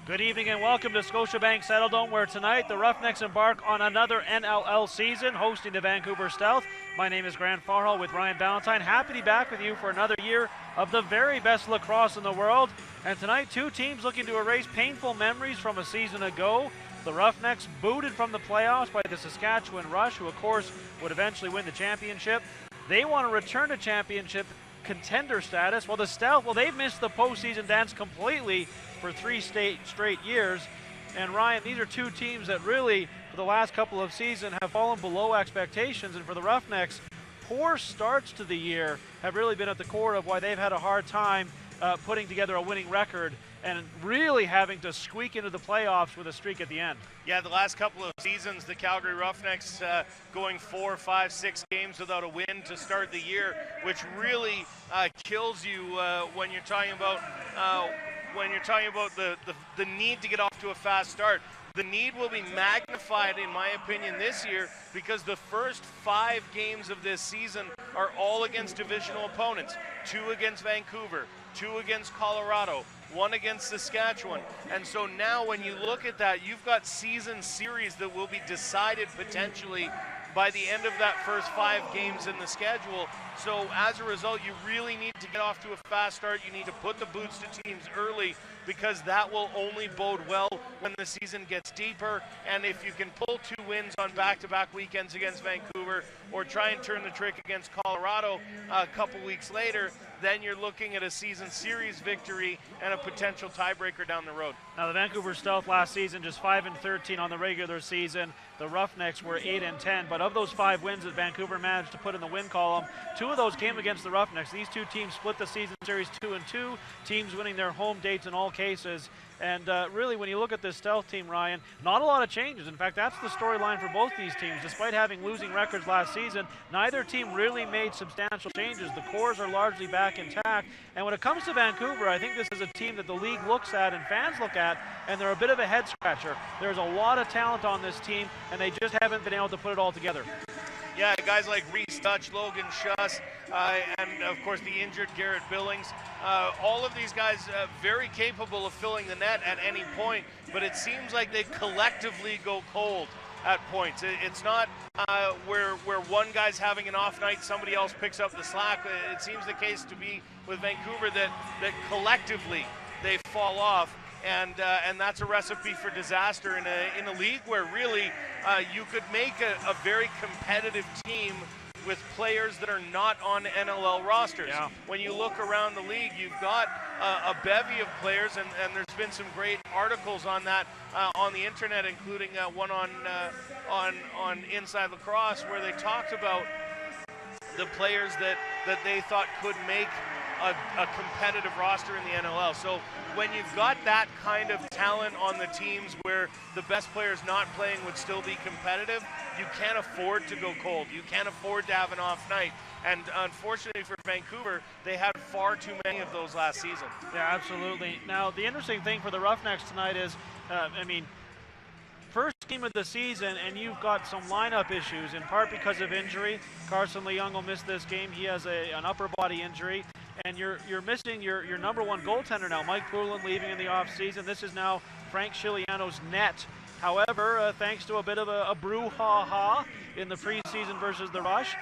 Good evening and welcome to Scotiabank Saddledome, where tonight the Roughnecks embark on another NLL season, hosting the Vancouver Stealth. My name is Grant Farhall with Ryan Ballantyne. Happy to be back with you for another year of the very best lacrosse in the world. And tonight, two teams looking to erase painful memories from a season ago. The Roughnecks booted from the playoffs by the Saskatchewan Rush, who of course would eventually win the championship. They want to return to championship contender status. Well, the Stealth, they've missed the postseason dance completely for three straight years. And Ryan, these are two teams that really, for the last couple of seasons, have fallen below expectations. And for the Roughnecks, poor starts to the year have really been at the core of why they've had a hard time putting together a winning record and really having to squeak into the playoffs with a streak at the end. Yeah, the last couple of seasons, the Calgary Roughnecks going 4, 5, 6 games without a win to start the year, which really kills you when you're talking about the need to get off to a fast start. The need will be magnified, in my opinion, this year because the first 5 games of this season are all against divisional opponents. 2 against Vancouver, 2 against Colorado, 1 against Saskatchewan. And so now when you look at that, you've got season series that will be decided potentially by the end of that first 5 games in the schedule. So as a result, you really need to get off to a fast start. You need to put the boots to teams early, because that will only bode well when the season gets deeper. And if you can pull 2 wins on back-to-back weekends against Vancouver, or try and turn the trick against Colorado a couple weeks later, then you're looking at a season series victory and a potential tiebreaker down the road. Now, the Vancouver Stealth last season just 5-13 on the regular season. The Roughnecks were 8-10, but of those 5 wins that Vancouver managed to put in the win column, 2 of those came against the Roughnecks. These two teams split the season series 2-2, teams winning their home dates in all cases. And really, when you look at this Stealth team, Ryan, not a lot of changes. In fact, that's the storyline for both these teams. Despite having losing records last season, neither team really made substantial changes. The cores are largely back intact. And when it comes to Vancouver, I think this is a team that the league looks at and fans look at, and they're a bit of a head-scratcher. There's a lot of talent on this team, and they just haven't been able to put it all together. Yeah, guys like Reese Dutch, Logan Schuss, and of course the injured Garrett Billings. All of these guys very capable of filling the net at any point, but it seems like they collectively go cold at points. It's not where one guy's having an off night, somebody else picks up the slack. It seems the case to be with Vancouver that collectively they fall off. And that's a recipe for disaster in a league where really you could make a very competitive team with players that are not on NLL rosters. Yeah. When you look around the league, you've got a bevy of players, and there's been some great articles on that on the internet, including one on Inside Lacrosse, where they talked about the players that they thought could make a competitive roster in the NLL. So when you've got that kind of talent on the teams where the best players not playing would still be competitive, you can't afford to go cold. You can't afford to have an off night. And unfortunately for Vancouver, they had far too many of those last season. Yeah, absolutely. Now, the interesting thing for the Roughnecks tonight is, first game of the season, and you've got some lineup issues, in part because of injury. Carson Leung will miss this game. He has an upper body injury. And you're missing your number 1 goaltender now, Mike Poulin, leaving in the offseason. This is now Frank Chiliano's net. However, thanks to a bit of a brouhaha in the preseason versus the Rush,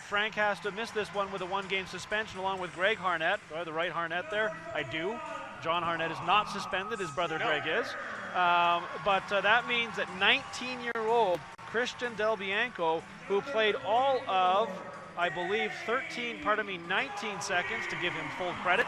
Frank has to miss this one with a 1-game suspension along with Greg Harnett. Do I have the right Harnett there? I do. John Harnett is not suspended. His brother Greg is. But that means that 19-year-old Christian Del Bianco, who played all of, I believe, 19 seconds, to give him full credit,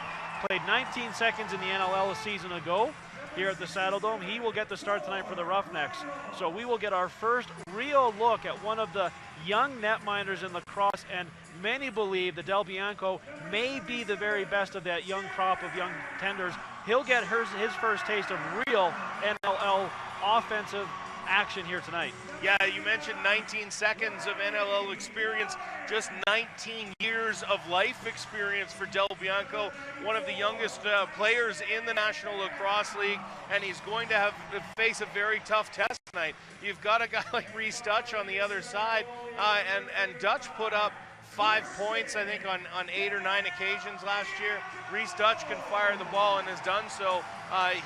played 19 seconds in the NLL a season ago here at the Saddledome. He will get the start tonight for the Roughnecks. So we will get our first real look at one of the young netminders in lacrosse, and many believe that Del Bianco may be the very best of that young crop of young tenders. He'll get his first taste of real NLL offensive action here tonight. Yeah, you mentioned 19 seconds of NLL experience, just 19 years of life experience for Del Bianco, one of the youngest players in the National Lacrosse League, and he's going to have to face a very tough test tonight. You've got a guy like Reese Dutch on the other side, and Dutch put up 5 points, I think, on 8 or 9 occasions last year. Reese Dutch can fire the ball and has done so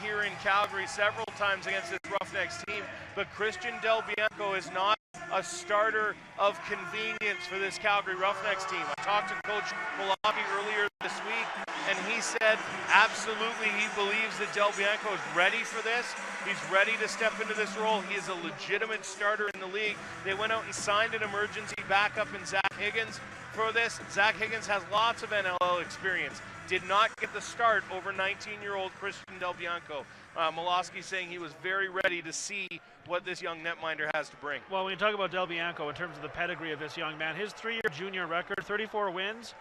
here in Calgary several times against this Roughnecks team. But Christian Del Bianco is not a starter of convenience for this Calgary Roughnecks team. I talked to Coach Malapi earlier this week, and he said absolutely he believes that Del Bianco is ready for this. He's ready to step into this role. He is a legitimate starter in the league. They went out and signed an emergency backup in Zach Higgins for this. Zach Higgins has lots of NLL experience. Did not get the start over 19-year-old Christian Del Bianco. Molosky saying he was very ready to see what this young netminder has to bring. Well, when you talk about Del Bianco in terms of the pedigree of this young man, his 3-year junior record, 34 wins,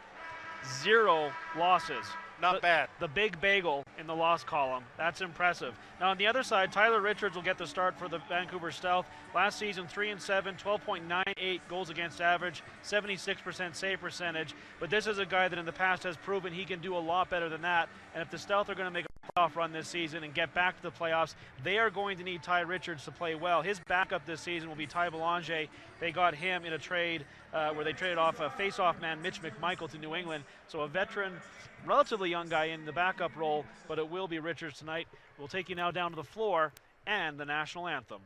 0 losses. Not bad. The big bagel in the loss column. That's impressive. Now on the other side, Tyler Richards will get the start for the Vancouver Stealth. Last season, 3-7, 12.98 goals against average, 76% save percentage. But this is a guy that in the past has proven he can do a lot better than that. And if the Stealth are going to make a playoff run this season and get back to the playoffs, they are going to need Ty Richards to play well. His backup this season will be Ty Belanger. They got him in a trade where they traded off a face-off man, Mitch McMichael, to New England. So a veteran, relatively young guy in the backup role, but it will be Richards tonight. We'll take you now down to the floor and the national anthem.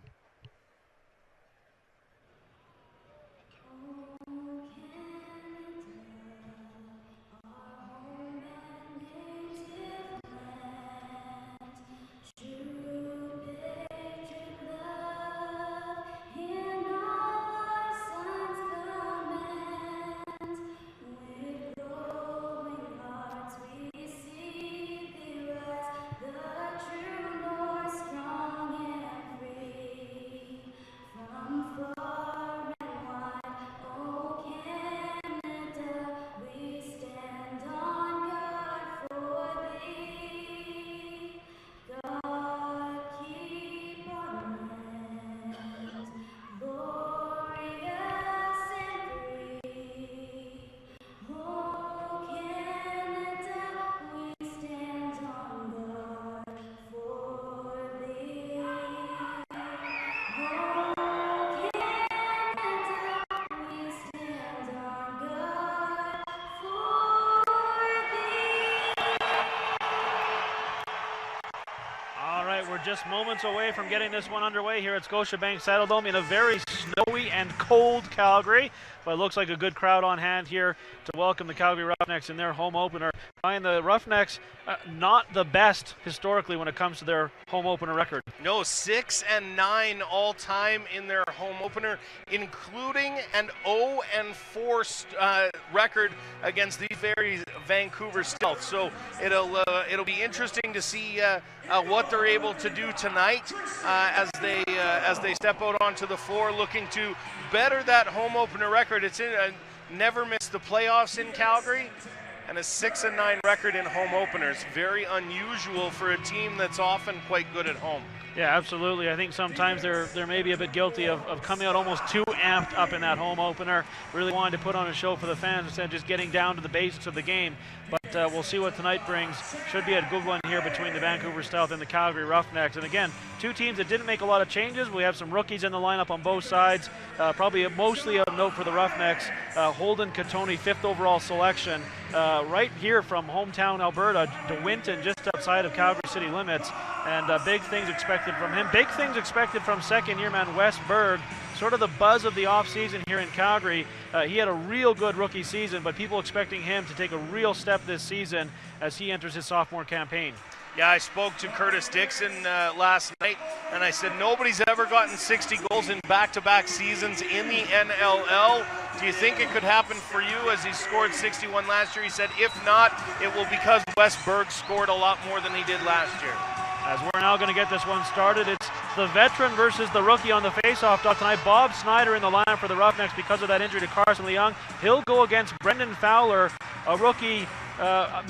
Just moments away from getting this one underway here at Scotiabank Saddledome in a very snowy and cold Calgary, but it looks like a good crowd on hand here to welcome the Calgary Roughnecks in their home opener. Ryan, the Roughnecks not the best historically when it comes to their home opener record. No, 6-9 all time in their home opener, including an 0-4 record against the very Vancouver Stealth. So it'll be interesting to see what they're able to do tonight as they step out onto the floor, looking to better that home opener record. It's never missed the playoffs in Calgary, and a 6-9 record in home openers. Very unusual for a team that's often quite good at home. Yeah, absolutely. I think sometimes they're maybe a bit guilty of coming out almost too amped up in that home opener, really wanting to put on a show for the fans instead of just getting down to the basics of the game. But we'll see what tonight brings. Should be a good one here between the Vancouver Stealth and the Calgary Roughnecks. And again, two teams that didn't make a lot of changes. We have some rookies in the lineup on both sides. Probably mostly of note for the Roughnecks, Holden Katoni, 5th overall selection, right here from hometown Alberta, DeWinton, just outside of Calgary city limits. And big things expected from him. Big things expected from second-year man Wes Berg. Sort of the buzz of the offseason here in Calgary. He had a real good rookie season, but people expecting him to take a real step this season as he enters his sophomore campaign. Yeah, I spoke to Curtis Dixon last night, and I said nobody's ever gotten 60 goals in back-to-back seasons in the NLL. Do you think it could happen for you, as he scored 61 last year? He said, if not, it will because Wes Berg scored a lot more than he did last year. As we're now going to get this one started, it's the veteran versus the rookie on the face-off dot tonight. Bob Snyder in the lineup for the Roughnecks because of that injury to Carson Leung. He'll go against Brendan Fowler, a rookie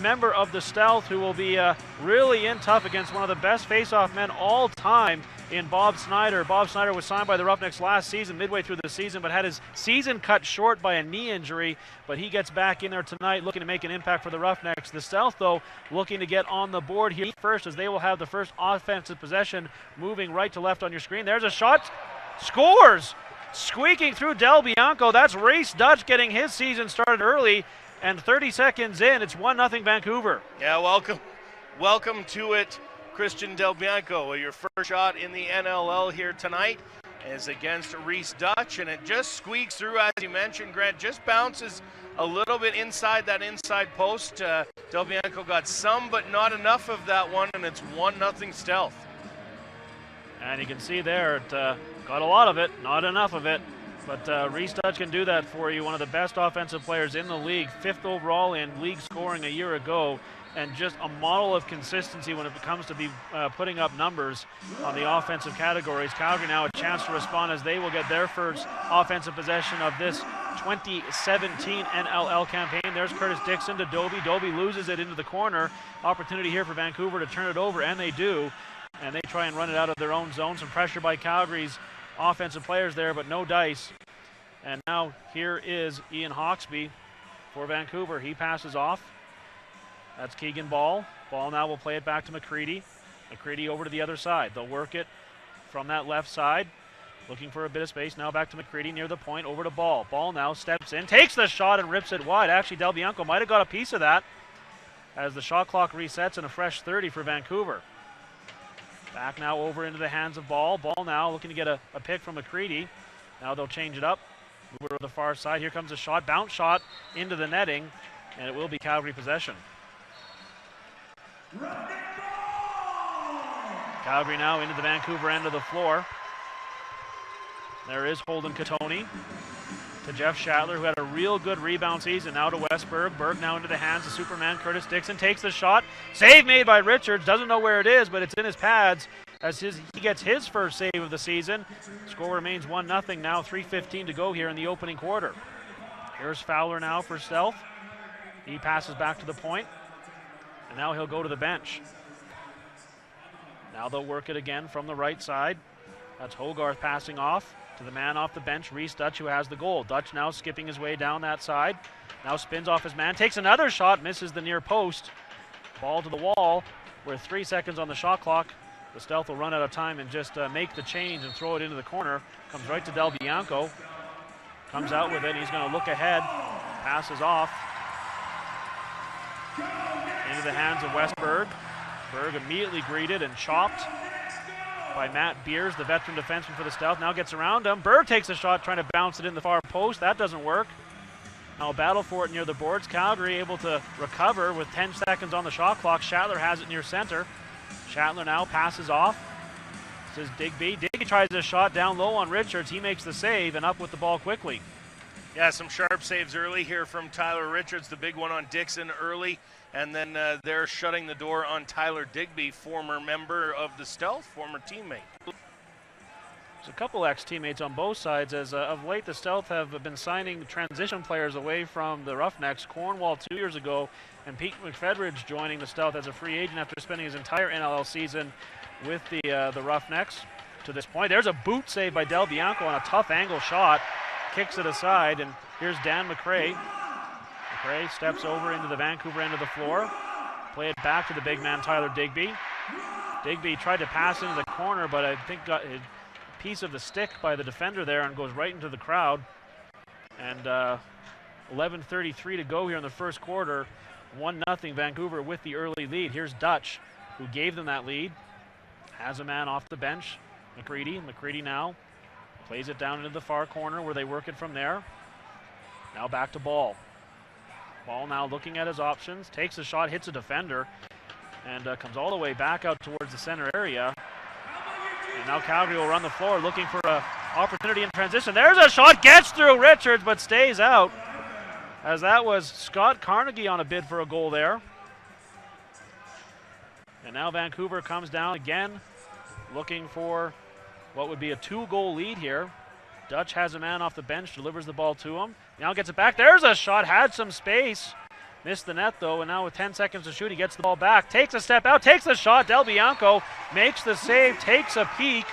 member of the Stealth, who will be really in tough against one of the best face-off men all time in Bob Snyder. Bob Snyder was signed by the Roughnecks last season, midway through the season, but had his season cut short by a knee injury. But he gets back in there tonight, looking to make an impact for the Roughnecks. The Stealth, though, looking to get on the board here first, as they will have the first offensive possession, moving right to left on your screen. There's a shot. Scores! squeaking through Del Bianco. That's Reese Dutch getting his season started early, and 30 seconds in, it's 1-0 Vancouver. Yeah, welcome to it, Christian Del Bianco. Your first shot in the NLL here tonight is against Reese Dutch, and it just squeaks through, as you mentioned, Grant. Just bounces a little bit inside that inside post. Del Bianco got some, but not enough of that one, and it's 1-0 Stealth. And you can see there, it got a lot of it, not enough of it. But Reese Dutch can do that for you. One of the best offensive players in the league, 5th overall in league scoring a year ago, and just a model of consistency when it comes to be putting up numbers on the offensive categories. Calgary now a chance to respond as they will get their first offensive possession of this 2017 NLL campaign. There's Curtis Dixon to Dobie. Dobie loses it into the corner. Opportunity here for Vancouver to turn it over, and they do. And they try and run it out of their own zone. Some pressure by Calgary's offensive players there, but no dice. And now here is Ian Hawksby for Vancouver. He passes off. That's Keegan Ball. Ball now will play it back to McCready. McCready over to the other side. They'll work it from that left side. Looking for a bit of space. Now back to McCready near the point. Over to Ball. Ball now steps in. Takes the shot and rips it wide. Actually, Del Bianco might have got a piece of that as the shot clock resets and a fresh 30 for Vancouver. Back now over into the hands of Ball. Ball now looking to get a pick from McCready. Now they'll change it up. Move it to the far side. Here comes a shot. Bounce shot into the netting. And it will be Calgary possession. Calgary now into the Vancouver end of the floor. There is Holden Katoni to Jeff Shatler, who had a real good rebound season. Now to Westberg. Berg now into the hands of Superman Curtis Dixon. Takes the shot. Save made by Richards. Doesn't know where it is, but it's in his pads as he gets his first save of the season. Score remains 1-0 now. 3:15 to go here in the opening quarter. Here's Fowler now for Stealth. He passes back to the point. And now he'll go to the bench. Now they'll work it again from the right side. That's Hogarth passing off to the man off the bench, Reese Dutch, who has the goal. Dutch now skipping his way down that side. Now spins off his man, takes another shot, misses the near post. Ball to the wall. We're 3 seconds on the shot clock. The Stealth will run out of time and just make the change and throw it into the corner. Comes right to Del Bianco. Comes out with it. He's going to look ahead. Passes off. Into the hands of Westberg. Berg immediately greeted and chopped by Matt Beers, the veteran defenseman for the Stealth. Now gets around him. Berg takes a shot trying to bounce it in the far post. That doesn't work. Now a battle for it near the boards. Calgary able to recover with 10 seconds on the shot clock. Shatler has it near center. Shatler now passes off. This is Digby. Digby tries a shot down low on Richards. He makes the save and up with the ball quickly. Yeah, some sharp saves early here from Tyler Richards. The big one on Dixon early. And then they're shutting the door on Tyler Digby, former member of the Stealth, former teammate. There's a couple ex-teammates on both sides, as of late the Stealth have been signing transition players away from the Roughnecks. Cornwall 2 years ago, and Pete McFedridge joining the Stealth as a free agent after spending his entire NLL season with the Roughnecks to this point. There's a boot save by Del Bianco on a tough angle shot. Kicks it aside, and here's Dan McRae. McRae steps over into the Vancouver end of the floor. Play it back to the big man, Tyler Digby. Digby tried to pass into the corner, but I think got a piece of the stick by the defender there and goes right into the crowd. And 11:33 to go here in the first quarter. 1-0 Vancouver with the early lead. Here's Dutch, who gave them that lead. Has a man off the bench, McCready. McCready now plays it down into the far corner where they work it from there. Now back to Ball. Ball now looking at his options, takes a shot, hits a defender, and comes all the way back out towards the center area. And now Calgary will run the floor looking for an opportunity in transition. There's a shot, gets through Richards, but stays out, as that was Scott Carnegie on a bid for a goal there. And now Vancouver comes down again, looking for what would be a 2-goal lead here. Dutch has a man off the bench, delivers the ball to him. Now gets it back. There's a shot, had some space. Missed the net though, and now with 10 seconds to shoot, he gets the ball back. Takes a step out, takes the shot. Del Bianco makes the save, takes a peek,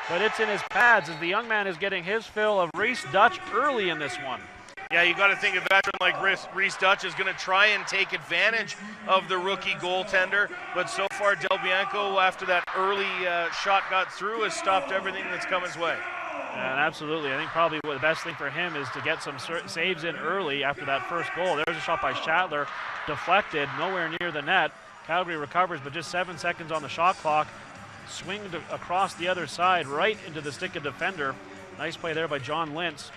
but it's in his pads as the young man is getting his fill of Reese Dutch early in this one. Yeah, you got to think a veteran like Reese Dutch is going to try and take advantage of the rookie goaltender, but so far Del Bianco, after that early shot got through, has stopped everything that's come his way. And absolutely, I think probably the best thing for him is to get some saves in early after that first goal. There's a shot by Shatler, deflected, nowhere near the net. Calgary recovers, but just 7 seconds on the shot clock. Swinged across the other side, right into the stick of defender. Nice play there by John Lintz.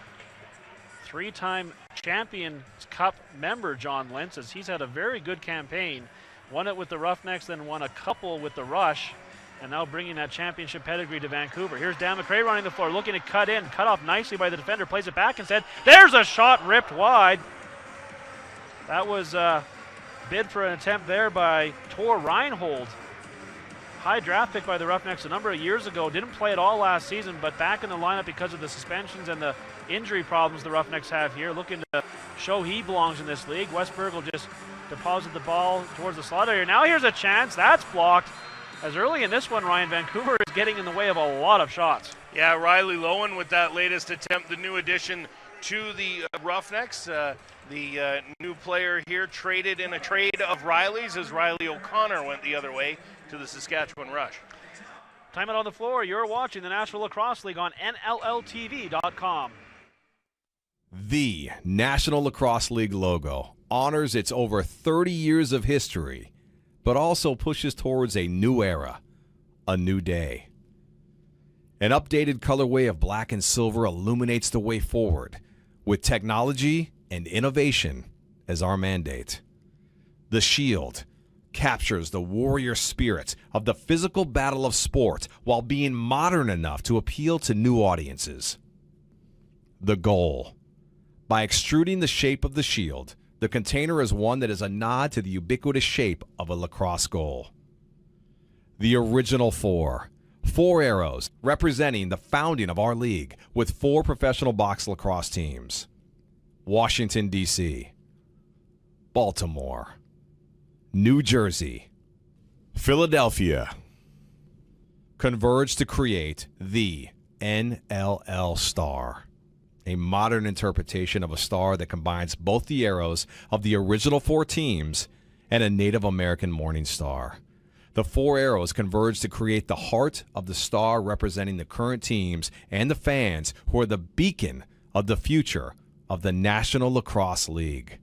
3-time Champions Cup member John Lintz, as he's had a very good campaign. Won it with the Roughnecks, then won a couple with the Rush, and now bringing that championship pedigree to Vancouver. Here's Dan McRae running the floor, looking to cut in. Cut off nicely by the defender, plays it back instead. There's a shot ripped wide. That was a bid for an attempt there by Tor Reinhold. High draft pick by the Roughnecks a number of years ago. Didn't play at all last season, but back in the lineup because of the suspensions and the injury problems the Roughnecks have here. Looking to show he belongs in this league. Westberg will just deposit the ball towards the slot area. Now here's a chance. That's blocked. As early in this one, Ryan, Vancouver is getting in the way of a lot of shots. Yeah, Riley Lowen with that latest attempt, the new addition to the Roughnecks. The new player here traded in a trade of Riley's as Riley O'Connor went the other way to the Saskatchewan Rush. Time out on the floor. You're watching the National Lacrosse League on NLLTV.com. The National Lacrosse League logo honors its over 30 years of history, but also pushes towards a new era, a new day. An updated colorway of black and silver illuminates the way forward, with technology and innovation as our mandate. The Shield captures the warrior spirit of the physical battle of sport while being modern enough to appeal to new audiences. The goal. By extruding the shape of the shield, the container is one that is a nod to the ubiquitous shape of a lacrosse goal. The original four. 4 arrows representing the founding of our league with 4 professional box lacrosse teams. Washington, D.C., Baltimore, New Jersey, Philadelphia converge to create the NLL Star, a modern interpretation of a star that combines both the arrows of the original 4 teams and a Native American morning star. The 4 arrows converge to create the heart of the star representing the current teams and the fans who are the beacon of the future of the National Lacrosse League.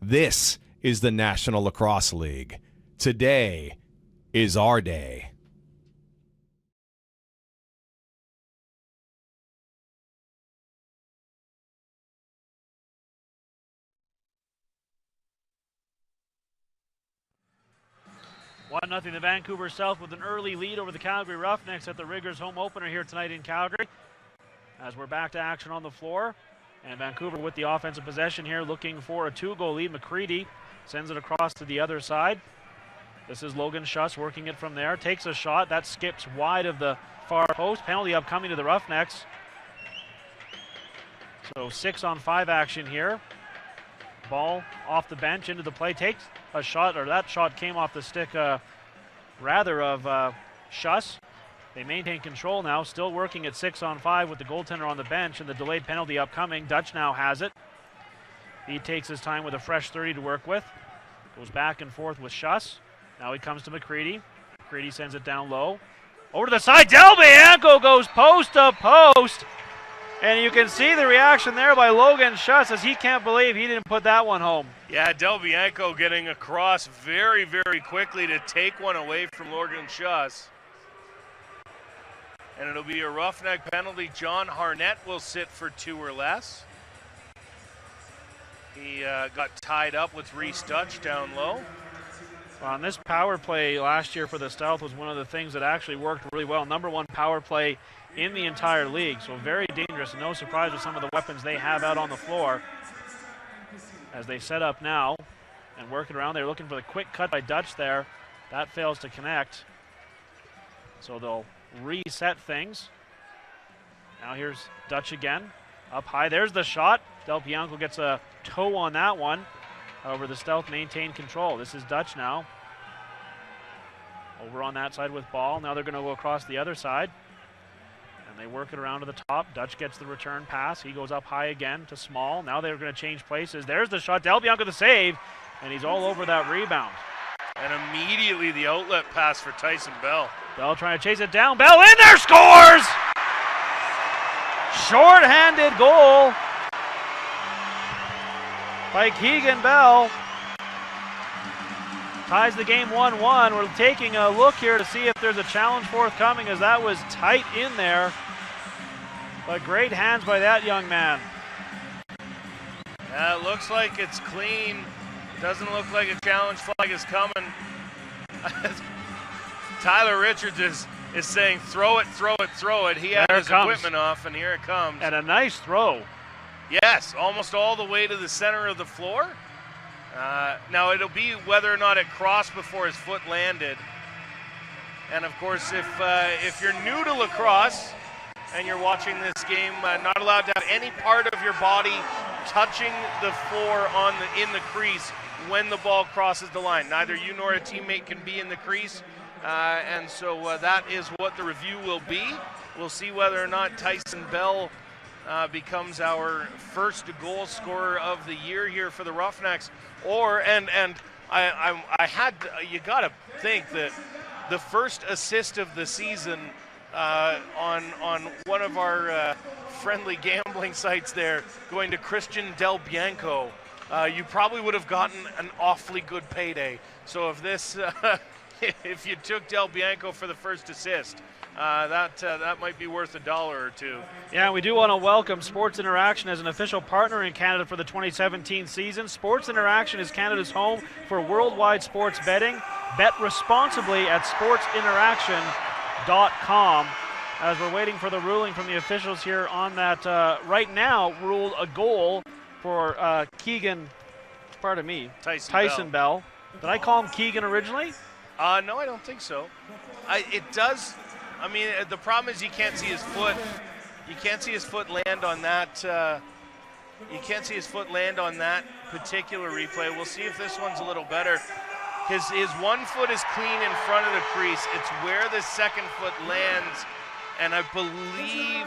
This is the National Lacrosse League. Today is our day. One nothing the Vancouver South with an early lead over the Calgary Roughnecks at the Riggers home opener here tonight in Calgary. As we're back to action on the floor, and Vancouver with the offensive possession here, looking for a 2-goal lead. McCready sends it across to the other side. This is Logan Schuss working it from there. Takes a shot. That skips wide of the far post. Penalty upcoming to the Roughnecks. So 6-on-5 action here. Ball off the bench into the play. Takes a shot, or that shot came off the stick rather of Schuss. They maintain control now, still working at 6-on-5 with the goaltender on the bench and the delayed penalty upcoming. Dutch now has it. He takes his time with a fresh 30 to work with. Goes back and forth with Schuss. Now he comes to McCready. McCready sends it down low. Over to the side, Del Bianco goes post to post. And you can see the reaction there by Logan Schuss as he can't believe he didn't put that one home. Yeah, Del Bianco getting across very, very quickly to take one away from Logan Schuss. And it'll be a Roughneck penalty. John Harnett will sit for 2 or less. He got tied up with Reese Dutch down low. On this power play last year for the South was one of the things that actually worked really well. #1 power play in the entire league, so very dangerous, and no surprise with some of the weapons they have out on the floor. As they set up now and work it around, they're looking for the quick cut by Dutch there. That fails to connect. So they'll reset things. Now here's Dutch again, up high. There's the shot. Del Bianco gets a toe on that one. However, the Stealth maintain control. This is Dutch now. Over on that side with ball. Now they're going to go across the other side. And they work it around to the top. Dutch gets the return pass. He goes up high again to Small. Now they're going to change places. There's the shot. Del Bianco the save. And he's all over that rebound. And immediately the outlet pass for Tyson Bell. Bell trying to chase it down. Bell in there, scores! Short-handed goal by Keegan Bell. Ties the game 1-1. We're taking a look here to see if there's a challenge forthcoming, as that was tight in there. But great hands by that young man. It looks like it's clean. Doesn't look like a challenge flag is coming. Tyler Richards is saying, throw it, throw it, throw it. He had his equipment off, and here it comes. And a nice throw. Yes, almost all the way to the center of the floor. Now it'll be whether or not it crossed before his foot landed. And of course, if you're new to lacrosse and you're watching this game, not allowed to have any part of your body touching the floor in the crease when the ball crosses the line. Neither you nor a teammate can be in the crease. And so that is what the review will be. We'll see whether or not Tyson Bell becomes our first goal scorer of the year here for the Roughnecks. You got to think that the first assist of the season on one of our friendly gambling sites there, going to Christian Del Bianco, you probably would have gotten an awfully good payday. So if you took Del Bianco for the first assist, that might be worth $1 or $2. Yeah, we do want to welcome Sports Interaction as an official partner in Canada for the 2017 season. Sports Interaction is Canada's home for worldwide sports betting. Bet responsibly at sportsinteraction.com. As we're waiting for the ruling from the officials here on that, right now ruled a goal for Tyson Bell. Did I call him Keegan originally? No, I don't think so. It does. I mean, the problem is you can't see his foot. You can't see his foot land on that. You can't see his foot land on that particular replay. We'll see if this one's a little better. His one foot is clean in front of the crease. It's where the second foot lands, and I believe.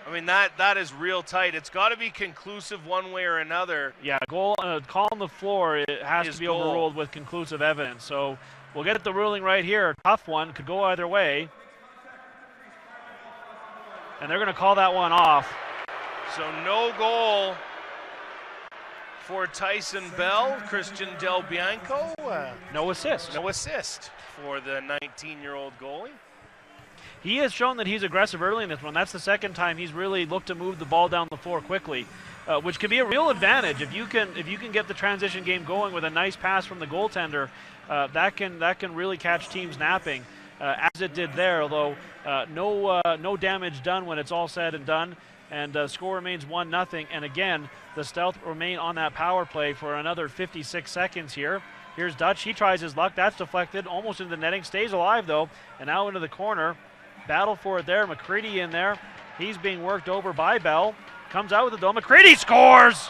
I mean, that is real tight. It's got to be conclusive one way or another. Yeah, goal call on the floor. It has to be overruled with conclusive evidence. So we'll get the ruling right here. Tough one, could go either way. And they're going to call that one off. So no goal for Tyson Bell. Christian Del Bianco. No assist. No assist for the 19-year-old goalie. He has shown that he's aggressive early in this one. That's the second time he's really looked to move the ball down the floor quickly, which could be a real advantage if you can get the transition game going with a nice pass from the goaltender. That can really catch teams napping, as it did there. Although no damage done when it's all said and done, and score remains 1-0. And again, the Stealth remain on that power play for another 56 seconds here. Here's Dutch. He tries his luck. That's deflected almost into the netting. Stays alive though, and now into the corner. Battle for it there. McCready in there. He's being worked over by Bell. Comes out with the dome. McCready scores!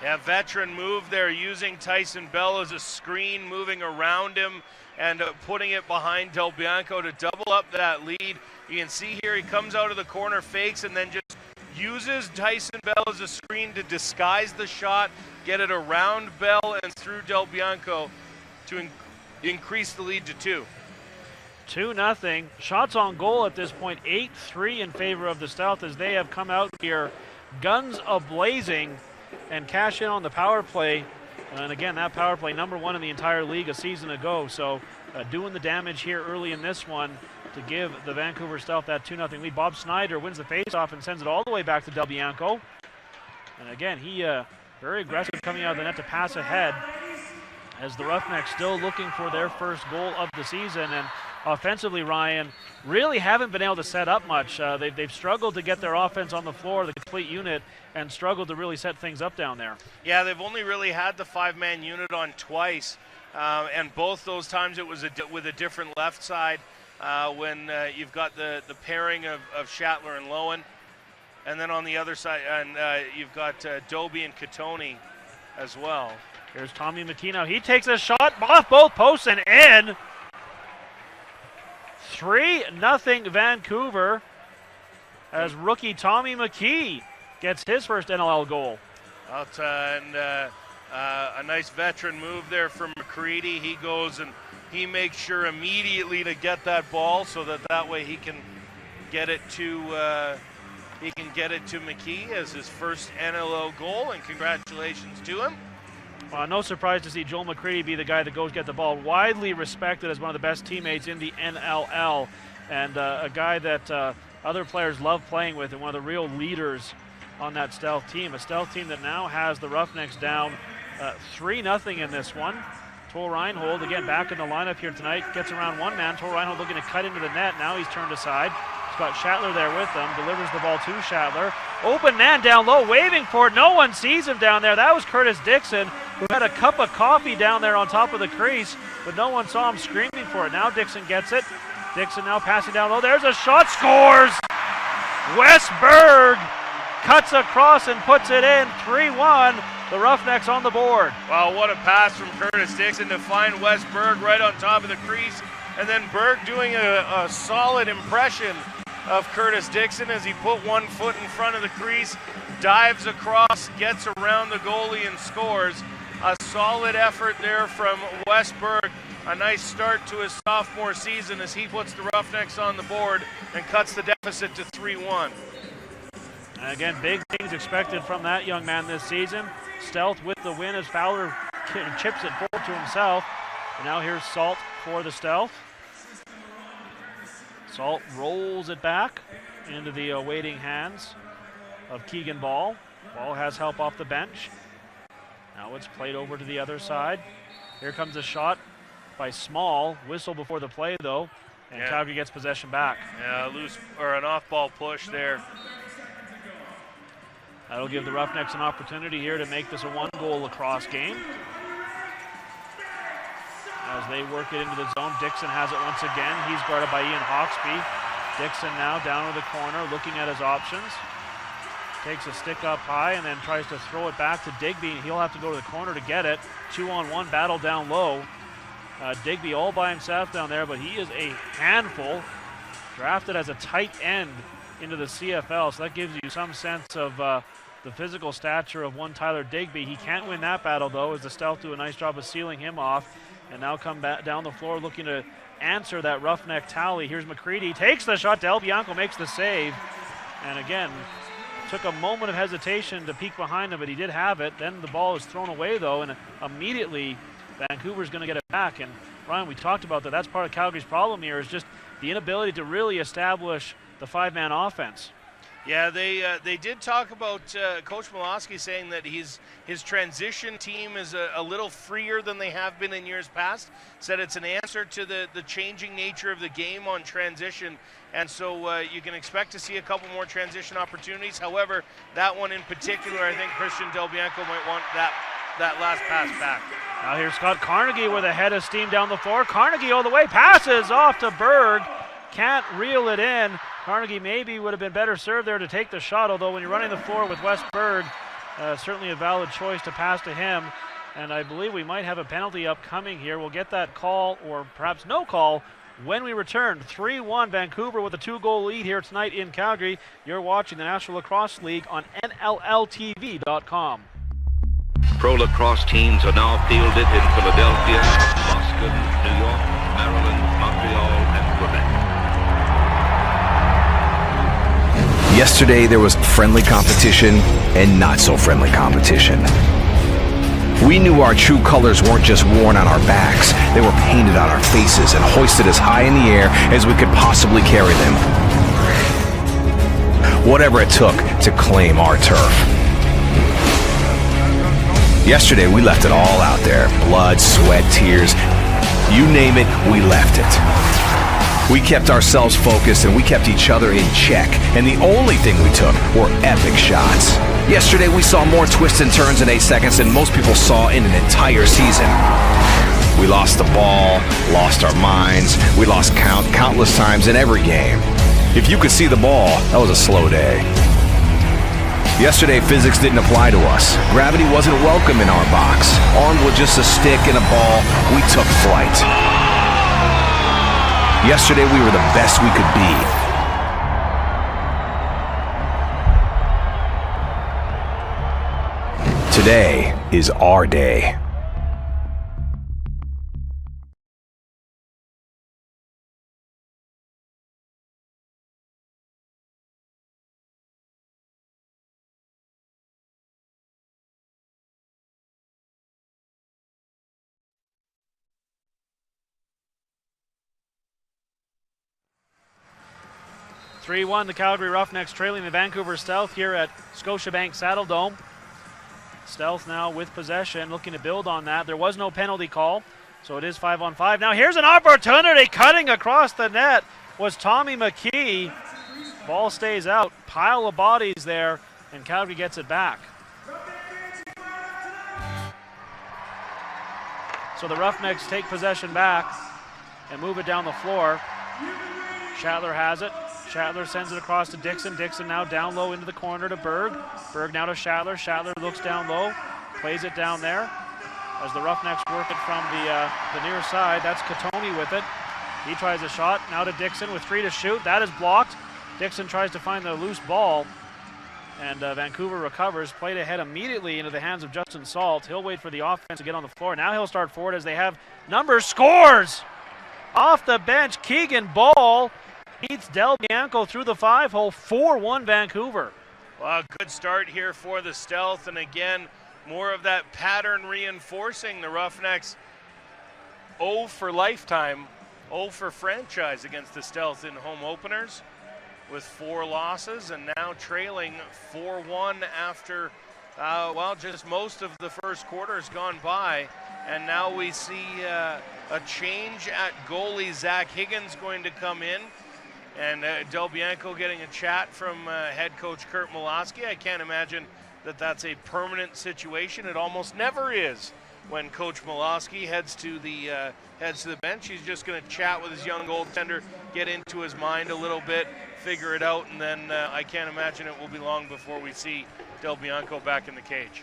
Yeah, veteran move there, using Tyson Bell as a screen, moving around him and putting it behind Del Bianco to double up that lead. You can see here he comes out of the corner, fakes, and then just uses Tyson Bell as a screen to disguise the shot, get it around Bell and through Del Bianco to increase the lead to 2. 2-0. Shots on goal at this point, 8-3 in favor of the Stealth, as they have come out here guns a-blazing and cash in on the power play. And again, that power play #1 in the entire league a season ago. So doing the damage here early in this one to give the Vancouver Stealth that 2-0 lead. Bob Snyder wins the faceoff and sends it all the way back to Del Bianco. And again, he very aggressive coming out of the net to pass ahead, as the Roughnecks still looking for their first goal of the season. And offensively, Ryan, really haven't been able to set up much. They've struggled to get their offense on the floor, the complete unit, and struggled to really set things up down there. Yeah, they've only really had the 5-man unit on twice, and both those times it was with a different left side, when you've got the pairing of Schattler and Lowen, and then on the other side, and you've got Doby and Katoni as well. Here's Tommy McKee now. He takes a shot off both posts and in. 3-0 Vancouver, as rookie Tommy McKee gets his first NLL goal. A nice veteran move there from McCready. He goes and he makes sure immediately to get that ball so that way he can get it to McKee as his first NLL goal, and congratulations to him. No surprise to see Joel McCready be the guy that goes get the ball. Widely respected as one of the best teammates in the NLL, and a guy that other players love playing with, and one of the real leaders on that Stealth team. A Stealth team that now has the Roughnecks down 3-0 in this one. Tor Reinhold, again, back in the lineup here tonight, gets around one man. Tor Reinhold looking to cut into the net. Now he's turned aside. He's got Shatler there with him, delivers the ball to Shatler. Open man down low, waving for it. No one sees him down there. That was Curtis Dixon, who had a cup of coffee down there on top of the crease, but no one saw him screaming for it. Now Dixon gets it. Dixon now passing down low. There's a shot, scores! Wes Berg cuts across and puts it in. 3-1. The Roughnecks on the board. Wow, what a pass from Curtis Dixon to find Wes Berg right on top of the crease. And then Berg doing a solid impression of Curtis Dixon as he put one foot in front of the crease, dives across, gets around the goalie and scores. A solid effort there from Wes Berg. A nice start to his sophomore season as he puts the Roughnecks on the board and cuts the deficit to 3-1. Again, big things expected from that young man this season. Stealth with the win as Fowler chips it forward to himself. And now here's Salt for the Stealth. Salt rolls it back into the waiting hands of Keegan Ball. Ball has help off the bench. Now it's played over to the other side. Here comes a shot by Small. Whistle before the play though, and Calgary gets possession back. Yeah, loose or an off-ball push there. That'll give the Roughnecks an opportunity here to make this a one-goal lacrosse game. As they work it into the zone, Dixon has it once again. He's guarded by Ian Hawksby. Dixon now down to the corner, looking at his options. Takes a stick up high and then tries to throw it back to Digby. He'll have to go to the corner to get it. 2-on-1 battle down low. Digby all by himself down there, but he is a handful. Drafted as a tight end into the CFL, so that gives you some sense of the physical stature of one Tyler Digby. He can't win that battle though, as the Stealth do a nice job of sealing him off, and now come back down the floor looking to answer that Roughneck tally. Here's McCready, takes the shot. Del Bianco makes the save, and again took a moment of hesitation to peek behind him, but he did have it. Then the ball is thrown away though, and immediately Vancouver's going to get it back. And Ryan, we talked about that. That's part of Calgary's problem here, is just the inability to really establish the five-man offense. Yeah, they did talk about Coach Miloski saying that his transition team is a little freer than they have been in years past. Said it's an answer to the changing nature of the game on transition, and so you can expect to see a couple more transition opportunities. However, that one in particular, I think Christian Del Bianco might want that last pass back. Now here's Scott Carnegie with a head of steam down the floor. Carnegie all the way, passes off to Berg. Can't reel it in. Carnegie maybe would have been better served there to take the shot, although when you're running the floor with Wes Berg, certainly a valid choice to pass to him. And I believe we might have a penalty upcoming here. We'll get that call, or perhaps no call, when we return. 3-1 Vancouver with a 2-goal lead here tonight in Calgary. You're watching the National Lacrosse League on NLLTV.com. Pro lacrosse teams are now fielded in Philadelphia, Boston, New York, Maryland, Montreal, and Quebec. Yesterday there was friendly competition and not so friendly competition. We knew our true colors weren't just worn on our backs, they were painted on our faces and hoisted as high in the air as we could possibly carry them. Whatever it took to claim our turf. Yesterday we left it all out there. Blood, sweat, tears, you name it, we left it. We kept ourselves focused and we kept each other in check, and the only thing we took were epic shots. Yesterday we saw more twists and turns in 8 seconds than most people saw in an entire season. We lost the ball, lost our minds, we lost countless times in every game. If you could see the ball, that was a slow day. Yesterday physics didn't apply to us. Gravity wasn't welcome in our box. Armed with just a stick and a ball, we took flight. Yesterday we were the best we could be. Today is our day. 3-1, the Calgary Roughnecks trailing the Vancouver Stealth here at Scotiabank Saddledome. Stealth now with possession, looking to build on that. There was no penalty call, so it is 5-on-5. Now here's an opportunity, cutting across the net was Tommy McKee. Ball stays out, pile of bodies there, and Calgary gets it back. So the Roughnecks take possession back and move it down the floor. Schattler has it. Schattler sends it across to Dixon. Dixon now down low into the corner to Berg. Berg now to Schattler. Schattler looks down low, plays it down there as the Roughnecks work it from the near side. That's Katoni with it. He tries a shot. Now to Dixon with 3 to shoot. That is blocked. Dixon tries to find the loose ball, and Vancouver recovers. Played ahead immediately into the hands of Justin Salt. He'll wait for the offense to get on the floor. Now he'll start forward as they have numbers. Scores! Off the bench, Keegan Ball beats Del Bianco through the 5-hole, 4-1 Vancouver. Well, good start here for the Stealth, and again, more of that pattern reinforcing. The Roughnecks 0 for lifetime, 0 for franchise against the Stealth in home openers with 4 losses, and now trailing 4-1 after, just most of the first quarter has gone by. And now we see a change at goalie. Zach Higgins going to come in, and Del Bianco getting a chat from head coach Kurt Moloski. I can't imagine that that's a permanent situation. It almost never is when Coach Moloski heads to the bench. He's just going to chat with his young goaltender, get into his mind a little bit, figure it out, and then I can't imagine it will be long before we see Del Bianco back in the cage.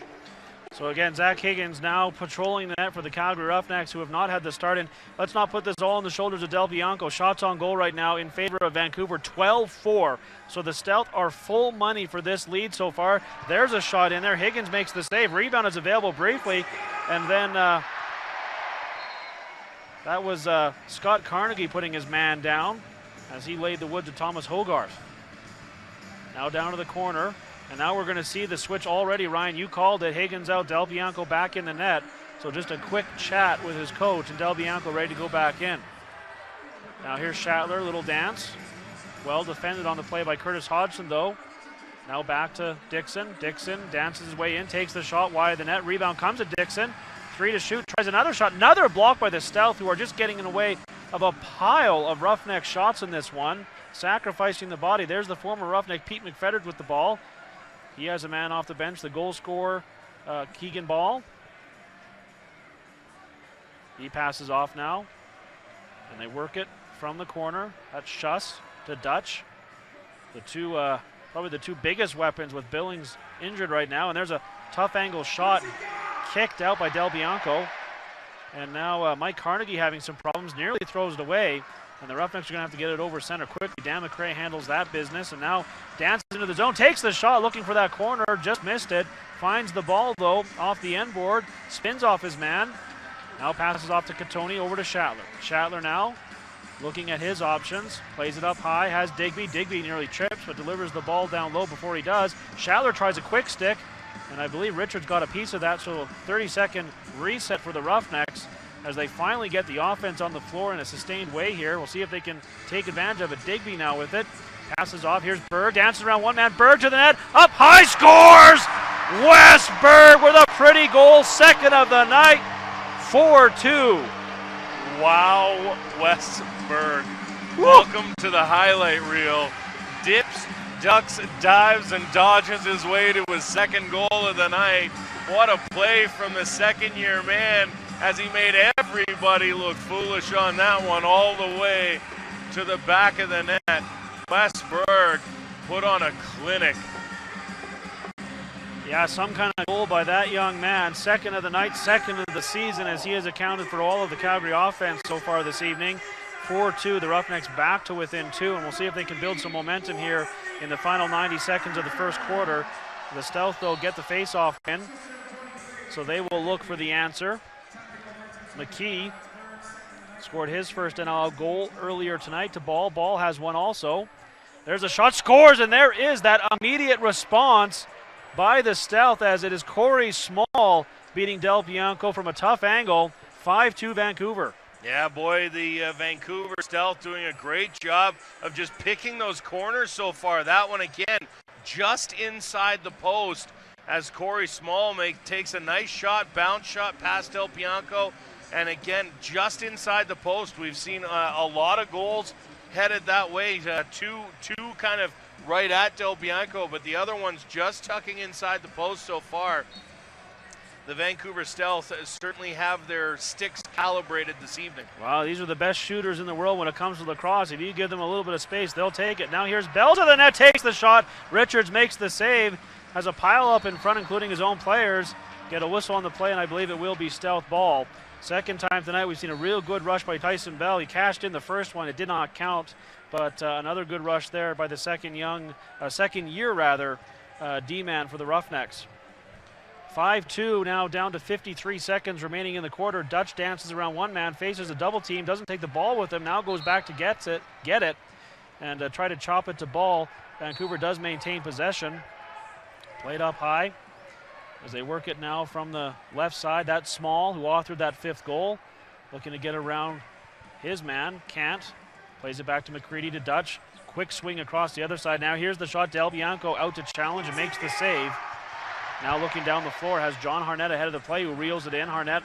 So again, Zach Higgins now patrolling the net for the Calgary Roughnecks, who have not had the start. And let's not put this all on the shoulders of Del Bianco. Shots on goal right now in favor of Vancouver, 12-4. So the Stealth are full money for this lead so far. There's a shot in there. Higgins makes the save. Rebound is available briefly. And then that was Scott Carnegie putting his man down as he laid the wood to Thomas Hogarth. Now down to the corner. And now we're going to see the switch already. Ryan, you called it. Higgins out, Del Bianco back in the net. So just a quick chat with his coach, and Del Bianco ready to go back in. Now here's Schattler, little dance. Well defended on the play by Curtis Hodgson, though. Now back to Dixon. Dixon dances his way in, takes the shot wide of the net. Rebound comes to Dixon. 3 to shoot, tries another shot. Another block by the Stealth, who are just getting in the way of a pile of Roughneck shots in this one. Sacrificing the body. There's the former Roughneck, Pete McFetters, with the ball. He has a man off the bench, the goal scorer, Keegan Ball. He passes off now, and they work it from the corner. That's Schuss to Dutch. The two, probably the two biggest weapons with Billings injured right now. And there's a tough angle shot kicked out by Del Bianco. And now Mike Carnegie having some problems, nearly throws it away. And the Roughnecks are going to have to get it over center quickly. Dan McRae handles that business, and now dances into the zone, takes the shot, looking for that corner, just missed it. Finds the ball, though, off the end board, spins off his man. Now passes off to Katoni, over to Schattler. Schattler now looking at his options, plays it up high, has Digby. Digby nearly trips, but delivers the ball down low before he does. Schattler tries a quick stick, and I believe Richards got a piece of that, so a 30-second reset for the Roughnecks as they finally get the offense on the floor in a sustained way here. We'll see if they can take advantage of it. Digby now with it. Passes off. Here's Berg. Dances around one man. Berg to the net. Up high. Scores! Wes Berg with a pretty goal. Second of the night. 4-2. Wow, Wes Berg. Welcome to the highlight reel. Dips, ducks, dives, and dodges his way to his second goal of the night. What a play from the second-year man, as he made everybody look foolish on that one all the way to the back of the net. Wes Berg put on a clinic. Yeah, some kind of goal by that young man. Second of the night, second of the season, as he has accounted for all of the Calgary offense so far this evening. 4-2, the Roughnecks back to within 2, and we'll see if they can build some momentum here in the final 90 seconds of the first quarter. The Stealth, though, get the face-off win, so they will look for the answer. McKee scored his first NLL goal earlier tonight to Ball. Ball has one also. There's a shot, scores, and there is that immediate response by the Stealth, as it is Corey Small beating Del Bianco from a tough angle. 5-2 Vancouver. Yeah, boy, the Vancouver Stealth doing a great job of just picking those corners so far. That one, again, just inside the post as Corey Small takes a nice shot, bounce shot past Del Bianco. And again, just inside the post. We've seen a lot of goals headed that way. Two kind of right at Del Bianco, but the other one's just tucking inside the post so far. The Vancouver Stealth certainly have their sticks calibrated this evening. Wow, these are the best shooters in the world when it comes to lacrosse. If you give them a little bit of space, they'll take it. Now here's Bell to the net, takes the shot. Richards makes the save, has a pile up in front, including his own players. Get a whistle on the play, and I believe it will be Stealth ball. Second time tonight, we've seen a real good rush by Tyson Bell. He cashed in the first one. It did not count, but another good rush there by the second year D-man for the Roughnecks. 5-2 now, down to 53 seconds remaining in the quarter. Dutch dances around one man, faces a double team, doesn't take the ball with him, now goes back to get it, and try to chop it to ball. Vancouver does maintain possession. Played up high as they work it now from the left side. That's Small, who authored that fifth goal, looking to get around his man. Can't. Plays it back to McCready to Dutch. Quick swing across the other side. Now here's the shot. Del Bianco out to challenge and makes the save. Now looking down the floor, has John Harnett ahead of the play, who reels it in. Harnett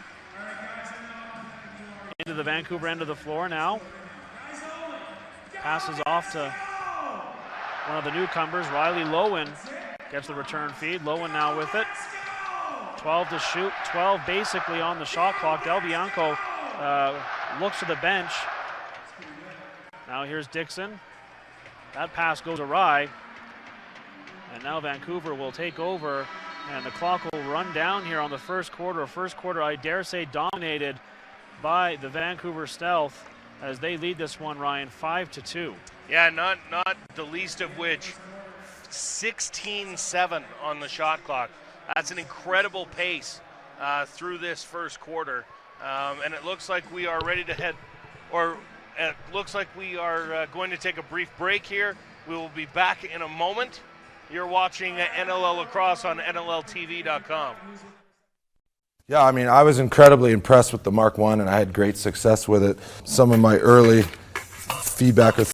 into the Vancouver end of the floor now. Passes off to one of the newcomers, Riley Lowen. Gets the return feed. Lowen now with it. 12 to shoot, 12 basically on the shot clock. Del Bianco looks to the bench. Now here's Dixon. That pass goes awry. And now Vancouver will take over, and the clock will run down here on the first quarter. A first quarter, I dare say, dominated by the Vancouver Stealth as they lead this one, Ryan, 5-2. Yeah, not the least of which 16-7 on the shot clock. That's an incredible pace through this first quarter. And it looks like we are ready to head, or it looks like we are going to take a brief break here. We will be back in a moment. You're watching NLL Lacrosse on NLLTV.com. Yeah, I mean, I was incredibly impressed with the Mark I, and I had great success with it. Some of my early feedback with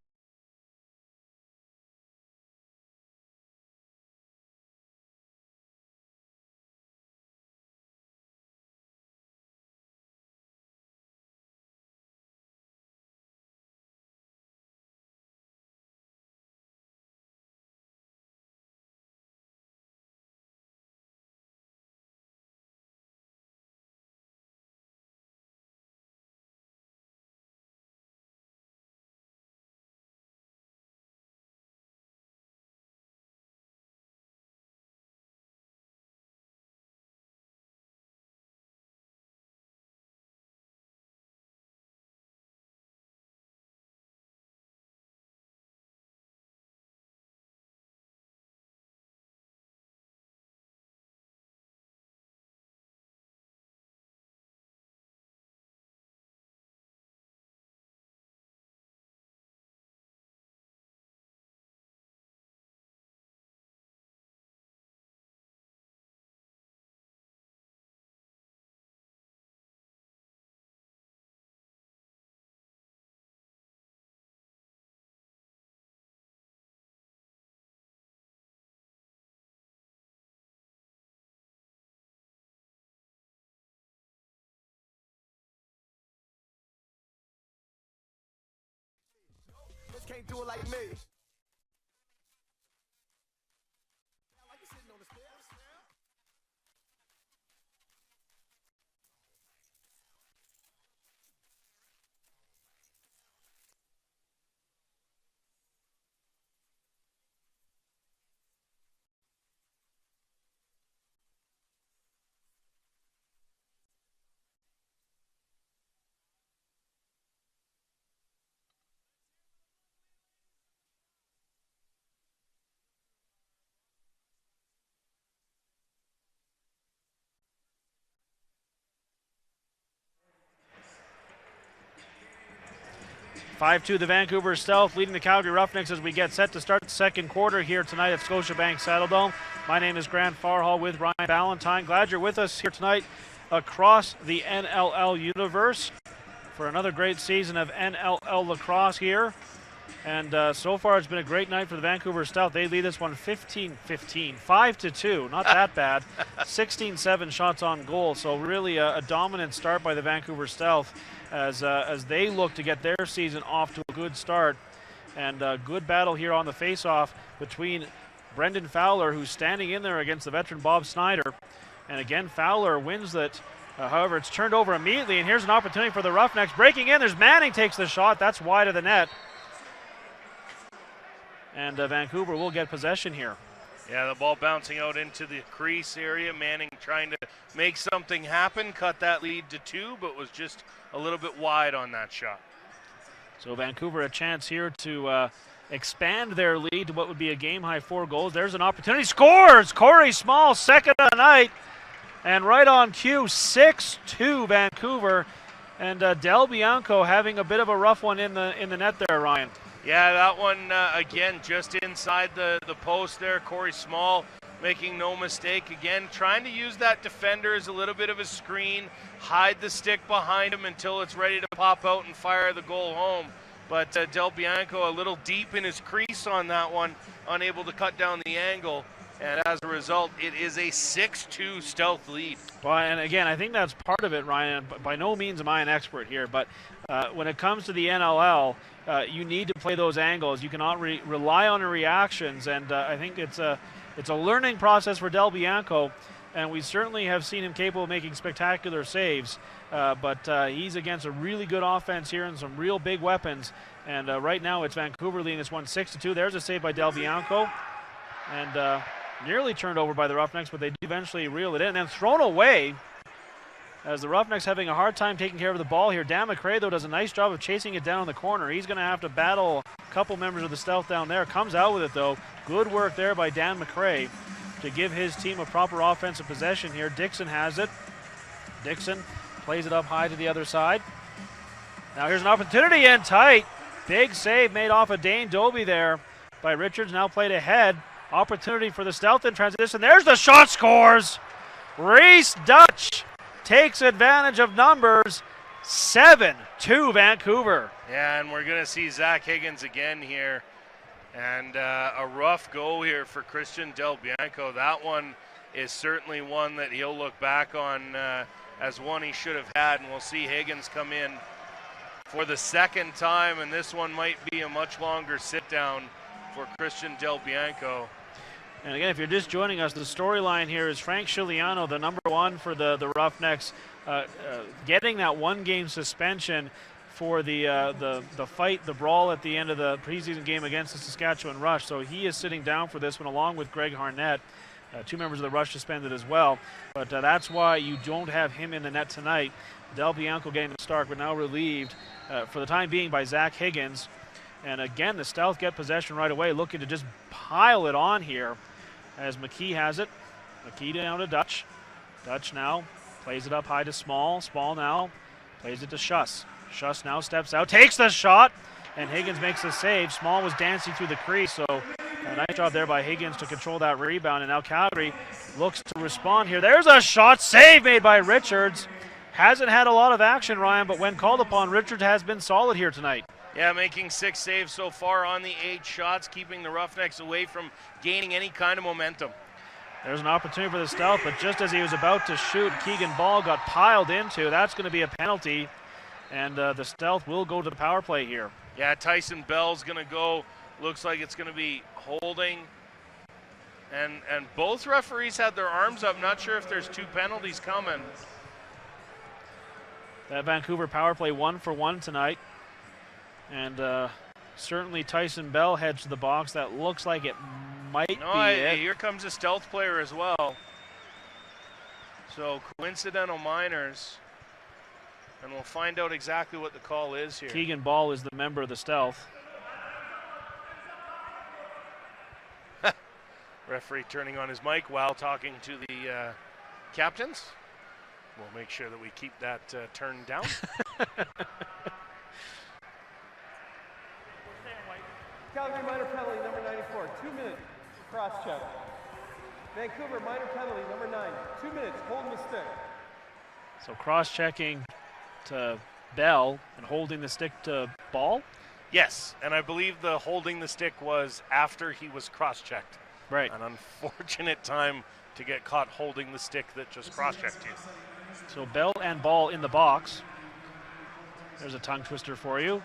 can't do it like me. The Vancouver Stealth leading the Calgary Roughnecks as we get set to start the second quarter here tonight at Scotiabank Saddledome. My name is Grant Farhall with Ryan Ballantyne. Glad you're with us here tonight across the NLL universe for another great season of NLL lacrosse here. And so far it's been a great night for the Vancouver Stealth. They lead this one 15-15, 5-2, not that bad. 16-7 shots on goal, so really a dominant start by the Vancouver Stealth as they look to get their season off to a good start. And a good battle here on the face-off between Brendan Fowler, who's standing in there against the veteran Bob Snyder. And again, Fowler wins that. However, it's turned over immediately, and here's an opportunity for the Roughnecks. Breaking in, there's Manning takes the shot. That's wide of the net. And Vancouver will get possession here. Yeah, the ball bouncing out into the crease area. Manning trying to make something happen, cut that lead to 2, but was just a little bit wide on that shot. So Vancouver a chance here to expand their lead to what would be a game-high 4 goals. There's an opportunity. Scores! Corey Small, second of the night. And right on cue, 6-2 Vancouver. And Del Bianco having a bit of a rough one in the net there, Ryan. Yeah, that one, again, just inside the post there. Corey Small making no mistake. Again, trying to use that defender as a little bit of a screen, hide the stick behind him until it's ready to pop out and fire the goal home. But Del Bianco a little deep in his crease on that one, unable to cut down the angle. And as a result, it is a 6-2 Stealth lead. Well, and again, I think that's part of it, Ryan. By no means am I an expert here, but when it comes to the NLL, you need to play those angles. You cannot rely on the reactions, and I think it's a learning process for Del Bianco, and we certainly have seen him capable of making spectacular saves. But he's against a really good offense here and some real big weapons. And right now, it's Vancouver leading this one 6-2. There's a save by Del Bianco, and nearly turned over by the Roughnecks, but they do eventually reel it in. And then thrown away as the Roughnecks having a hard time taking care of the ball here. Dan McRae, though, does a nice job of chasing it down in the corner. He's going to have to battle a couple members of the Stealth down there. Comes out with it, though. Good work there by Dan McRae to give his team a proper offensive possession here. Dixon has it. Dixon plays it up high to the other side. Now here's an opportunity in tight. Big save made off of Dane Dobie there by Richards. Now played ahead. Opportunity for the Stealth in transition. There's the shot, scores! Reese Dutch takes advantage of numbers. 7-2 Vancouver. Yeah, and we're going to see Zach Higgins again here. And a rough go here for Christian Del Bianco. That one is certainly one that he'll look back on as one he should have had. And we'll see Higgins come in for the second time. And this one might be a much longer sit down for Christian Del Bianco. And again, if you're just joining us, the storyline here is Frank Chiliano, the number 1 for the Roughnecks, getting that 1-game suspension for the fight, the brawl at the end of the preseason game against the Saskatchewan Rush. So he is sitting down for this one along with Greg Harnett. 2 members of the Rush suspended as well. But that's why you don't have him in the net tonight. Del Bianco getting the start, but now relieved for the time being by Zach Higgins. And again, the Stealth get possession right away, looking to just pile it on here as McKee has it. McKee down to Dutch. Dutch now plays it up high to Small. Small now plays it to Schuss. Schuss now steps out, takes the shot, and Higgins makes the save. Small was dancing through the crease, so a nice job there by Higgins to control that rebound. And now Calgary looks to respond here. There's a shot, save made by Richards. Hasn't had a lot of action, Ryan, but when called upon, Richards has been solid here tonight. Yeah, making 6 saves so far on the 8 shots, keeping the Roughnecks away from gaining any kind of momentum. There's an opportunity for the Stealth, but just as he was about to shoot, Keegan Ball got piled into. That's going to be a penalty, and the Stealth will go to the power play here. Yeah, Tyson Bell's going to go. Looks like it's going to be holding. And both referees had their arms up. Not sure if there's 2 penalties coming. That Vancouver power play 1-for-1 tonight. And certainly Tyson Bell heads to the box. That looks like it might be it. Here comes a Stealth player as well. So coincidental minors. And we'll find out exactly what the call is here. Keegan Ball is the member of the Stealth. Referee turning on his mic while talking to the captains. We'll make sure that we keep that turned down. Calgary minor penalty, number 94, 2 minutes, cross check. Vancouver minor penalty, number 9, 2 minutes, holding the stick. So cross-checking to Bell and holding the stick to Ball. Yes, and I believe the holding the stick was after he was cross-checked. Right. An unfortunate time to get caught holding the stick that just cross-checked you. So Bell and Ball in the box. There's a tongue twister for you.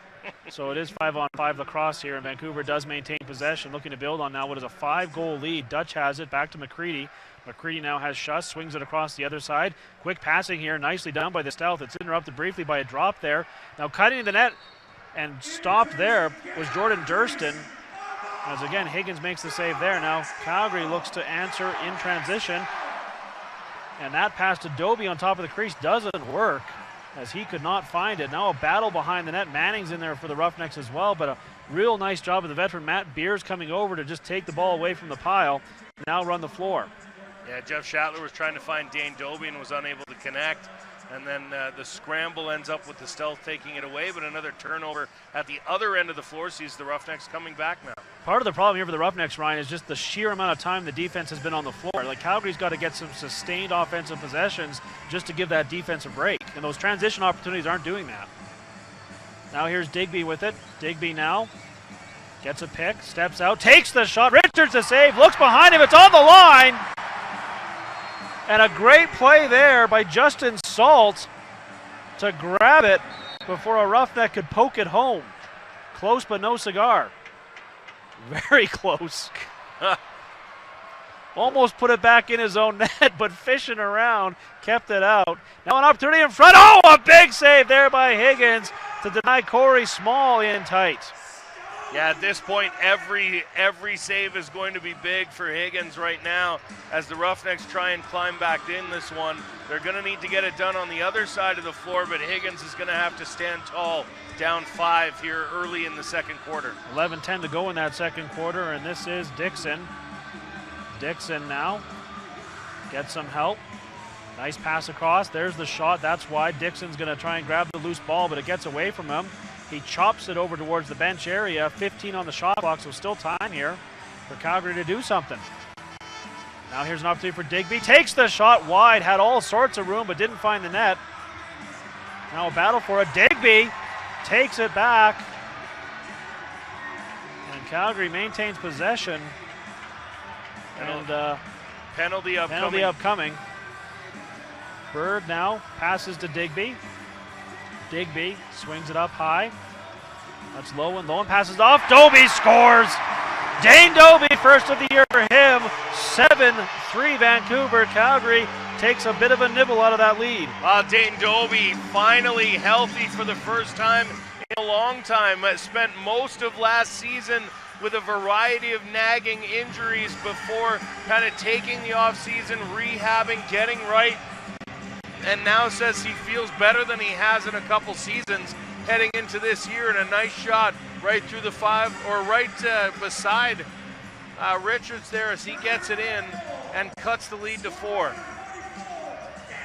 So it is 5-on-5 lacrosse here, and Vancouver does maintain possession, looking to build on now what is a 5-goal lead. Dutch has it, back to McCready. McCready now has Schuss, swings it across the other side. Quick passing here, nicely done by the Stealth. It's interrupted briefly by a drop there. Now cutting the net and stopped there was Jordan Durston. As again, Higgins makes the save there. Now Calgary looks to answer in transition. And that pass to Doby on top of the crease doesn't work, as he could not find it. Now a battle behind the net. Manning's in there for the Roughnecks as well, but a real nice job of the veteran Matt Beers coming over to just take the ball away from the pile, now run the floor. Yeah, Jeff Shatler was trying to find Dane Doby and was unable to connect. And then the scramble ends up with the Stealth taking it away, but another turnover at the other end of the floor sees the Roughnecks coming back now. Part of the problem here for the Roughnecks, Ryan, is just the sheer amount of time the defense has been on the floor. Like, Calgary's got to get some sustained offensive possessions just to give that defense a break. And those transition opportunities aren't doing that. Now here's Digby with it. Digby now gets a pick, steps out, takes the shot. Richards the save, looks behind him, it's on the line. And a great play there by Justin Salt to grab it before a Roughneck could poke it home. Close but no cigar. Very close. Almost put it back in his own net, but fishing around, kept it out. Now an opportunity in front. Oh, a big save there by Higgins to deny Corey Small in tight. Yeah, at this point, every save is going to be big for Higgins right now as the Roughnecks try and climb back in this one. They're going to need to get it done on the other side of the floor, but Higgins is going to have to stand tall, down 5 here early in the second quarter. 11-10 to go in that second quarter, and this is Dixon. Dixon now gets some help. Nice pass across. There's the shot. That's wide. Dixon's going to try and grab the loose ball, but it gets away from him. He chops it over towards the bench area. 15 on the shot clock, so still time here for Calgary to do something. Now here's an opportunity for Digby. Takes the shot wide, had all sorts of room, but didn't find the net. Now a battle for it. Digby takes it back. And Calgary maintains possession. And penalty upcoming. Penalty upcoming. Bird now passes to Digby. Digby swings it up high. That's Lowen. Lowen passes off. Doby scores. Dane Doby, first of the year for him. 7-3 Vancouver. Calgary takes a bit of a nibble out of that lead. Dane Doby finally healthy for the first time in a long time. Spent most of last season with a variety of nagging injuries before kind of taking the offseason, rehabbing, getting right, and now says he feels better than he has in a couple seasons heading into this year, and a nice shot right through the 5, or right beside Richards there as he gets it in and cuts the lead to 4.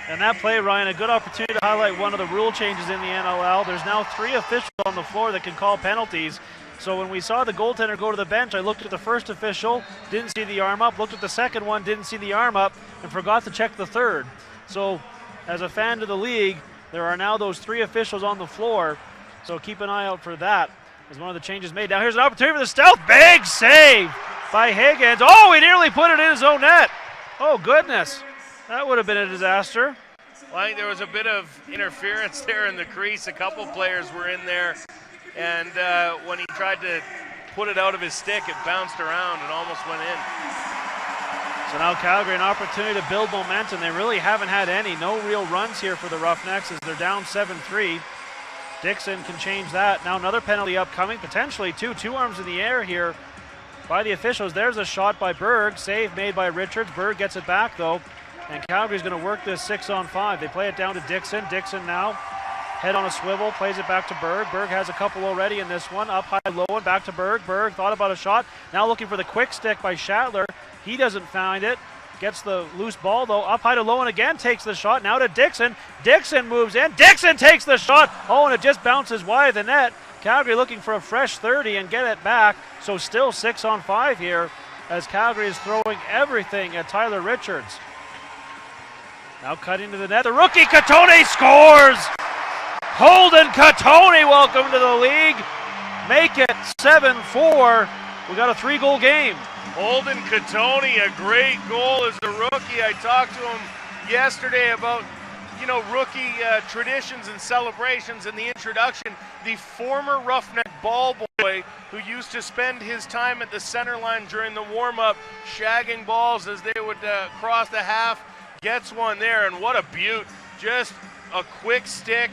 And that play, Ryan, a good opportunity to highlight one of the rule changes in the NLL. There's now 3 officials on the floor that can call penalties. So when we saw the goaltender go to the bench, I looked at the first official, didn't see the arm up, looked at the second one, didn't see the arm up, and forgot to check the third. So as a fan of the league, there are now those 3 officials on the floor. So keep an eye out for that as one of the changes made. Now here's an opportunity for the Stealth. Big save by Higgins. Oh, he nearly put it in his own net. Oh, goodness. That would have been a disaster. Well, I think there was a bit of interference there in the crease. A couple players were in there. And when he tried to put it out of his stick, it bounced around and almost went in. So now Calgary, an opportunity to build momentum. They really haven't had any. No real runs here for the Roughnecks as they're down 7-3. Dixon can change that. Now another penalty upcoming, potentially two arms in the air here by the officials. There's a shot by Berg, save made by Richards. Berg gets it back though, and Calgary's going to work this 6-on-5. They play it down to Dixon. Dixon now, head on a swivel, plays it back to Berg. Berg has a couple already in this one. Up high, low, and back to Berg. Berg thought about a shot. Now looking for the quick stick by Shatler. He doesn't find it. Gets the loose ball though. Up high to Lowen again, takes the shot. Now to Dixon. Dixon moves in. Dixon takes the shot. Oh, and it just bounces wide of the net. Calgary looking for a fresh 30 and get it back. So still 6-on-5 here as Calgary is throwing everything at Tyler Richards. Now cutting to the net. The rookie Katone scores! Holden Catoni, welcome to the league. Make it 7-4. We got a 3-goal game. Holden Catoni, a great goal as a rookie. I talked to him yesterday about, rookie traditions and celebrations in the introduction. The former Roughneck ball boy who used to spend his time at the center line during the warm-up, shagging balls as they would cross the half, gets one there, and what a beaut. Just a quick stick,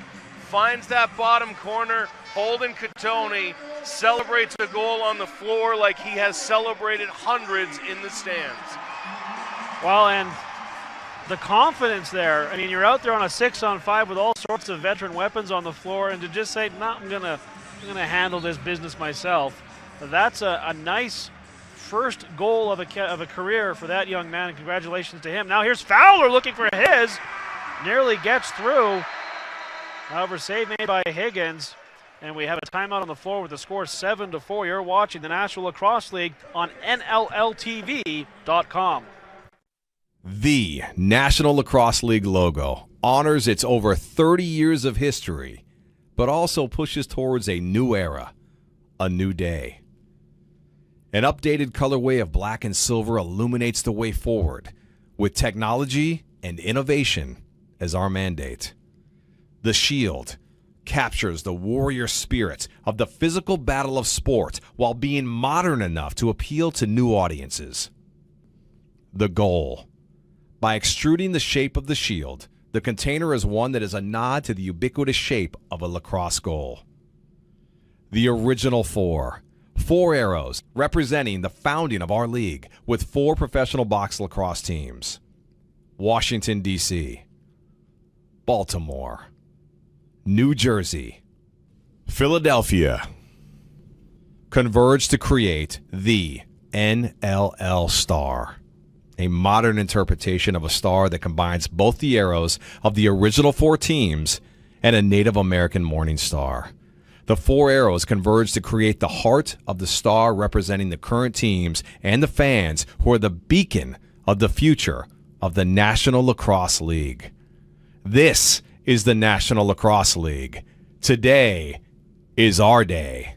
finds that bottom corner. Holden Catoni celebrates a goal on the floor like he has celebrated hundreds in the stands. Well, and the confidence there. I mean, you're out there on a 6-on-5 with all sorts of veteran weapons on the floor, and to just say, "No, I'm gonna handle this business myself." That's a nice first goal of a career for that young man, and congratulations to him. Now here's Fowler looking for his, nearly gets through. However, save made by Higgins, and we have a timeout on the floor with the score 7-4. You're watching the National Lacrosse League on NLLTV.com. The National Lacrosse League logo honors its over 30 years of history, but also pushes towards a new era, a new day. An updated colorway of black and silver illuminates the way forward, with technology and innovation as our mandate. The shield captures the warrior spirit of the physical battle of sport while being modern enough to appeal to new audiences. The goal. By extruding the shape of the shield, the container is one that is a nod to the ubiquitous shape of a lacrosse goal. The original four arrows representing the founding of our league with 4 professional box lacrosse teams. Washington, D.C., Baltimore, New Jersey, Philadelphia, converge to create the NLL Star, a modern interpretation of a star that combines both the arrows of the original 4 teams and a Native American morning star. The 4 arrows converge to create the heart of the star representing the current teams and the fans who are the beacon of the future of the National Lacrosse League. This is the National Lacrosse League. Today is our day.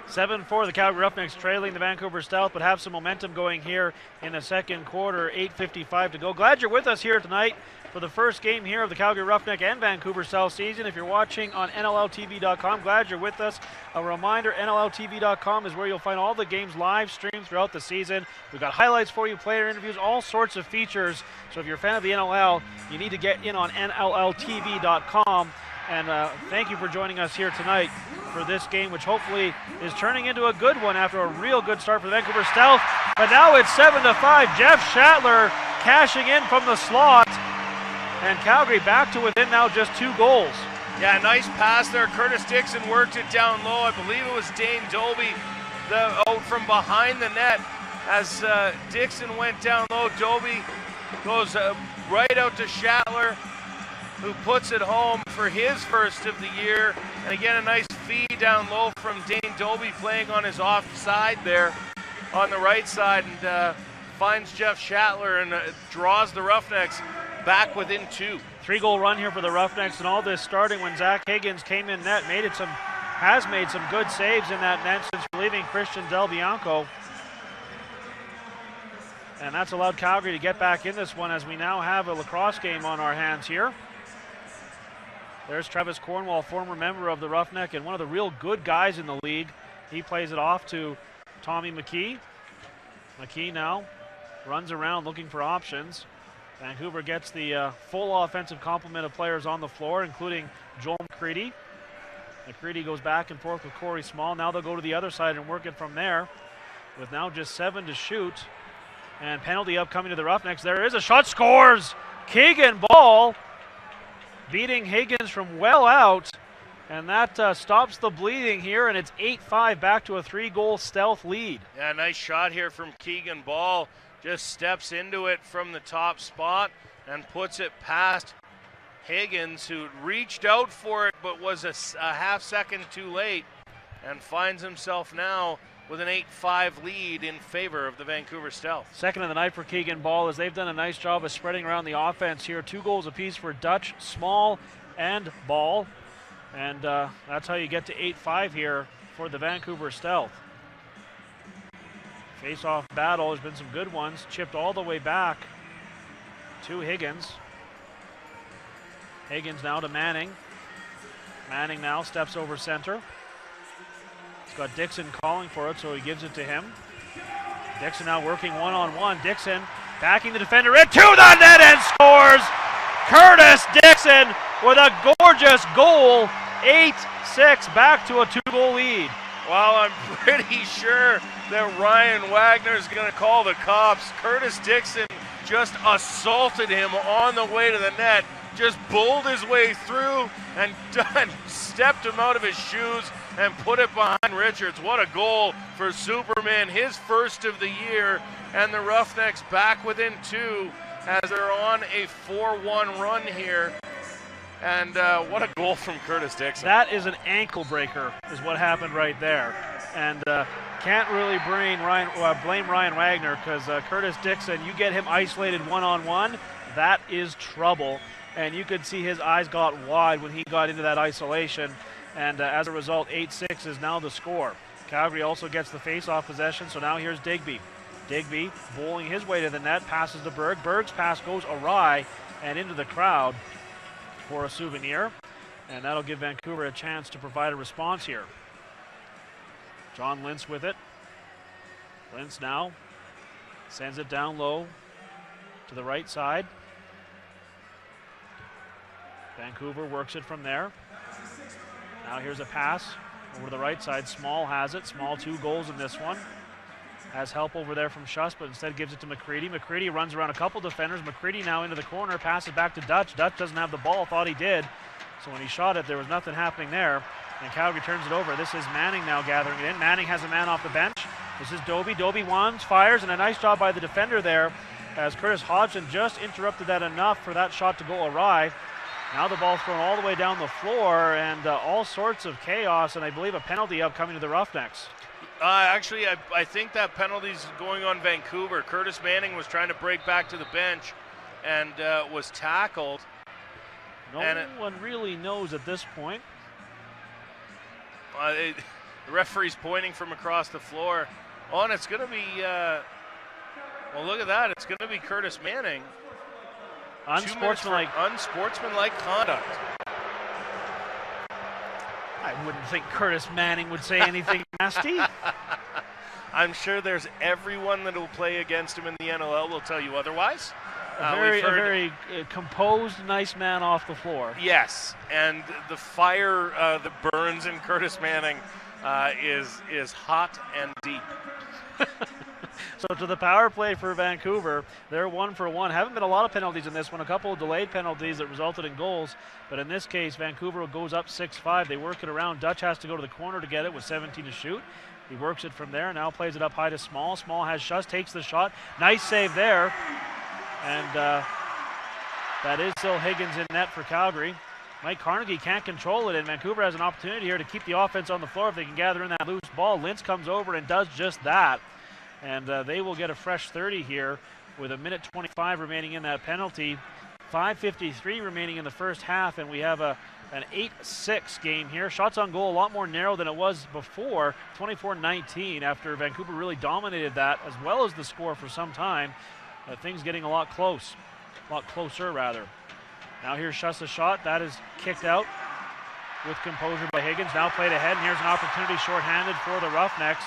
Seven for the Calgary Roughnecks, trailing the Vancouver Stealth, but have some momentum going here in the second quarter. 8:55 to go. Glad you're with us here tonight for the first game here of the Calgary Roughneck and Vancouver Stealth season. If you're watching on NLLTV.com, glad you're with us. A reminder, NLLTV.com is where you'll find all the games live streamed throughout the season. We've got highlights for you, player interviews, all sorts of features. So if you're a fan of the NLL, you need to get in on NLLTV.com. And thank you for joining us here tonight for this game, which hopefully is turning into a good one after a real good start for the Vancouver Stealth. But now it's 7-5. Jeff Shatler cashing in from the slot. And Calgary back to within now just 2 goals. Yeah, nice pass there. Curtis Dixon worked it down low. I believe it was Dane Doby out from behind the net. As Dixon went down low, Doby goes right out to Shatler, who puts it home for his first of the year. And again, a nice feed down low from Dane Doby playing on his offside there on the right side, and finds Jeff Shatler and draws the Roughnecks back within 2. 3-goal run here for the Roughnecks, and all this starting when Zach Higgins came in net, has made some good saves in that net since relieving Christian Del Bianco. And that's allowed Calgary to get back in this one as we now have a lacrosse game on our hands here. There's Travis Cornwall, former member of the Roughneck and one of the real good guys in the league. He plays it off to Tommy McKee. McKee now runs around looking for options. Vancouver gets the full offensive complement of players on the floor, including Joel McCready. McCready goes back and forth with Corey Small. Now they'll go to the other side and work it from there with now just 7 to shoot. And penalty upcoming to the Roughnecks. There is a shot, scores! Keegan Ball beating Higgins from well out, and that stops the bleeding here, and it's 8-5 back to a 3-goal Stealth lead. Yeah, nice shot here from Keegan Ball. Just steps into it from the top spot and puts it past Higgins, who reached out for it but was a half second too late, and finds himself now with an 8-5 lead in favor of the Vancouver Stealth. Second of the night for Keegan Ball, as they've done a nice job of spreading around the offense here. 2 goals apiece for Dutch, Small, and Ball. And that's how you get to 8-5 here for the Vancouver Stealth. Face-off battle, there's been some good ones. Chipped all the way back to Higgins. Higgins now to Manning. Manning now steps over center. He's got Dixon calling for it, so he gives it to him. Dixon now working one-on-one. Dixon backing the defender into the net and scores! Curtis Dixon with a gorgeous goal. 8-6, back to a 2-goal lead. Well, I'm pretty sure that Ryan Wagner's going to call the cops. Curtis Dixon just assaulted him on the way to the net, just bowled his way through and stepped him out of his shoes and put it behind Richards. What a goal for Superman, his first of the year, and the Roughnecks back within 2 as they're on a 4-1 run here. And what a goal from Curtis Dixon. That is an ankle breaker, is what happened right there. And can't really blame Ryan Wagner, because Curtis Dixon, you get him isolated one-on-one, that is trouble. And you could see his eyes got wide when he got into that isolation. And as a result, 8-6 is now the score. Calgary also gets the face-off possession, so now here's Digby. Digby bowling his way to the net, passes to Berg. Berg's pass goes awry and into the crowd for a souvenir, and that'll give Vancouver a chance to provide a response here. John Lintz with it. Lintz now sends it down low to the right side. Vancouver works it from there. Now here's a pass over to the right side. Small has it. Small 2 goals in this one. Has help over there from Schuss, but instead gives it to McCready. McCready runs around a couple defenders. McCready now into the corner, passes back to Dutch. Dutch doesn't have the ball, thought he did. So when he shot it, there was nothing happening there. And Calgary turns it over. This is Manning now gathering it in. Manning has a man off the bench. This is Doby. Doby wants, fires, and a nice job by the defender there, as Curtis Hodgson just interrupted that enough for that shot to go awry. Now the ball's thrown all the way down the floor, and all sorts of chaos, and I believe a penalty upcoming to the Roughnecks. Actually, I think that penalty's going on Vancouver. Curtis Manning was trying to break back to the bench and was tackled. No one really knows at this point. The referee's pointing from across the floor. Oh, and it's going to be, well, look at that. It's going to be Curtis Manning. Unsportsmanlike conduct. I wouldn't think Curtis Manning would say anything nasty. I'm sure there's everyone that will play against him in the NLL will tell you otherwise. A very composed, nice man off the floor. Yes, and the fire that burns in Curtis Manning is hot and deep. So to the power play for Vancouver, they're 1 for 1. Haven't been a lot of penalties in this one, a couple of delayed penalties that resulted in goals, but in this case, Vancouver goes up 6-5. They work it around. Dutch has to go to the corner to get it with 17 to shoot. He works it from there, now plays it up high to Small. Small has Schuss, takes the shot. Nice save there. And that is still Higgins in net for Calgary. Mike Carnegie can't control it, and Vancouver has an opportunity here to keep the offense on the floor if they can gather in that loose ball. Lintz comes over and does just that. And they will get a fresh 30 here with 1:25 remaining in that penalty. 5:53 remaining in the first half, and we have an 8-6 game here. Shots on goal a lot more narrow than it was before, 24-19, after Vancouver really dominated that, as well as the score for some time. Things getting a lot closer rather. Now here's Schuss' shot. That is kicked out with composure by Higgins. Now played ahead, and here's an opportunity shorthanded for the Roughnecks.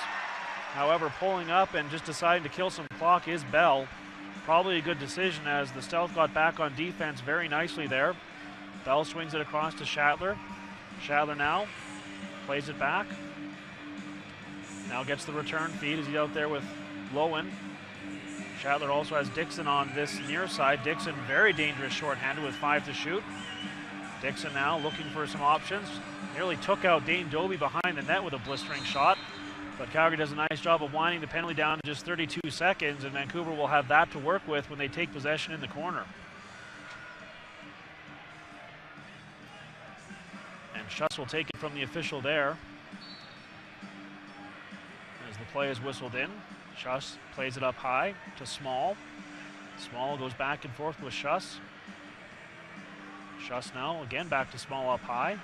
However, pulling up and just deciding to kill some clock is Bell. Probably a good decision, as the Stealth got back on defense very nicely there. Bell swings it across to Schattler. Schattler now plays it back. Now gets the return feed as he's out there with Lowen. Schattler also has Dixon on this near side. Dixon very dangerous shorthanded with 5 to shoot. Dixon now looking for some options. Nearly took out Dane Doby behind the net with a blistering shot. But Calgary does a nice job of winding the penalty down to just 32 seconds, and Vancouver will have that to work with when they take possession in the corner. Schuss will take it from the official there. As the play is whistled in, Schuss plays it up high to Small. Small goes back and forth with Schuss. Schuss now again back to Small up high.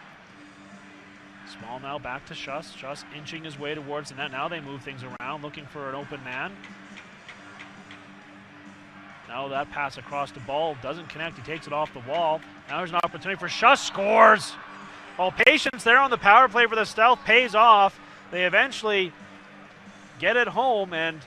Small now back to Schuss. Schuss inching his way towards the net. Now they move things around, looking for an open man. Now that pass across the ball doesn't connect. He takes it off the wall. Now there's an opportunity for Schuss. Scores! Well, patience there on the power play for the Stealth pays off. They eventually get it home, and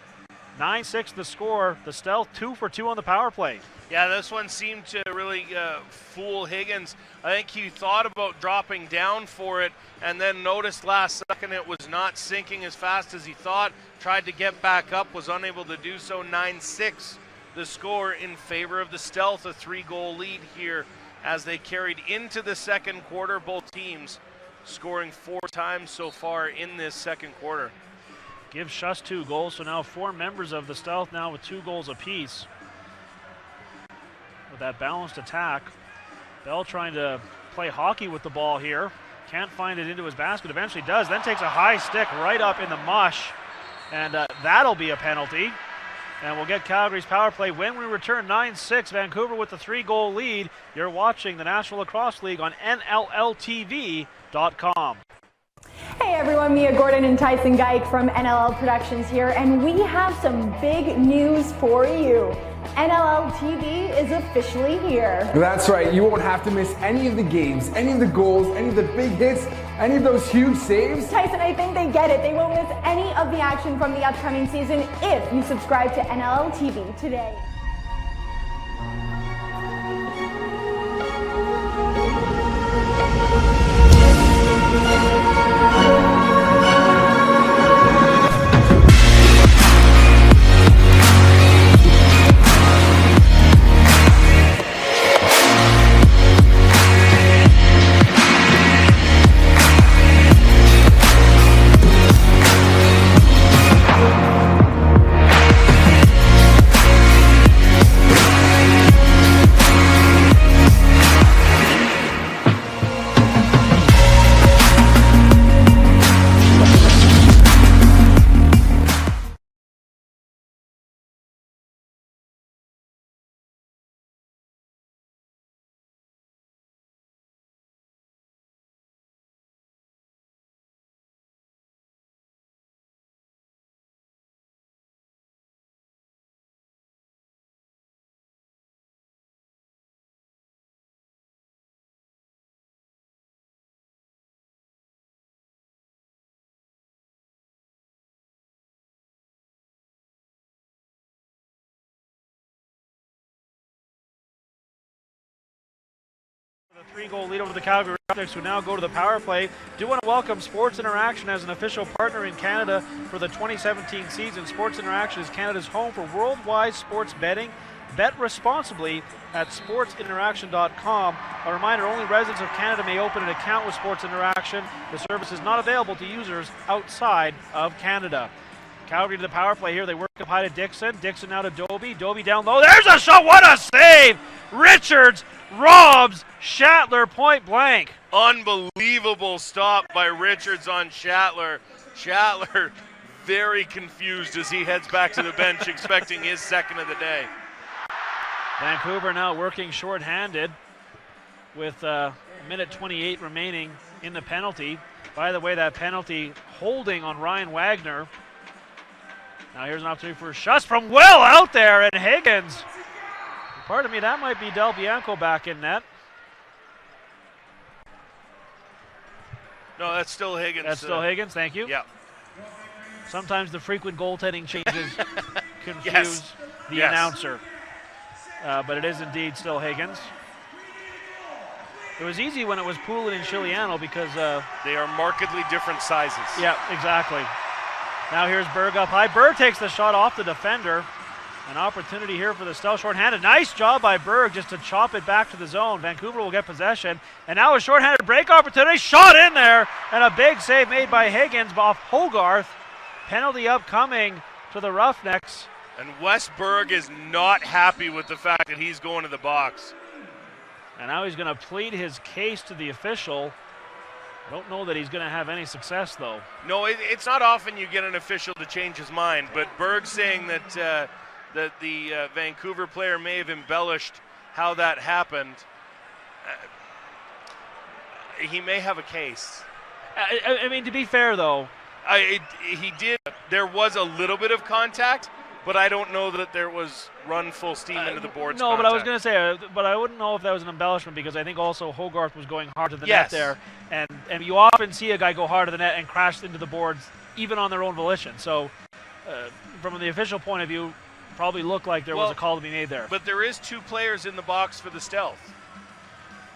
9-6 the score. The Stealth 2 for 2 on the power play. Yeah, this one seemed to really fool Higgins. I think he thought about dropping down for it and then noticed last second it was not sinking as fast as he thought. Tried to get back up, was unable to do so. 9-6 the score in favor of the Stealth. A 3-goal lead here as they carried into the second quarter. Both teams scoring 4 times so far in this second quarter. Give Schuss 2 goals, so now 4 members of the Stealth now with 2 goals apiece. With that balanced attack, Bell trying to play hockey with the ball here. Can't find it into his basket, eventually does, then takes a high stick right up in the mush, and that'll be a penalty. And we'll get Calgary's power play when we return. 9-6, Vancouver with the 3-goal lead. You're watching the National Lacrosse League on NLLTV.com. Hey everyone, Mia Gordon and Tyson Geik from NLL Productions here, and we have some big news for you. NLL TV is officially here. That's right, you won't have to miss any of the games, any of the goals, any of the big hits, any of those huge saves. Tyson, I think they get it. They won't miss any of the action from the upcoming season if you subscribe to NLL TV today. The 3-goal lead over the Calgary Roughnecks, who now go to the power play. Do want to welcome Sports Interaction as an official partner in Canada for the 2017 season. Sports Interaction is Canada's home for worldwide sports betting. Bet responsibly at sportsinteraction.com. A reminder, only residents of Canada may open an account with Sports Interaction. The service is not available to users outside of Canada. Calgary to the power play here. They work up high to Dixon. Dixon now to Doby. Doby down low. There's a shot. What a save! Richards robs Shatler point blank. Unbelievable stop by Richards on Shatler. Shatler very confused as he heads back to the bench expecting his second of the day. Vancouver now working shorthanded with minute 28 remaining in the penalty. By the way, that penalty holding on Ryan Wagner. Now here's an opportunity for a Schuss from well out there, and Higgins. Pardon me, that might be Del Bianco back in net. No, that's still Higgins. That's still Higgins, thank you. Yeah. Sometimes the frequent goaltending changes confuse the announcer. But it is indeed still Higgins. It was easy when it was Poulin and Chiliano because they are markedly different sizes. Yeah, exactly. Now here's Berg up high. Berg takes the shot off the defender. An opportunity here for the Stealth shorthanded. Nice job by Berg just to chop it back to the zone. Vancouver will get possession. And now a shorthanded break opportunity. Shot in there. And a big save made by Higgins off Hogarth. Penalty upcoming to the Roughnecks. And Wes Berg is not happy with the fact that he's going to the box. And now he's going to plead his case to the official. Don't know that he's going to have any success, though. No, it's not often you get an official to change his mind, but Berg saying that the Vancouver player may have embellished how that happened. He may have a case. I mean, to be fair, though. He did. There was a little bit of contact, but I don't know that there was run full steam into the boards. No, contact. but I was going to say, but I wouldn't know if that was an embellishment because I think also Hogarth was going hard to the net there. And you often see a guy go hard to the net and crash into the boards, even on their own volition. So from the official point of view, probably looked like there was a call to be made there. But there is 2 players in the box for the stealth.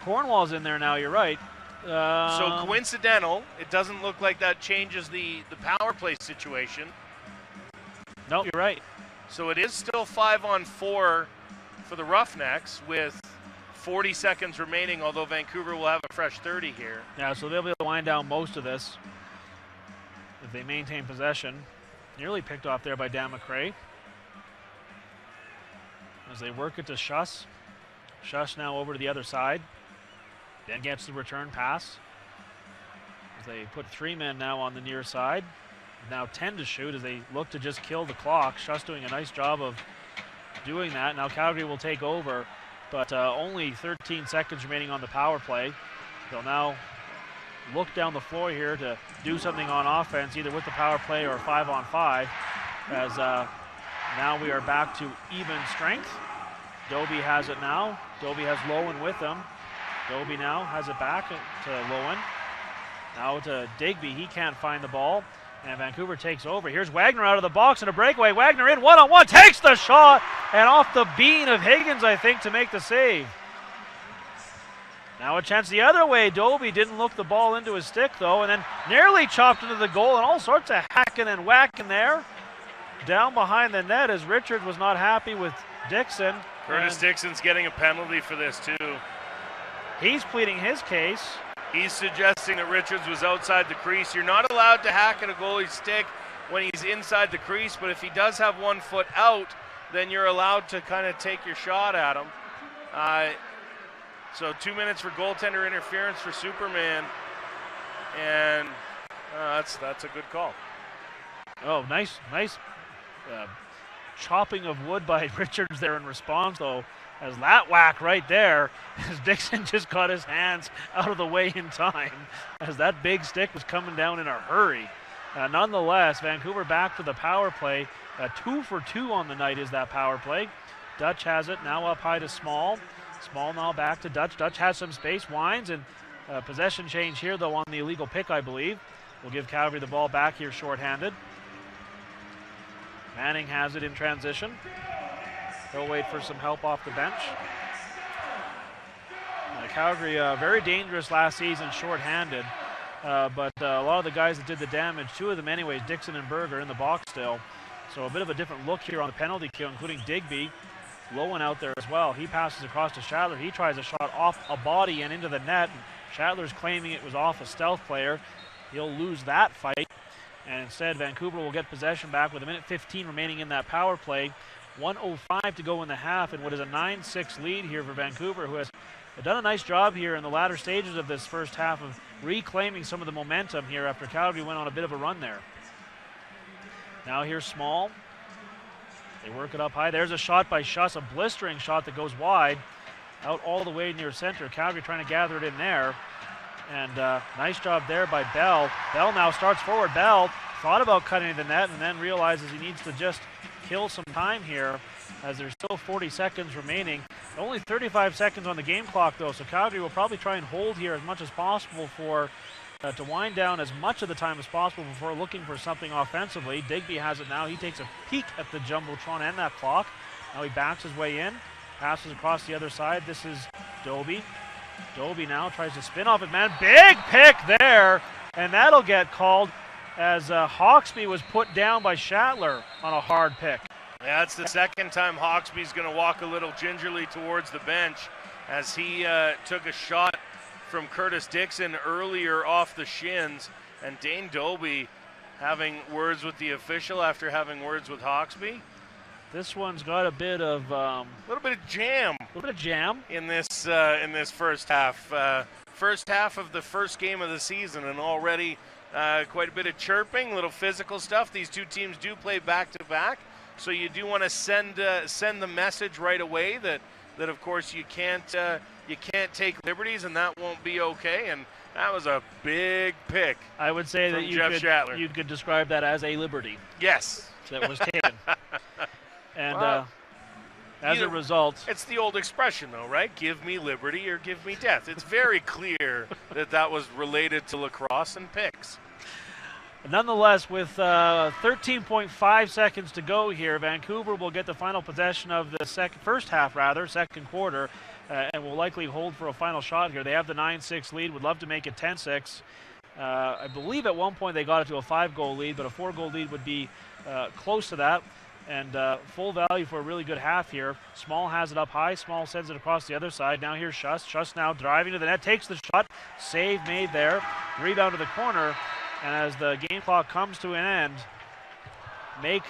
Cornwall's in there now, you're right. So coincidental, it doesn't look like that changes the power play situation. No, you're right. So it is still 5-on-4 for the Roughnecks with 40 seconds remaining, although Vancouver will have a fresh 30 here. Yeah, so they'll be able to wind down most of this if they maintain possession. Nearly picked off there by Dan McRae. As they work it to Schuss. Schuss now over to the other side. Then gets the return pass. As they put 3 men now on the near side. Now 10 to shoot as they look to just kill the clock. Schuss doing a nice job of doing that. Now Calgary will take over, but only 13 seconds remaining on the power play. They'll now look down the floor here to do something on offense, either with the power play or 5-on-5, as now we are back to even strength. Doby has it now. Doby has Lowen with him. Doby now has it back to Lowen. Now to Digby. He can't find the ball. And Vancouver takes over. Here's Wagner out of the box and a breakaway. Wagner in one-on-one. Takes the shot. And off the bean of Higgins, I think, to make the save. Now a chance the other way. Doby didn't look the ball into his stick, though. And then nearly chopped into the goal. And all sorts of hacking and whacking there. Down behind the net as Richard was not happy with Dixon. Curtis Dixon's getting a penalty for this, too. He's pleading his case. He's suggesting that Richards was outside the crease. You're not allowed to hack at a goalie's stick when he's inside the crease, but if he does have 1 foot out, then you're allowed to kind of take your shot at him. So 2 minutes for goaltender interference for Superman, and that's a good call. Oh, nice chopping of wood by Richards there in response, though. As that whack right there, as Dixon just got his hands out of the way in time, as that big stick was coming down in a hurry. Nonetheless, Vancouver back to the power play. 2 for 2 on the night is that power play. Dutch has it, now up high to Small. Small now back to Dutch. Dutch has some space, winds, and possession change here, though, on the illegal pick, I believe. We'll give Calgary the ball back here shorthanded. Manning has it in transition. He'll wait for some help off the bench. Calgary, very dangerous last season, shorthanded. But a lot of the guys that did the damage, 2 of them anyways, Dixon and Berg, are in the box still. So a bit of a different look here on the penalty kill, including Digby. Lowen out there as well. He passes across to Schattler. He tries a shot off a body and into the net. Schattler's claiming it was off a stealth player. He'll lose that fight. And instead, Vancouver will get possession back with 1:15 remaining in that power play. 1:05 to go in the half, and what is a 9-6 lead here for Vancouver, who has done a nice job here in the latter stages of this first half of reclaiming some of the momentum here after Calgary went on a bit of a run there. Now here's Small. They work it up high. There's a shot by Schuss, a blistering shot that goes wide, out all the way near center. Calgary trying to gather it in there. And nice job there by Bell. Bell now starts forward. Bell thought about cutting the net and then realizes he needs to just kill some time here as there's still 40 seconds remaining. Only 35 seconds on the game clock, though, so Calgary will probably try and hold here as much as possible for to wind down as much of the time as possible before looking for something offensively. Digby has it now. He takes a peek at the Jumbotron and that clock. Now he backs his way in, passes across the other side. This is Doby. Doby now tries to spin off it, man. Big pick there, and that'll get called as Hawksby was put down by Schattler on a hard pick. Yeah, it's the second time Hawksby's going to walk a little gingerly towards the bench as he took a shot from Curtis Dixon earlier off the shins, and Dane Doby having words with the official after having words with Hawksby. This one's got a bit of a little bit of jam. A little bit of jam in this first half first half of the first game of the season, and already quite a bit of chirping, little physical stuff. These two teams do play back-to-back, so you do want to send the message right away that of course you can't take liberties, and that won't be okay. And that was a big pick. I would say that you could describe that as a liberty. Yes, that was taken. And as a result, it's the old expression, though, right? Give me liberty or give me death. It's very clear that was related to lacrosse and picks. Nonetheless, with 13.5 seconds to go here, Vancouver will get the final possession of the second quarter, and will likely hold for a final shot here. They have the 9-6 lead, would love to make it 10-6. I believe at one point they got it to a 5-goal lead, but a 4-goal lead would be close to that. And full value for a really good half here. Small has it up high. Small sends it across the other side. Now here's Schuss. Schuss now driving to the net, takes the shot. Save made there. Rebound to the corner. And as the game clock comes to an end, make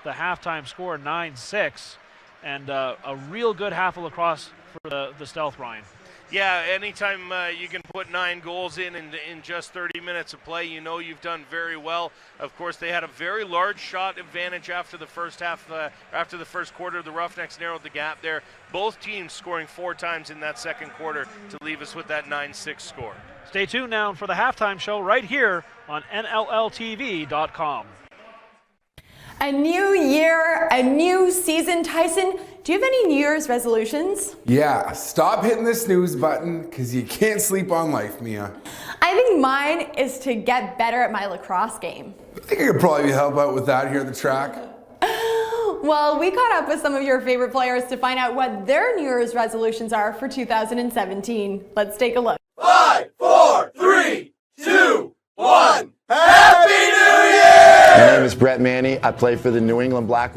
the halftime score 9-6. And a real good half of lacrosse for the Stealth, Ryan. Yeah, anytime you can put 9 goals in just 30 minutes of play, you know you've done very well. Of course, they had a very large shot advantage after the first half, after the first quarter. The Roughnecks narrowed the gap there. Both teams scoring 4 times in that second quarter to leave us with that 9-6 score. Stay tuned now for the halftime show right here on NLLTV.com. A new year, a new season. Tyson, do you have any New Year's resolutions? Yeah, stop hitting the snooze button because you can't sleep on life, Mia. I think mine is to get better at my lacrosse game. I think I could probably help out with that here at the track. Well, we caught up with some of your favorite players to find out what their New Year's resolutions are for 2017. Let's take a look. 5, 4, 3, 2, 1. Happy New Year! My name is Brett Manny. I play for the New England Black.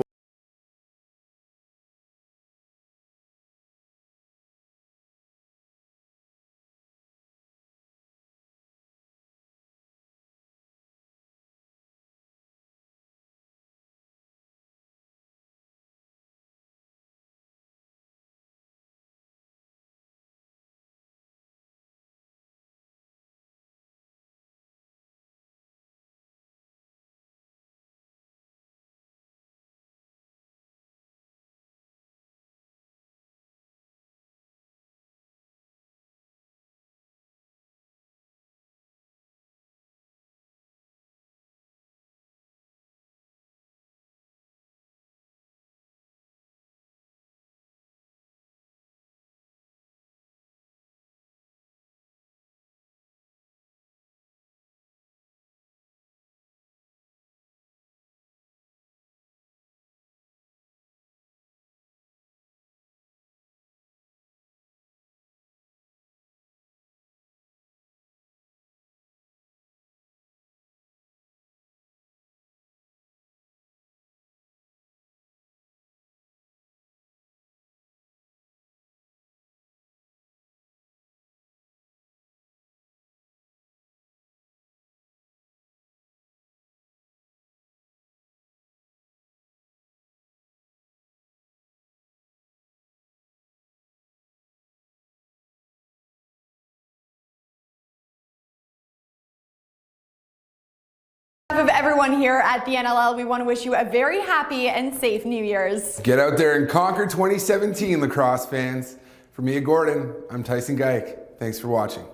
Of everyone here at the NLL, we want to wish you a very happy and safe New Year's. Get out there and conquer 2017, lacrosse fans. For Mia Gordon, I'm Tyson Geik. Thanks for watching.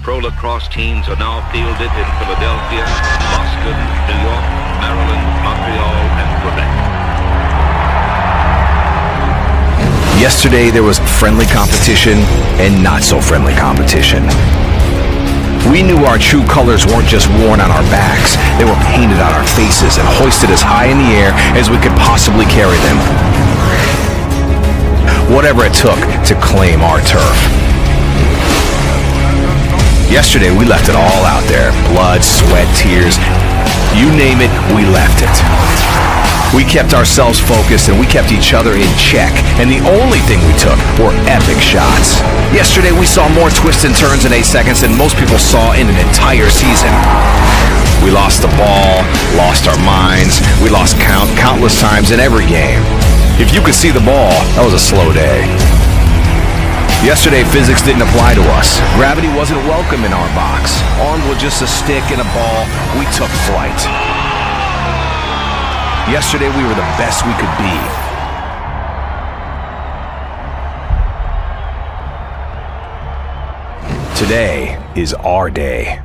Pro lacrosse teams are now fielded in Philadelphia, Boston, New York, Maryland, Montreal, and Quebec. Yesterday there was friendly competition and not so friendly competition. We knew our true colors weren't just worn on our backs, they were painted on our faces and hoisted as high in the air as we could possibly carry them. Whatever it took to claim our turf. Yesterday we left it all out there. Blood, sweat, tears. You name it, we left it. We kept ourselves focused and we kept each other in check. And the only thing we took were epic shots. Yesterday we saw more twists and turns in 8 seconds than most people saw in an entire season. We lost the ball, lost our minds. We lost countless times in every game. If you could see the ball, that was a slow day. Yesterday, physics didn't apply to us. Gravity wasn't welcome in our box. Armed with just a stick and a ball, we took flight. Yesterday, we were the best we could be. Today is our day.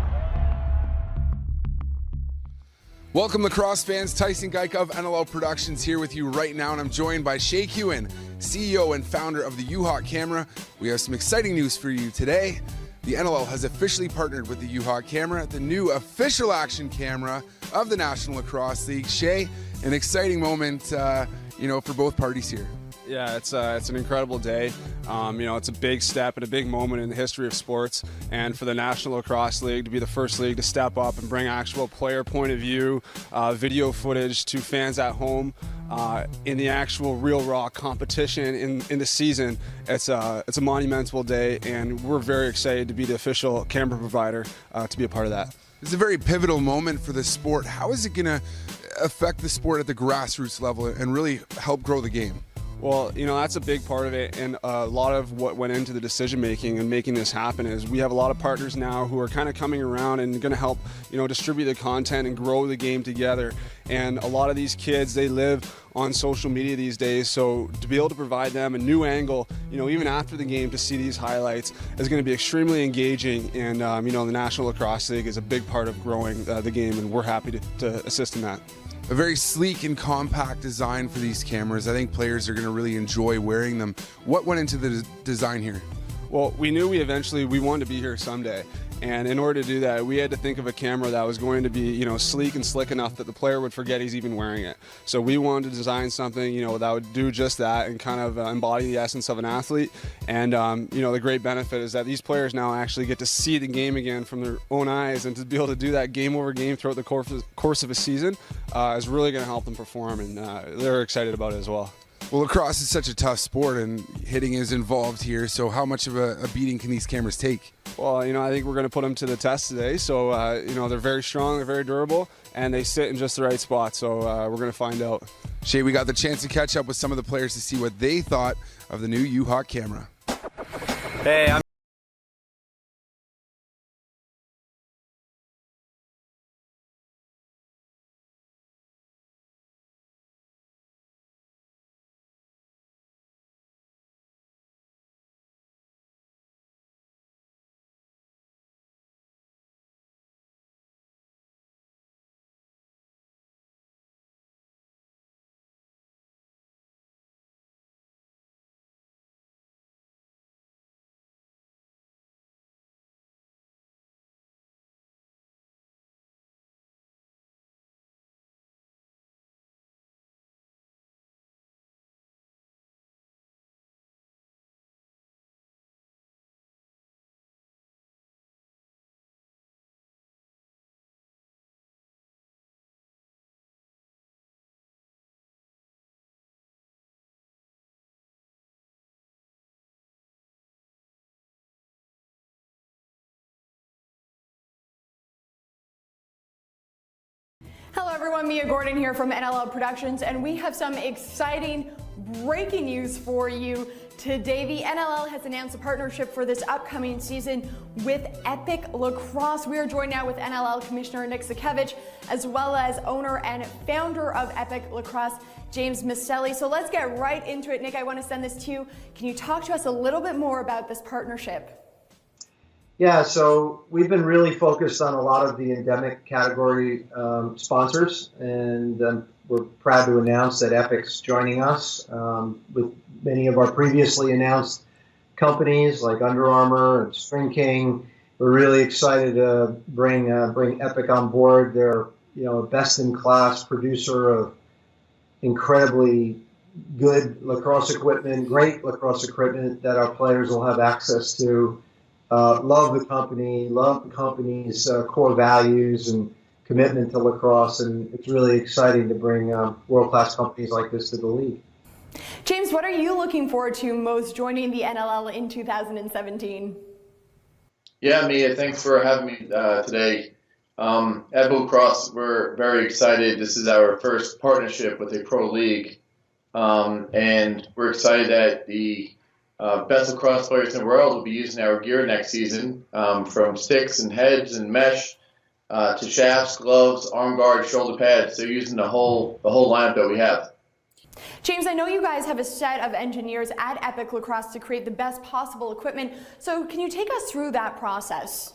Welcome, lacrosse fans. Tyson Geik of NLL Productions here with you right now, and I'm joined by Shay Hewen, CEO and founder of the U-Hawk Camera. We have some exciting news for you today. The NLL has officially partnered with the U-Hawk Camera, the new official action camera of the National Lacrosse League. Shay, an exciting moment, for both parties here. Yeah, it's an incredible day. It's a big step and a big moment in the history of sports, and for the National Lacrosse League to be the first league to step up and bring actual player point of view, video footage to fans at home in the actual real raw competition in the season. It's a monumental day, and we're very excited to be the official camera provider to be a part of that. It's a very pivotal moment for the sport. How is it going to affect the sport at the grassroots level and really help grow the game? Well, that's a big part of it, and a lot of what went into the decision making and making this happen is we have a lot of partners now who are kind of coming around and going to help, distribute the content and grow the game together. And a lot of these kids, they live on social media these days, so to be able to provide them a new angle, even after the game to see these highlights is going to be extremely engaging. And, the National Lacrosse League is a big part of growing the game, and we're happy to assist in that. A very sleek and compact design for these cameras. I think players are going to really enjoy wearing them. What went into the design here? Well, we knew we wanted to be here someday. And in order to do that, we had to think of a camera that was going to be, sleek and slick enough that the player would forget he's even wearing it. So we wanted to design something, that would do just that and kind of embody the essence of an athlete. And, the great benefit is that these players now actually get to see the game again from their own eyes, and to be able to do that game over game throughout the course of a season is really going to help them perform, and they're excited about it as well. Well, lacrosse is such a tough sport, and hitting is involved here. So how much of a beating can these cameras take? Well, I think we're going to put them to the test today. So, they're very strong, they're very durable, and they sit in just the right spot. So we're going to find out. Shay, we got the chance to catch up with some of the players to see what they thought of the new U-Hawk camera. Hey, Hello everyone, Mia Gordon here from NLL Productions, and we have some exciting breaking news for you today. The NLL has announced a partnership for this upcoming season with Epic Lacrosse. We are joined now with NLL Commissioner Nick Sakevich, as well as owner and founder of Epic Lacrosse, James Maselli. So let's get right into it. Nick, I want to send this to you. Can you talk to us a little bit more about this partnership? Yeah, so we've been really focused on a lot of the endemic category sponsors, and we're proud to announce that Epic's joining us with many of our previously announced companies like Under Armour and String King. We're really excited to bring Epic on board. They're a best-in-class producer of incredibly good lacrosse equipment, great lacrosse equipment that our players will have access to. Love the company, love the company's core values and commitment to lacrosse, and it's really exciting to bring world-class companies like this to the league. James, what are you looking forward to most joining the NLL in 2017? Yeah, Mia, thanks for having me today. At Lacrosse, we're very excited. This is our first partnership with a pro league, and we're excited that the best lacrosse players in the world will be using our gear next season, from sticks and heads and mesh to shafts, gloves, arm guards, shoulder pads. They're using the whole lineup that we have. James, I know you guys have a set of engineers at Epic Lacrosse to create the best possible equipment. So can you take us through that process?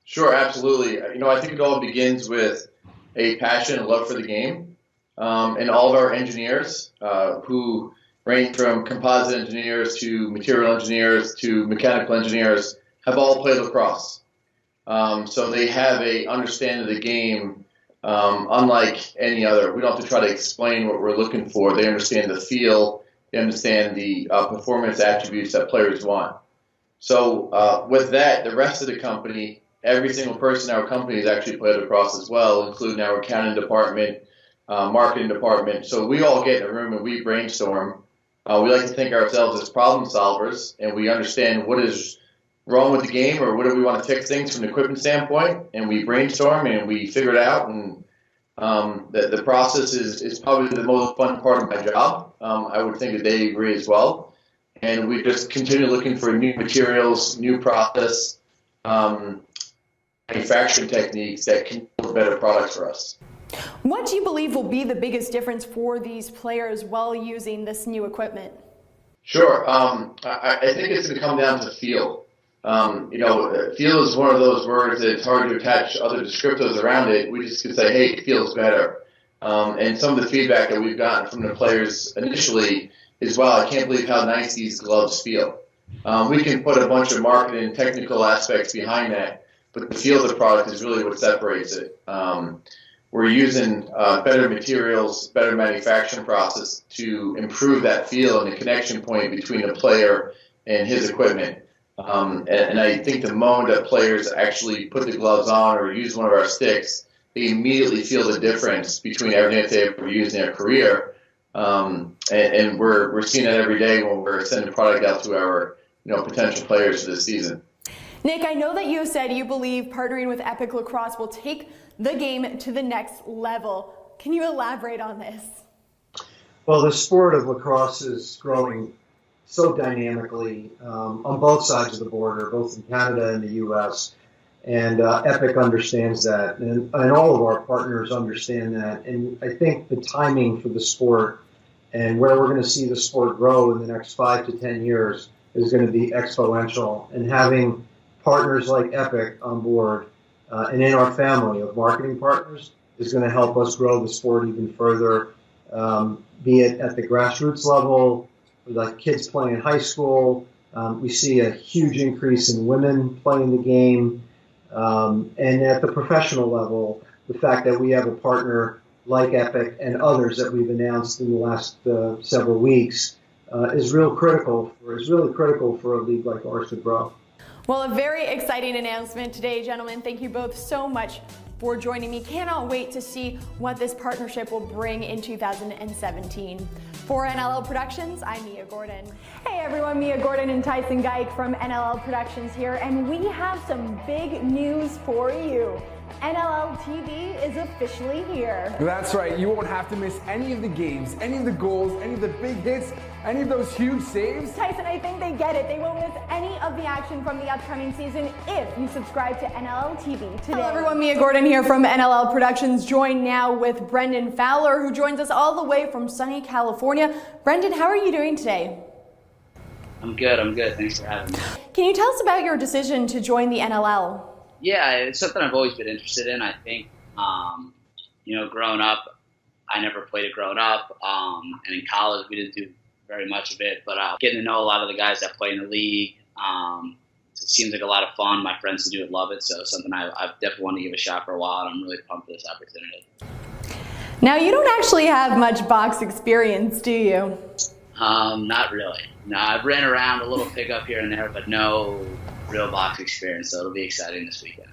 Sure, absolutely. I think it all begins with a passion and love for the game. And all of our engineers, who range from composite engineers to material engineers to mechanical engineers, have all played lacrosse. So they have a understanding of the game unlike any other. We don't have to try to explain what we're looking for. They understand the feel. They understand the performance attributes that players want. So with that, the rest of the company, every single person in our company has actually played lacrosse as well, including our accounting department, marketing department. So we all get in a room and we brainstorm. We like to think of ourselves as problem solvers, and we understand what is wrong with the game or what do we want to fix things from an equipment standpoint, and we brainstorm and we figure it out. And the process is probably the most fun part of my job. I would think that they agree as well. And we just continue looking for new materials, new process, manufacturing techniques that can build better products for us. What do you believe will be the biggest difference for these players while using this new equipment? Sure. I think it's going to come down to feel. Feel is one of those words that it's hard to attach other descriptors around it. We just can say, hey, it feels better. And some of the feedback that we've gotten from the players initially is, wow, I can't believe how nice these gloves feel. We can put a bunch of marketing and technical aspects behind that, but the feel of the product is really what separates it. We're using better materials, better manufacturing process to improve that feel and the connection point between the player and his equipment. And I think the moment that players actually put the gloves on or use one of our sticks, they immediately feel the difference between everything that they've ever used in their career. And we're seeing that every day when we're sending product out to our potential players for this season. Nick, I know that you said you believe partnering with Epic Lacrosse will take the game to the next level. Can you elaborate on this? Well, the sport of lacrosse is growing so dynamically on both sides of the border, both in Canada and the U.S., and Epic understands that, and all of our partners understand that. And I think the timing for the sport and where we're going to see the sport grow in the next 5 to 10 years is going to be exponential. And having partners like Epic on board and in our family of marketing partners is going to help us grow the sport even further, be it at the grassroots level, like kids playing in high school. We see a huge increase in women playing the game. And at the professional level, the fact that we have a partner like Epic and others that we've announced in the last several weeks is really critical for a league like ours to grow. Well, a very exciting announcement today, gentlemen. Thank you both so much for joining me. Cannot wait to see what this partnership will bring in 2017. For NLL Productions, I'm Mia Gordon. Hey everyone, Mia Gordon and Tyson Geik from NLL Productions here, and we have some big news for you. NLL TV is officially here. That's right, you won't have to miss any of the games, any of the goals, any of the big hits, any of those huge saves. Tyson, I think they get it. They won't miss any of the action from the upcoming season if you subscribe to NLL TV today. Hello everyone, Mia Gordon here from NLL Productions, joined now with Brendan Fowler, who joins us all the way from sunny California. Brendan, how are you doing today? I'm good. Thanks for having me. Can you tell us about your decision to join the NLL? Yeah, it's something I've always been interested in. I think, growing up, I never played it growing up. And in college, we didn't do very much of it. But getting to know a lot of the guys that play in the league, it seems like a lot of fun. My friends who do it love it. So it's something I've definitely wanted to give a shot for a while. And I'm really pumped for this opportunity. Now, you don't actually have much box experience, do you? Not really. No, I've ran around a little pickup here and there, but no real box experience, so it'll be exciting this weekend.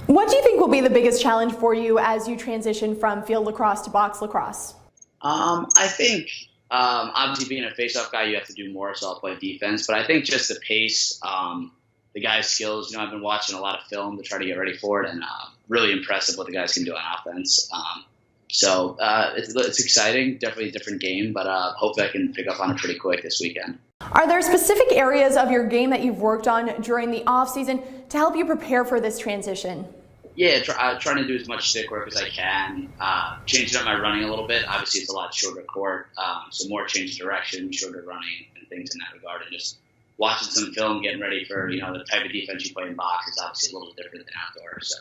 What do you think will be the biggest challenge for you as you transition from field lacrosse to box lacrosse? I think, obviously being a face-off guy, you have to do more, so I'll play defense, but I think just the pace, the guys' skills, I've been watching a lot of film to try to get ready for it, and really impressive what the guys can do on offense. So it's exciting, definitely a different game, but hopefully I can pick up on it pretty quick this weekend. Are there specific areas of your game that you've worked on during the off-season to help you prepare for this transition? Yeah, trying to do as much stick work as I can. Changing up my running a little bit. Obviously, it's a lot shorter court, so more change of direction, shorter running, and things in that regard. And just watching some film, getting ready for the type of defense you play in box is obviously a little different than outdoor. So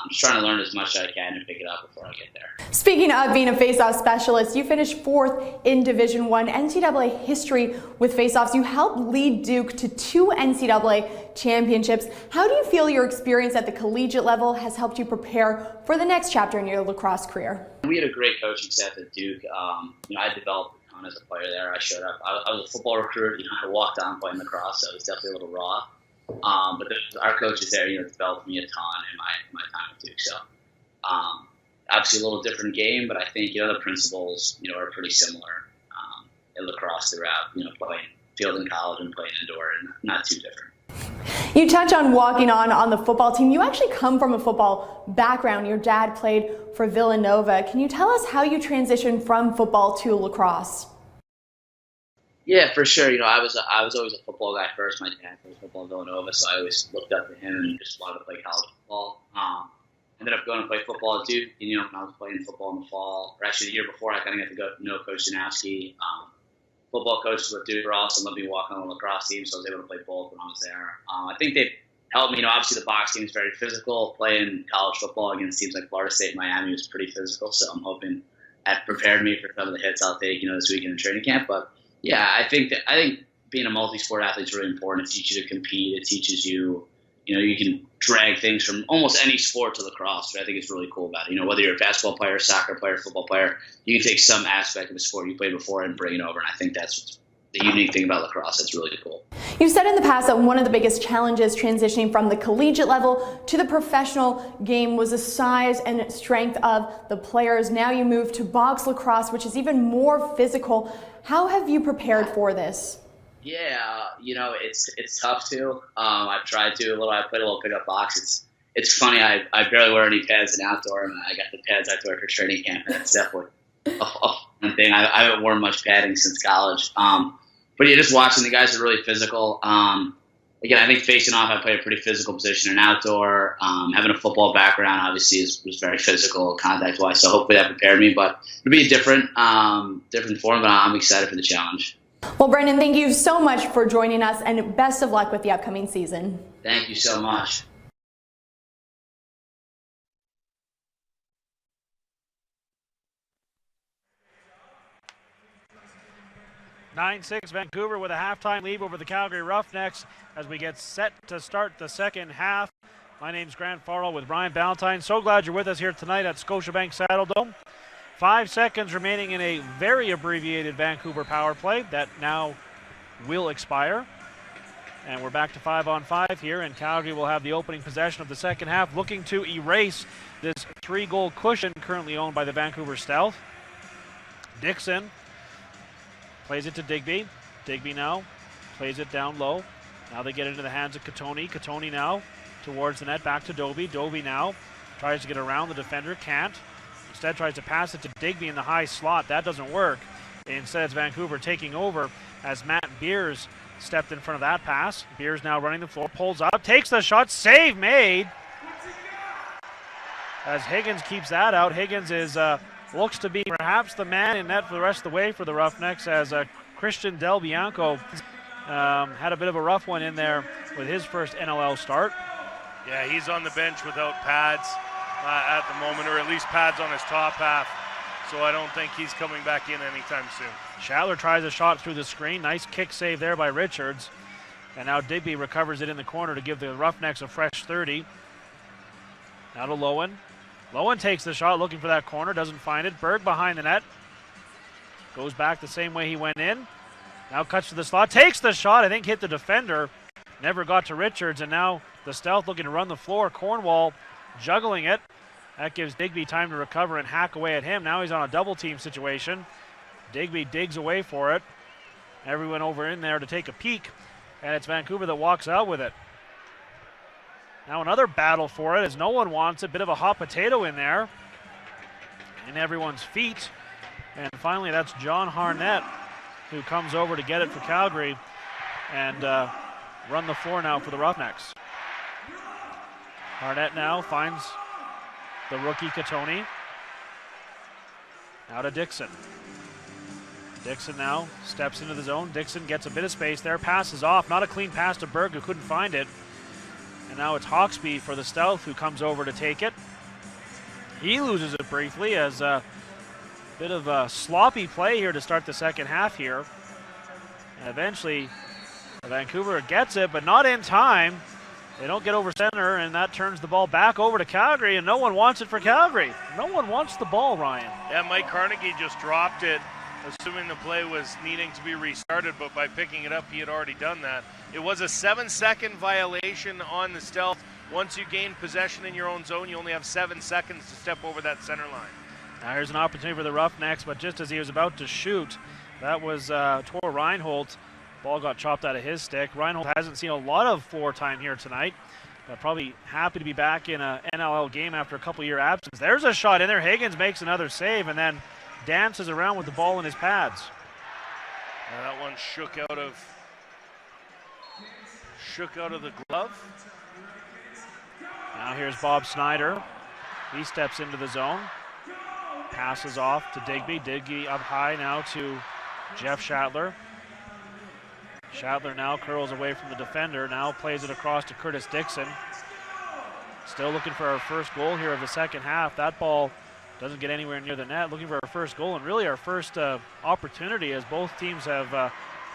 just trying to learn as much as I can and pick it up before I get there. Speaking of being a face-off specialist, you finished 4th in Division I NCAA history with face-offs. You helped lead Duke to 2 NCAA championships. How do you feel your experience at the collegiate level has helped you prepare for the next chapter in your lacrosse career? We had a great coaching staff at Duke. I developed a ton as a player there. I showed up. I was a football recruit. I walked on playing lacrosse, so it was definitely a little raw. But our coaches there, developed me a ton in my time at Duke. So, obviously a little different game, but I think, the principles, are pretty similar in lacrosse throughout, playing field in college and playing indoor, and not too different. You touch on walking on the football team. You actually come from a football background. Your dad played for Villanova. Can you tell us how you transitioned from football to lacrosse? Yeah, for sure. I was always a football guy first. My dad played football in Villanova, so I always looked up to him and just wanted to play college football. Ended up going to play football at Duke. When I was playing football in the fall, or actually the year before, I kind of got to go know Coach Janowski. Football coaches with Duke were awesome. Let me walk on the lacrosse team, so I was able to play both when I was there. I think they helped me. Obviously the box team is very physical. Playing college football against teams like Florida State and Miami was pretty physical, so I'm hoping that prepared me for some of the hits I'll take, this week in the training camp. But yeah, I think being a multi-sport athlete is really important. It teaches you to compete. It teaches you, you can drag things from almost any sport to lacrosse, which I think is really cool about it. Whether you're a basketball player, soccer player, football player, you can take some aspect of a sport you played before and bring it over. And I think that's the unique thing about lacrosse. That's really cool. You've said in the past that one of the biggest challenges transitioning from the collegiate level to the professional game was the size and strength of the players. Now you move to box lacrosse, which is even more physical. How have you prepared for this? Yeah, it's tough too. I've tried to a little. I played a little pickup box. It's funny. I barely wear any pads in outdoor, and I got the pads I wear for training camp, and it's definitely a fun thing. I haven't worn much padding since college. But yeah, just watching the guys are really physical. Again, I think facing off, I play a pretty physical position in outdoor. Having a football background obviously was very physical contact-wise, so hopefully that prepared me. But it'll be a different form, but I'm excited for the challenge. Well, Brendan, thank you so much for joining us, and best of luck with the upcoming season. Thank you so much. (9-6) Vancouver with a halftime lead over the Calgary Roughnecks as we get set to start the second half. My name's Grant Farrell with Brian Ballantyne. So glad you're with us here tonight at Scotiabank Saddledome. 5 seconds remaining in a very abbreviated Vancouver power play that now will expire. And we're back to 5-on-5 here, and Calgary will have the opening possession of the second half, looking to erase this 3-goal cushion currently owned by the Vancouver Stealth. Dixon plays it to Digby. Digby now plays it down low. Now they get into the hands of Katoni. Katoni now towards the net, back to Doby. Doby now tries to get around the defender, can't. Instead tries to pass it to Digby in the high slot. That doesn't work. Instead it's Vancouver taking over as Matt Beers stepped in front of that pass. Beers now running the floor, pulls up, takes the shot, save made. As Higgins keeps that out. Higgins is looks to be perhaps the man in net for the rest of the way for the Roughnecks, as Christian Del Bianco had a bit of a rough one in there with his first NLL start. Yeah, he's on the bench without pads at the moment, or at least pads on his top half. So I don't think he's coming back in anytime soon. Schaller tries a shot through the screen. Nice kick save there by Richards. And now Digby recovers it in the corner to give the Roughnecks a fresh 30. Now to Lowen. Lowen takes the shot, looking for that corner, doesn't find it. Berg behind the net. Goes back the same way he went in. Now cuts to the slot, takes the shot, I think hit the defender. Never got to Richards, and now the Stealth looking to run the floor. Cornwall juggling it. That gives Digby time to recover and hack away at him. Now he's on a double team situation. Digby digs away for it. Everyone over in there to take a peek, and it's Vancouver that walks out with it. Now another battle for it as no one wants it. Bit of a hot potato in there in everyone's feet. And finally that's John Harnett who comes over to get it for Calgary and run the floor now for the Roughnecks. Arnett now finds the rookie Katoni. Now to Dixon. Dixon now steps into the zone. Dixon gets a bit of space there, passes off. Not a clean pass to Berg, who couldn't find it. And now it's Hawksby for the Stealth, who comes over to take it. He loses it briefly as a bit of a sloppy play here to start the second half here. And eventually, Vancouver gets it, but not in time. They don't get over center, and that turns the ball back over to Calgary, and no one wants it for Calgary. No one wants the ball, Ryan. Yeah, Mike Carnegie just dropped it, assuming the play was needing to be restarted, but by picking it up, he had already done that. It was a 7-second violation on the Stealth. Once you gain possession in your own zone, you only have 7 seconds to step over that center line. Now here's an opportunity for the Roughnecks, but just as he was about to shoot, that was Tor Reinhold. Ball got chopped out of his stick. Reinhold hasn't seen a lot of floor time here tonight, but probably happy to be back in an NLL game after a couple-year absence. There's a shot in there. Higgins makes another save and then dances around with the ball in his pads. That one shook out of the glove. Now here's Bob Snyder. He steps into the zone. Passes off to Digby. Digby up high now to Jeff Shatler. Shatler now curls away from the defender. Now plays it across to Curtis Dixon. Still looking for our first goal here of the second half. That ball doesn't get anywhere near the net. Looking for our first goal and really our first opportunity, as both teams have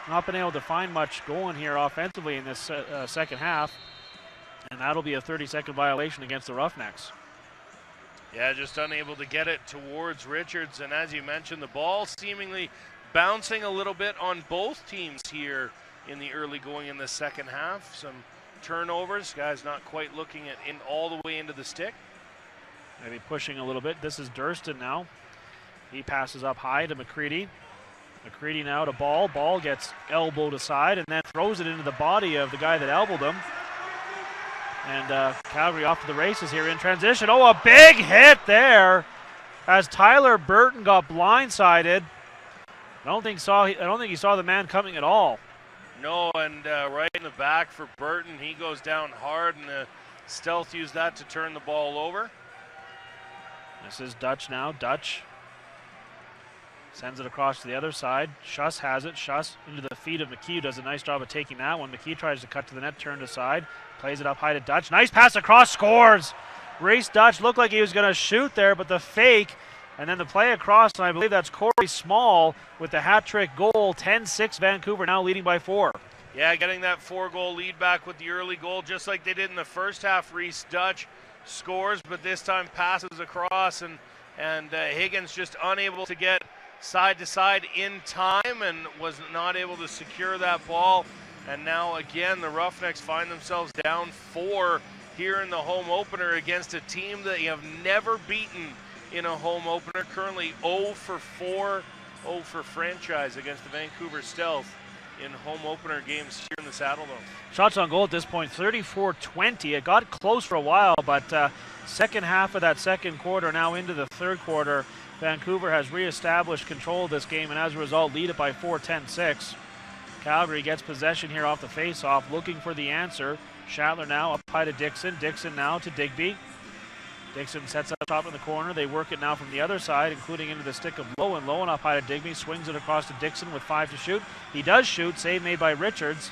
not been able to find much going here offensively in this second half. And that'll be a 30-second violation against the Roughnecks. Yeah, just unable to get it towards Richards. And as you mentioned, the ball seemingly bouncing a little bit on both teams here in the early going in the second half. Some turnovers. Guys not quite looking at in all the way into the stick. Maybe pushing a little bit. This is Durston now. He passes up high to McCready. McCready now to Ball. Ball gets elbowed aside and then throws it into the body of the guy that elbowed him. And Calgary off to the races here in transition. Oh, a big hit there as Tyler Burton got blindsided. I don't think he saw the man coming at all. No, and right in the back for Burton. He goes down hard, and the Stealth used that to turn the ball over. This is Dutch now. Dutch sends it across to the other side. Schuss has it. Schuss into the feet of McKee, who does a nice job of taking that one. McKee tries to cut to the net, turned aside. Plays it up high to Dutch. Nice pass across, scores! Reese Dutch looked like he was going to shoot there, but the fake, and then the play across, and I believe that's Corey Small with the hat-trick goal. 10-6 Vancouver, now leading by 4. Yeah, getting that 4-goal lead back with the early goal, just like they did in the first half. Reese Dutch scores, but this time passes across, and Higgins just unable to get side to side in time and was not able to secure that ball. And now again, the Roughnecks find themselves down 4 here in the home opener against a team that you have never beaten in a home opener. Currently 0 for 4, 0 for franchise against the Vancouver Stealth in home opener games here in the Saddledome. Shots on goal at this point, 34-20. It got close for a while, but second half of that second quarter, now into the third quarter, Vancouver has reestablished control of this game and as a result lead it by 4, 10-6. Calgary gets possession here off the face-off, looking for the answer. Shatler now up high to Dixon. Dixon now to Digby. Dixon sets up top in the corner. They work it now from the other side, including into the stick of Lowen. Lowen up high to Digby, swings it across to Dixon with 5 to shoot. He does shoot, save made by Richards.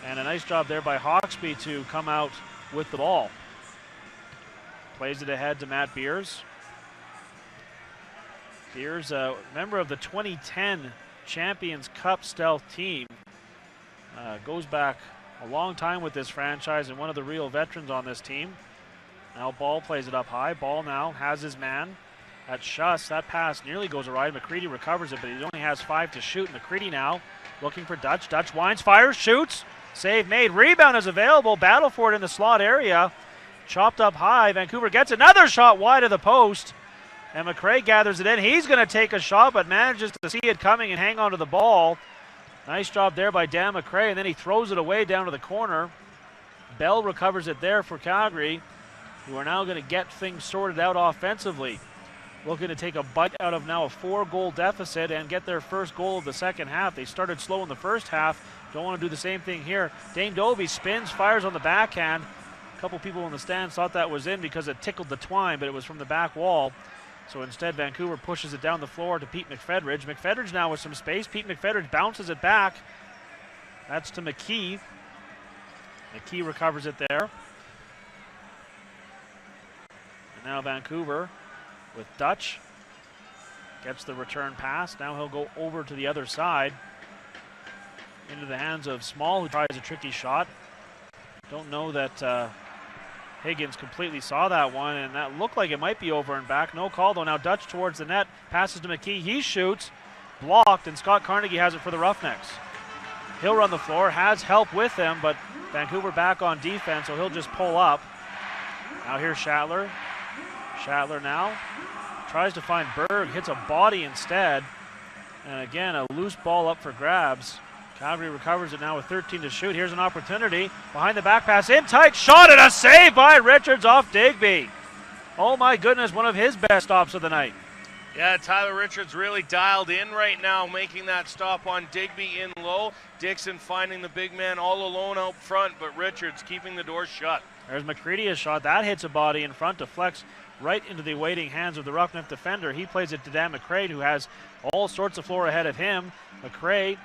And a nice job there by Hawksby to come out with the ball. Plays it ahead to Matt Beers. Beers, a member of the 2010 Champions Cup Stealth team, goes back a long time with this franchise and one of the real veterans on this team. Now Ball plays it up high. Ball now has his man at Schuss. That pass nearly goes awry. McCready recovers it, but he only has 5 to shoot. McCready now looking for Dutch. Dutch winds, fires, shoots. Save made. Rebound is available. Battle for it in the slot area. Chopped up high. Vancouver gets another shot wide of the post. And McRae gathers it in. He's going to take a shot, but manages to see it coming and hang on to the ball. Nice job there by Dan McRae, and then he throws it away down to the corner. Bell recovers it there for Calgary, who are now going to get things sorted out offensively. looking to take a bite out of now a 4-goal deficit and get their first goal of the second half. They started slow in the first half. Don't want to do the same thing here. Dane Dovey spins, fires on the backhand. A couple people in the stands thought that was in because it tickled the twine, but it was from the back wall. So instead, Vancouver pushes it down the floor to Pete McFedridge. McFedridge now with some space. Pete McFedridge bounces it back. That's to McKee. McKee recovers it there. And now Vancouver with Dutch. Gets the return pass. Now he'll go over to the other side. Into the hands of Small, who tries a tricky shot. Don't know that Higgins completely saw that one, and that looked like it might be over and back. No call, though. Now Dutch towards the net. Passes to McKee. He shoots. Blocked, and Scott Carnegie has it for the Roughnecks. He'll run the floor. Has help with him, but Vancouver back on defense, so he'll just pull up. Now here's Schattler. Schattler now tries to find Berg. Hits a body instead. And again, a loose ball up for grabs. Calgary recovers it now with 13 to shoot. Here's an opportunity. Behind the back pass, in tight, shot, and a save by Richards off Digby. Oh my goodness, one of his best stops of the night. Yeah, Tyler Richards really dialed in right now, making that stop on Digby in low. Dixon finding the big man all alone out front, but Richards keeping the door shut. There's McCready's shot. That hits a body in front, deflects right into the waiting hands of the Roughneck defender. He plays it to Dan McCray, who has all sorts of floor ahead of him. McCray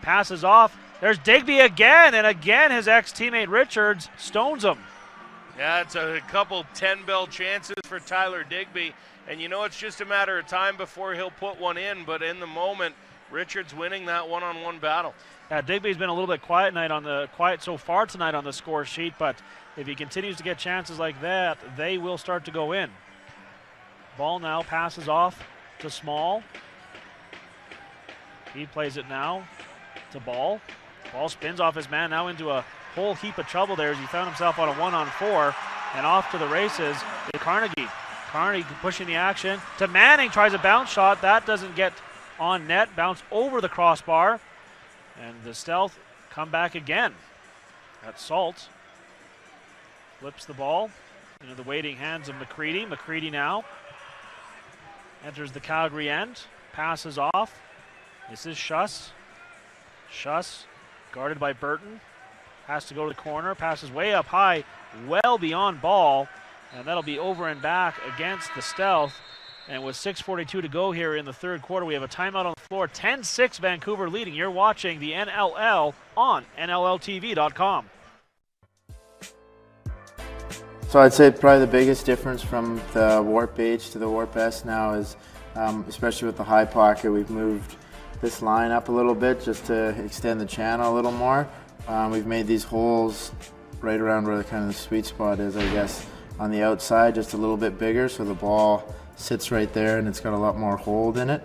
passes off. There's Digby again, and again his ex-teammate Richards stones him. Yeah, it's a couple 10-bell chances for Tyler Digby, and you know it's just a matter of time before he'll put one in, but in the moment, Richards winning that one-on-one battle. Yeah, Digby's been a little bit quiet so far tonight on the score sheet, but if he continues to get chances like that, they will start to go in. Ball now passes off to Small. He plays it now to Ball. Ball spins off his man now into a whole heap of trouble there as he found himself on a 1-on-4, and off to the races is Carnegie. Carnegie pushing the action to Manning, tries a bounce shot. That doesn't get on net, bounce over the crossbar, and the Stealth come back again. That's Salt. Flips the ball into the waiting hands of McCready. McCready now enters the Calgary end, passes off. This is Schuss. Schuss, guarded by Burton, has to go to the corner, passes way up high, well beyond ball, and that'll be over and back against the Stealth. And with 6:42 to go here in the third quarter, we have a timeout on the floor. 10-6 Vancouver leading. You're watching the NLL on NLLTV.com. So I'd say probably the biggest difference from the Warp H to the Warp S now is, especially with the high pocket, we've moved this line up a little bit just to extend the channel a little more. We've made these holes right around where the kind of the sweet spot is, I guess, on the outside, just a little bit bigger, so the ball sits right there and it's got a lot more hold in it.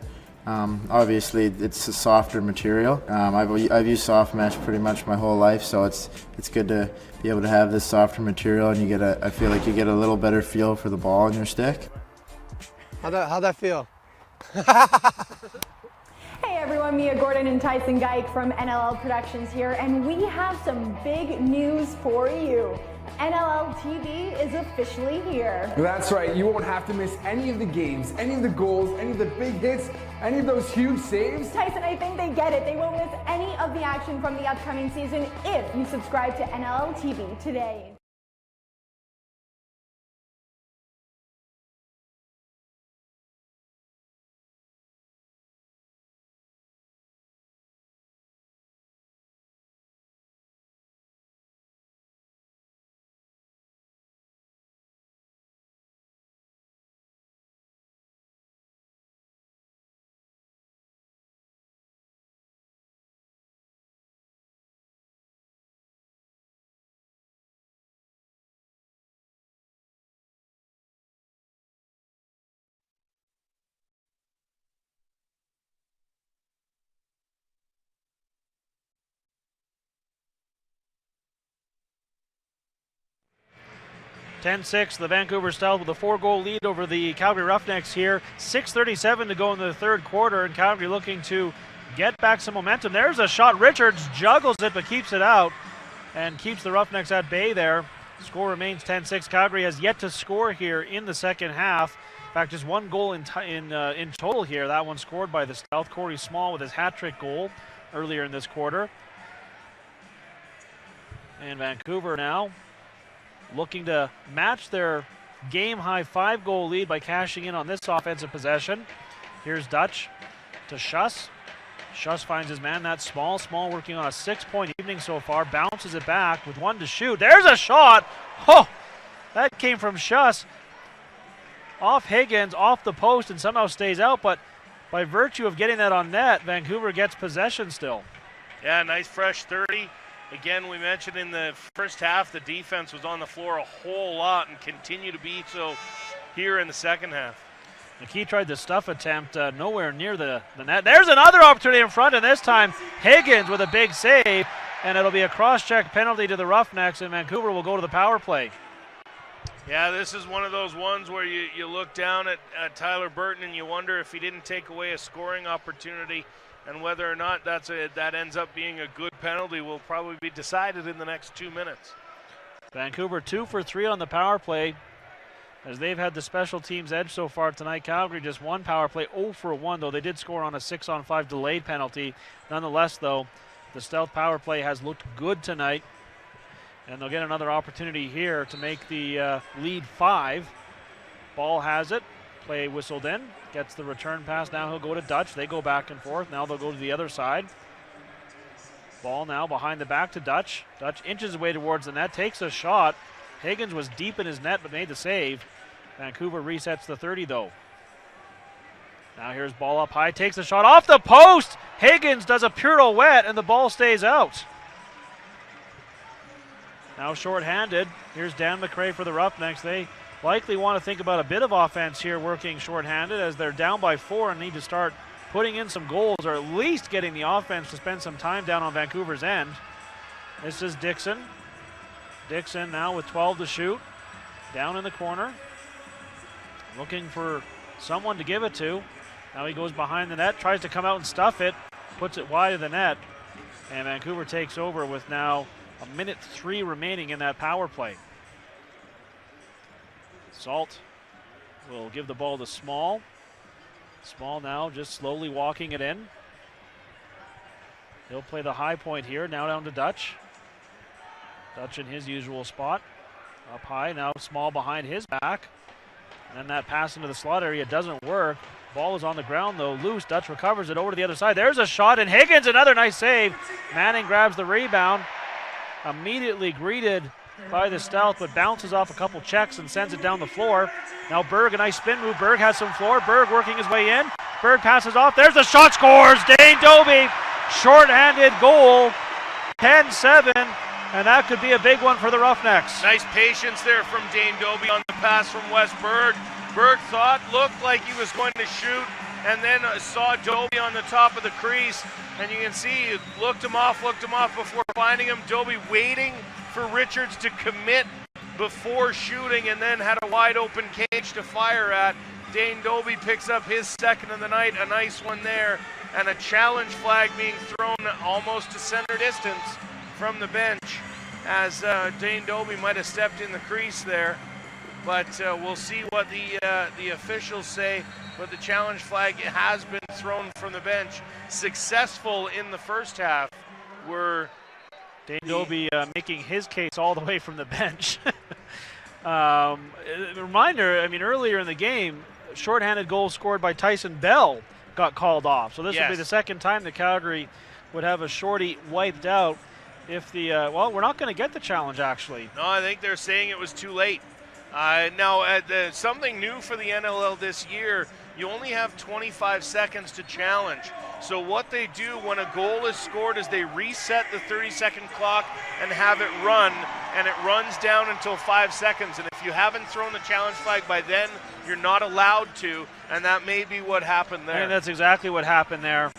Obviously, it's a softer material. I've used soft mesh pretty much my whole life, so it's good to be able to have this softer material, and I feel like you get a little better feel for the ball in your stick. How'd that feel? Hey everyone, Mia Gordon and Tyson Geik from NLL Productions here, and we have some big news for you. NLL TV is officially here. That's right, you won't have to miss any of the games, any of the goals, any of the big hits, any of those huge saves. Tyson, I think they get it. They won't miss any of the action from the upcoming season if you subscribe to NLL TV today. (10-6), the Vancouver Stealth with a 4-goal lead over the Calgary Roughnecks here. 6:37 to go in the third quarter, and Calgary looking to get back some momentum. There's a shot. Richards juggles it but keeps it out and keeps the Roughnecks at bay there. Score remains 10-6. Calgary has yet to score here in the second half. In fact, just one goal in total here. That one scored by the Stealth. Corey Small with his hat-trick goal earlier in this quarter. And Vancouver now looking to match their game-high 5-goal lead by cashing in on this offensive possession. Here's Dutch to Schuss. Schuss finds his man. That's Small. Small working on a 6-point evening so far. Bounces it back with one to shoot. There's a shot. Oh, that came from Schuss. Off Higgins, off the post, and somehow stays out. But by virtue of getting that on net, Vancouver gets possession still. Yeah, nice fresh 30. Again, we mentioned in the first half the defense was on the floor a whole lot and continue to be so here in the second half. McKee tried the stuff attempt, nowhere near the net. There's another opportunity in front, and this time Higgins with a big save, and it'll be a cross-check penalty to the Roughnecks, and Vancouver will go to the power play. Yeah, this is one of those ones where you look down at Tyler Burton and you wonder if he didn't take away a scoring opportunity, and whether or not that ends up being a good penalty will probably be decided in the next 2 minutes. Vancouver 2 for 3 on the power play, as they've had the special teams edge so far tonight. Calgary just one power play, 0 for 1, though they did score on a 6-on-5 delayed penalty. Nonetheless, though, the Stealth power play has looked good tonight, and they'll get another opportunity here to make the lead 5. Ball has it, play whistled in, gets the return pass. Now he'll go to Dutch. They go back and forth. Now they'll go to the other side. Ball now behind the back to Dutch. Dutch inches away towards the net, takes a shot. Higgins was deep in his net but made the save. Vancouver resets the 30 though. Now here's ball up high, takes a shot off the post. Higgins does a pirouette and the ball stays out. Now shorthanded. Here's Dan McRae for the Roughnecks. They likely want to think about a bit of offense here working shorthanded as they're down by 4 and need to start putting in some goals, or at least getting the offense to spend some time down on Vancouver's end. This is Dixon. Dixon now with 12 to shoot. Down in the corner. Looking for someone to give it to. Now he goes behind the net, tries to come out and stuff it, puts it wide of the net, and Vancouver takes over with now a minute 3 remaining in that power play. Salt will give the ball to Small. Small now just slowly walking it in. He'll play the high point here, now down to Dutch. Dutch in his usual spot. Up high, now Small behind his back. And then that pass into the slot area doesn't work. Ball is on the ground though, loose. Dutch recovers it over to the other side. There's a shot, and Higgins, another nice save. Manning grabs the rebound. Immediately greeted by the Stealth, but bounces off a couple checks and sends it down the floor. Now Berg, a nice spin move. Berg has some floor. Berg working his way in. Berg passes off. There's the shot, scores. Dane Dobie, shorthanded goal, 10-7, and that could be a big one for the Roughnecks. Nice patience there from Dane Dobie on the pass from Wes Berg. Berg looked like he was going to shoot, and then saw Dobie on the top of the crease, and you can see he looked him off before finding him. Dobie waiting for Richards to commit before shooting, and then had a wide open cage to fire at. Dane Dobie picks up his second of the night, a nice one there, and a challenge flag being thrown almost to center distance from the bench, as Dane Dobie might have stepped in the crease there, but we'll see what the officials say. But the challenge flag has been thrown from the bench. Successful in the first half were Dane Dobie making his case all the way from the bench. Reminder, I mean, earlier in the game, shorthanded goal scored by Tyson Bell got called off. So this will be the second time that Calgary would have a shorty wiped out. If the, well, we're not going to get the challenge, actually. No, I think they're saying it was too late. Now, something new for the NLL this year, you only have 25 seconds to challenge. So what they do when a goal is scored is they reset the 30-second clock and have it run, and it runs down until 5 seconds. And if you haven't thrown the challenge flag by then, you're not allowed to, and that may be what happened there. And that's exactly what happened there.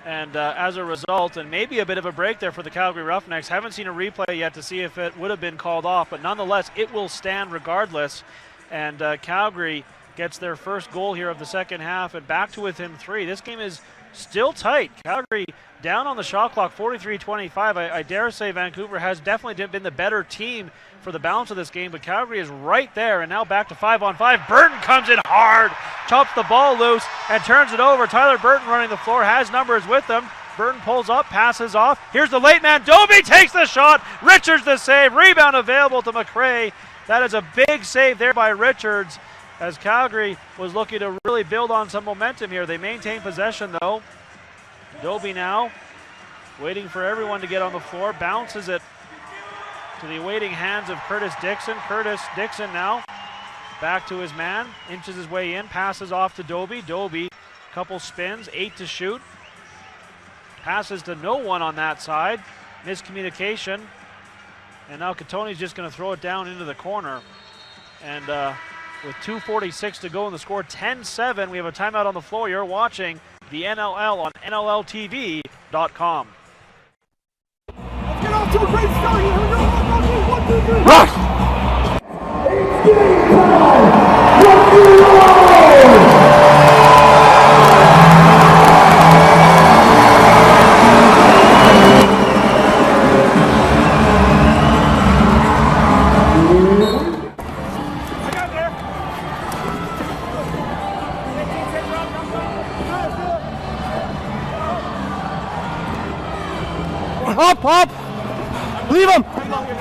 And as a result, and maybe a bit of a break there for the Calgary Roughnecks. Haven't seen a replay yet to see if it would have been called off, but nonetheless, it will stand regardless. And Calgary gets their first goal here of the second half and back to within 3. This game is still tight. Calgary down on the shot clock, 43-25. I dare say Vancouver has definitely been the better team for the balance of this game, but Calgary is right there, and now back to 5-on-5. Burton comes in hard, chops the ball loose, and turns it over. Tyler Burton running the floor, has numbers with him. Burton pulls up, passes off. Here's the late man. Doby takes the shot. Richards the save. Rebound available to McRae. That is a big save there by Richards, as Calgary was looking to really build on some momentum here. They maintain possession, though. Doby now waiting for everyone to get on the floor. Bounces it to the waiting hands of Curtis Dixon. Curtis Dixon now back to his man. Inches his way in. Passes off to Doby. Doby, couple spins. 8 to shoot. Passes to no one on that side. Miscommunication. And now Catoni's just going to throw it down into the corner. And with 2:46 to go in the score, 10-7. We have a timeout on the floor. You're watching the NLL on NLLTV.com. Let's get off to a great start here. Here we go. 1, 2, 3. Rush! It's game time! Rock and roll! Up! Leave him! Help!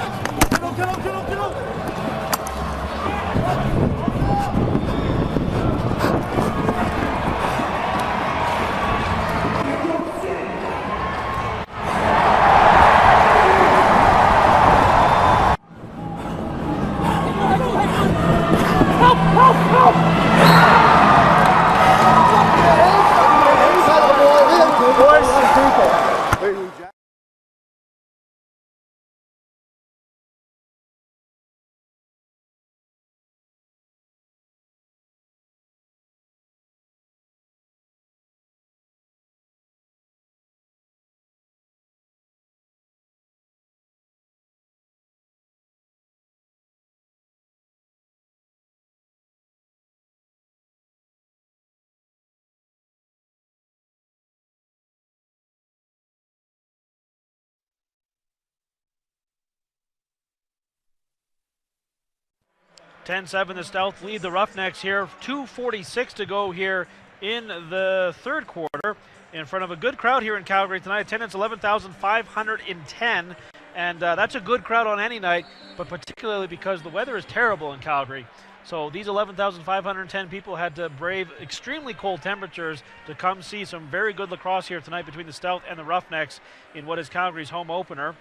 10-7, the Stealth lead the Roughnecks here. 2:46 to go here in the third quarter, in front of a good crowd here in Calgary tonight. Attendance 11,510, and that's a good crowd on any night, but particularly because the weather is terrible in Calgary. So these 11,510 people had to brave extremely cold temperatures to come see some very good lacrosse here tonight between the Stealth and the Roughnecks in what is Calgary's home opener.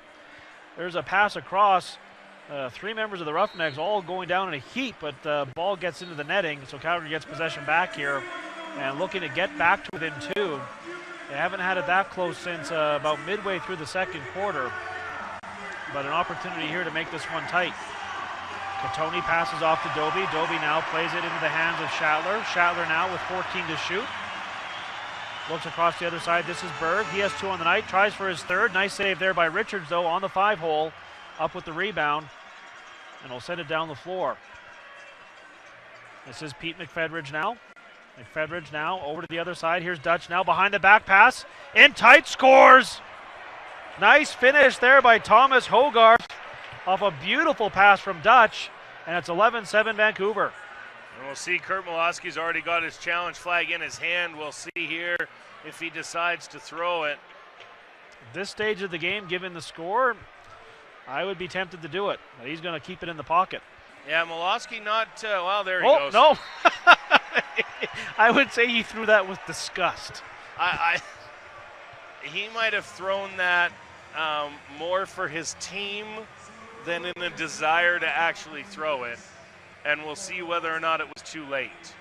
There's a pass across. 3 members of the Roughnecks all going down in a heap, but the ball gets into the netting, so Calgary gets possession back here and looking to get back to within 2. They haven't had it that close since about midway through the second quarter, but an opportunity here to make this one tight. Catoni passes off to Doby. Doby now plays it into the hands of Schattler. Schattler now with 14 to shoot. Looks across the other side. This is Berg. He has 2 on the night. Tries for his third. Nice save there by Richards, though, on the 5-hole. Up with the rebound, and will send it down the floor. This is Pete McFedridge now. McFedridge now over to the other side. Here's Dutch now behind the back pass. In tight, scores! Nice finish there by Thomas Hogarth off a beautiful pass from Dutch, and it's 11-7 Vancouver. And we'll see Kurt Molosky's already got his challenge flag in his hand. We'll see here if he decides to throw it. At this stage of the game, given the score, I would be tempted to do it, but he's going to keep it in the pocket. Yeah, Molosky not, well, there he Oh, goes. no. I would say he threw that with disgust. He might have thrown that more for his team than in a desire to actually throw it, and we'll see whether or not it was too late.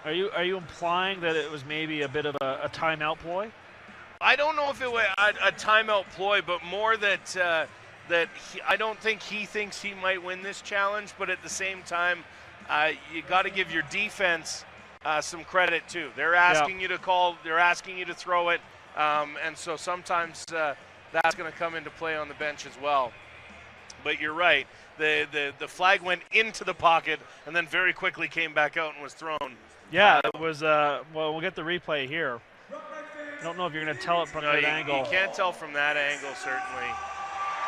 Are you implying that it was maybe a bit of a timeout ploy? I don't know if it was a timeout ploy, but more that I don't think he thinks he might win this challenge, but at the same time, you got to give your defense some credit too. They're asking you to call, they're asking you to throw it, and so sometimes that's going to come into play on the bench as well. But you're right, the flag went into the pocket and then very quickly came back out and was thrown. Yeah, it was, well, we'll get the replay here. I don't know if you're going to tell it from that angle. You can't tell from that angle, certainly.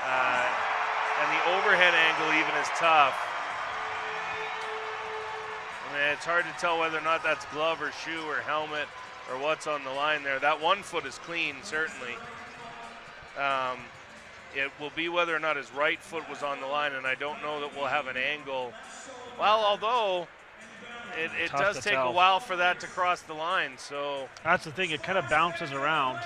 And the overhead angle even is tough. I mean, it's hard to tell whether or not that's glove or shoe or helmet or what's on the line there. That 1 foot is clean, certainly. It will be whether or not his right foot was on the line, and I don't know that we'll have an angle. Well, although it does take a while for that to cross the line, so. That's the thing, it kind of bounces around.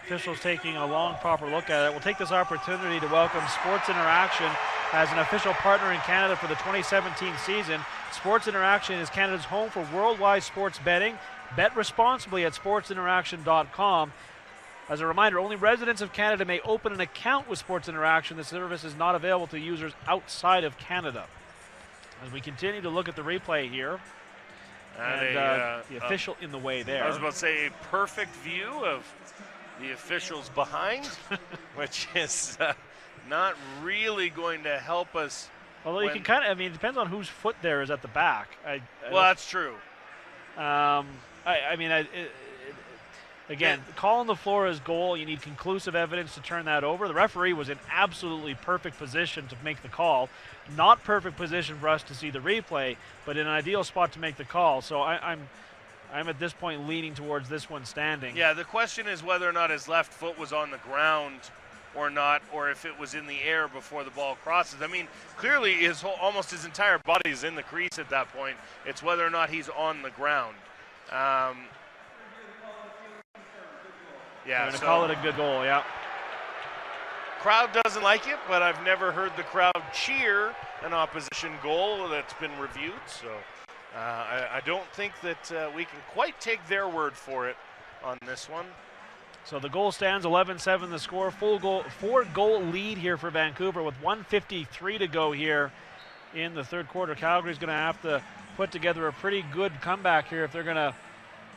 Officials taking a long, proper look at it. We'll take this opportunity to welcome Sports Interaction as an official partner in Canada for the 2017 season. Sports Interaction is Canada's home for worldwide sports betting. Bet responsibly at sportsinteraction.com. As a reminder, only residents of Canada may open an account with Sports Interaction. The service is not available to users outside of Canada. As we continue to look at the replay here, and the official in the way there. I was about to say a perfect view of the officials behind, which is not really going to help us. Although you can kind of, I mean, it depends on whose foot there is at the back. Well, that's true. Again, call on the floor is goal. You need conclusive evidence to turn that over. The referee was in absolutely perfect position to make the call. Not perfect position for us to see the replay, but in an ideal spot to make the call. So I'm at this point leaning towards this one standing. Yeah, the question is whether or not his left foot was on the ground or not, or if it was in the air before the ball crosses. I mean, clearly almost his entire body is in the crease at that point. It's whether or not he's on the ground. Yeah, so call it a good goal, yeah. Crowd doesn't like it, but I've never heard the crowd cheer an opposition goal that's been reviewed. So I don't think that we can quite take their word for it on this one. So the goal stands 11-7 the score. 4-goal lead here for Vancouver with 1:53 to go here in the third quarter. Calgary's going to have to put together a pretty good comeback here if they're going to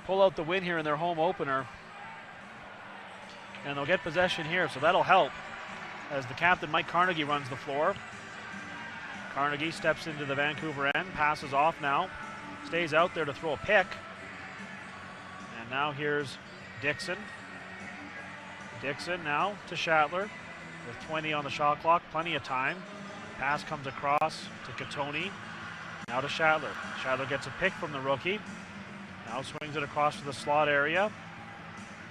pull out the win here in their home opener. And they'll get possession here, so that'll help as the captain, Mike Carnegie, runs the floor. Carnegie steps into the Vancouver end, passes off now, stays out there to throw a pick. And now here's Dixon. Dixon now to Shatler with 20 on the shot clock, plenty of time. Pass comes across to Katoni, now to Shatler. Shatler gets a pick from the rookie. Now swings it across to the slot area.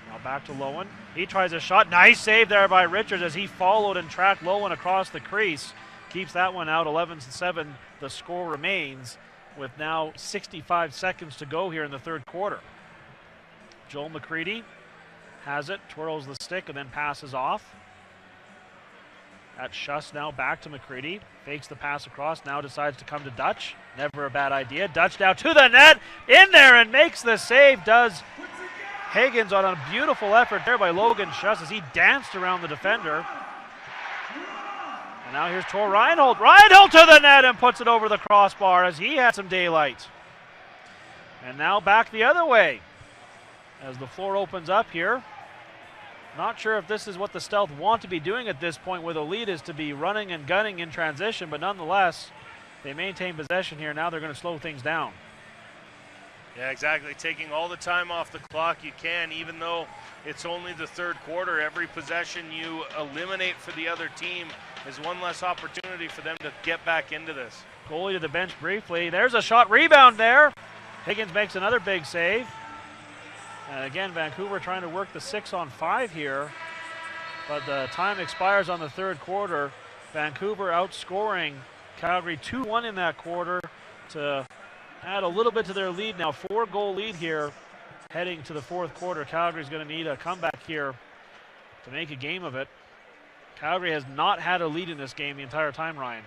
Now back to Lowen. He tries a shot. Nice save there by Richards as he followed and tracked Lowen across the crease. Keeps that one out. 11-7 the score remains with now 65 seconds to go here in the third quarter. Joel McCready has it, twirls the stick and then passes off. That's Schuss now back to McCready. Fakes the pass across, now decides to come to Dutch. Never a bad idea. Dutch now to the net, in there and makes the save, does Higgins on a beautiful effort there by Logan Schuss as he danced around the defender. And now here's Tor Reinhold. Reinhold to the net and puts it over the crossbar as he had some daylight. And now back the other way as the floor opens up here. Not sure if this is what the Stealth want to be doing at this point where the lead is to be running and gunning in transition, but nonetheless, they maintain possession here. Now they're going to slow things down. Yeah, exactly. Taking all the time off the clock you can, even though it's only the third quarter. Every possession you eliminate for the other team is one less opportunity for them to get back into this. Goalie to the bench briefly. There's a shot rebound there. Higgins makes another big save. And again, Vancouver trying to work the 6-on-5 here. But the time expires on the third quarter. Vancouver outscoring Calgary 2-1 in that quarter to add a little bit to their lead now. 4-goal lead here heading to the fourth quarter. Calgary's going to need a comeback here to make a game of it. Calgary has not had a lead in this game the entire time, Ryan.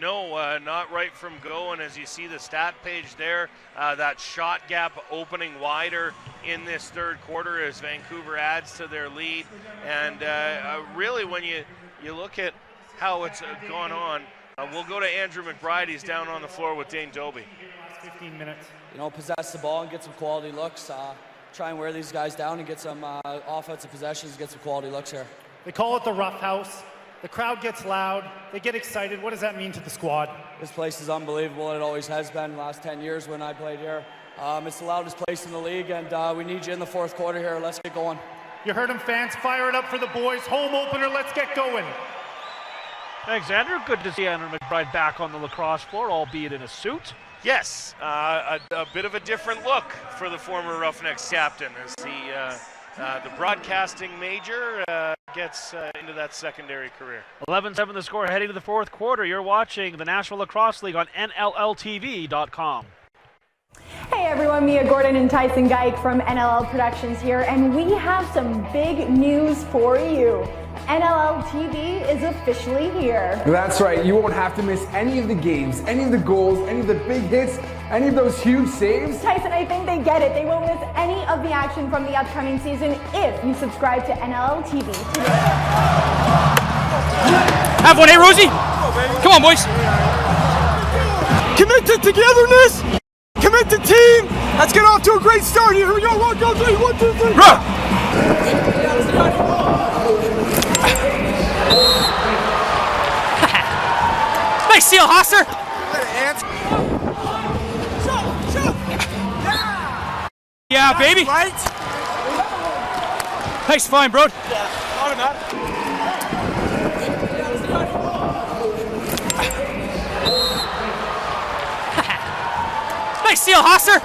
No, not right from go, and as you see the stat page there, that shot gap opening wider in this third quarter as Vancouver adds to their lead. And really when you look at how it's gone on, we'll go to Andrew McBride. He's down on the floor with Dane Doby. 15 minutes. You know, possess the ball and get some quality looks. Try and wear these guys down and get some offensive possessions, get some quality looks here. They call it the Rough House. The crowd gets loud. They get excited. What does that mean to the squad? This place is unbelievable, and it always has been the last 10 years when I played here. It's the loudest place in the league, and we need you in the fourth quarter here. Let's get going. You heard him, fans. Fire it up for the boys. Home opener. Let's get going. Thanks, Andrew. Good to see Andrew McBride back on the lacrosse floor, albeit in a suit. Yes, a bit of a different look for the former Roughnecks captain as the broadcasting major gets into that secondary career. 11-7 the score heading to the fourth quarter. You're watching the National Lacrosse League on NLLTV.com. Hey everyone, Mia Gordon and Tyson Geik from NLL Productions here, and we have some big news for you. NLL TV is officially here. That's right, you won't have to miss any of the games, any of the goals, any of the big hits, any of those huge saves. Tyson, I think they get it. They won't miss any of the action from the upcoming season if you subscribe to NLL TV today. Have one, hey Rosie? Come on, boys. Commit to togetherness. Commit to team. Let's get off to a great start here. Here we go. 1, 2, 3. 1, 2, 3. Nice seal, Hosser. Yeah, baby. Right. Nice find, bro. Nice seal, Hosser.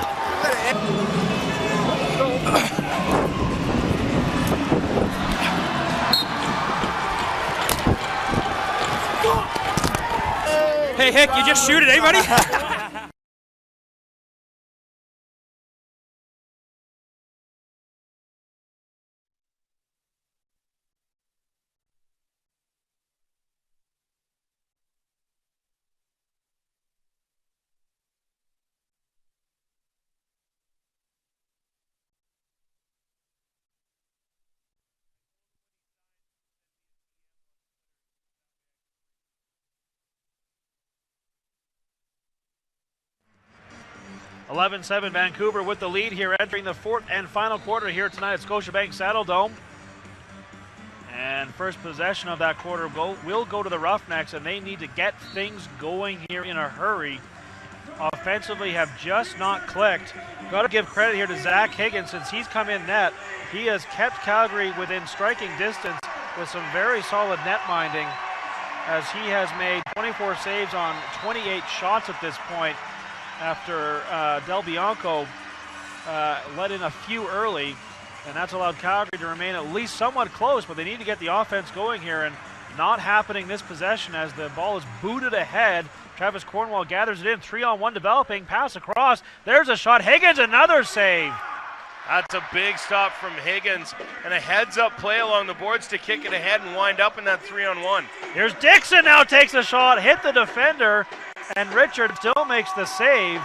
Hey, Hick, you just shoot it, eh, buddy? (11-7) Vancouver with the lead here, entering the fourth and final quarter here tonight at Scotiabank Saddledome. And first possession of that quarter will go to the Roughnecks, and they need to get things going here in a hurry. Offensively have just not clicked. Got to give credit here to Zach Higgins since he's come in net. He has kept Calgary within striking distance with some very solid net minding, as he has made 24 saves on 28 shots at this point, after Del Bianco let in a few early, and that's allowed Calgary to remain at least somewhat close, but they need to get the offense going here, and not happening this possession as the ball is booted ahead. Travis Cornwall gathers it in, 3-on-1 developing, pass across, there's a shot, Higgins, another save. That's a big stop from Higgins, and a heads-up play along the boards to kick it ahead and wind up in that 3-on-1. Here's Dixon, now takes a shot, hit the defender, and Richard still makes the save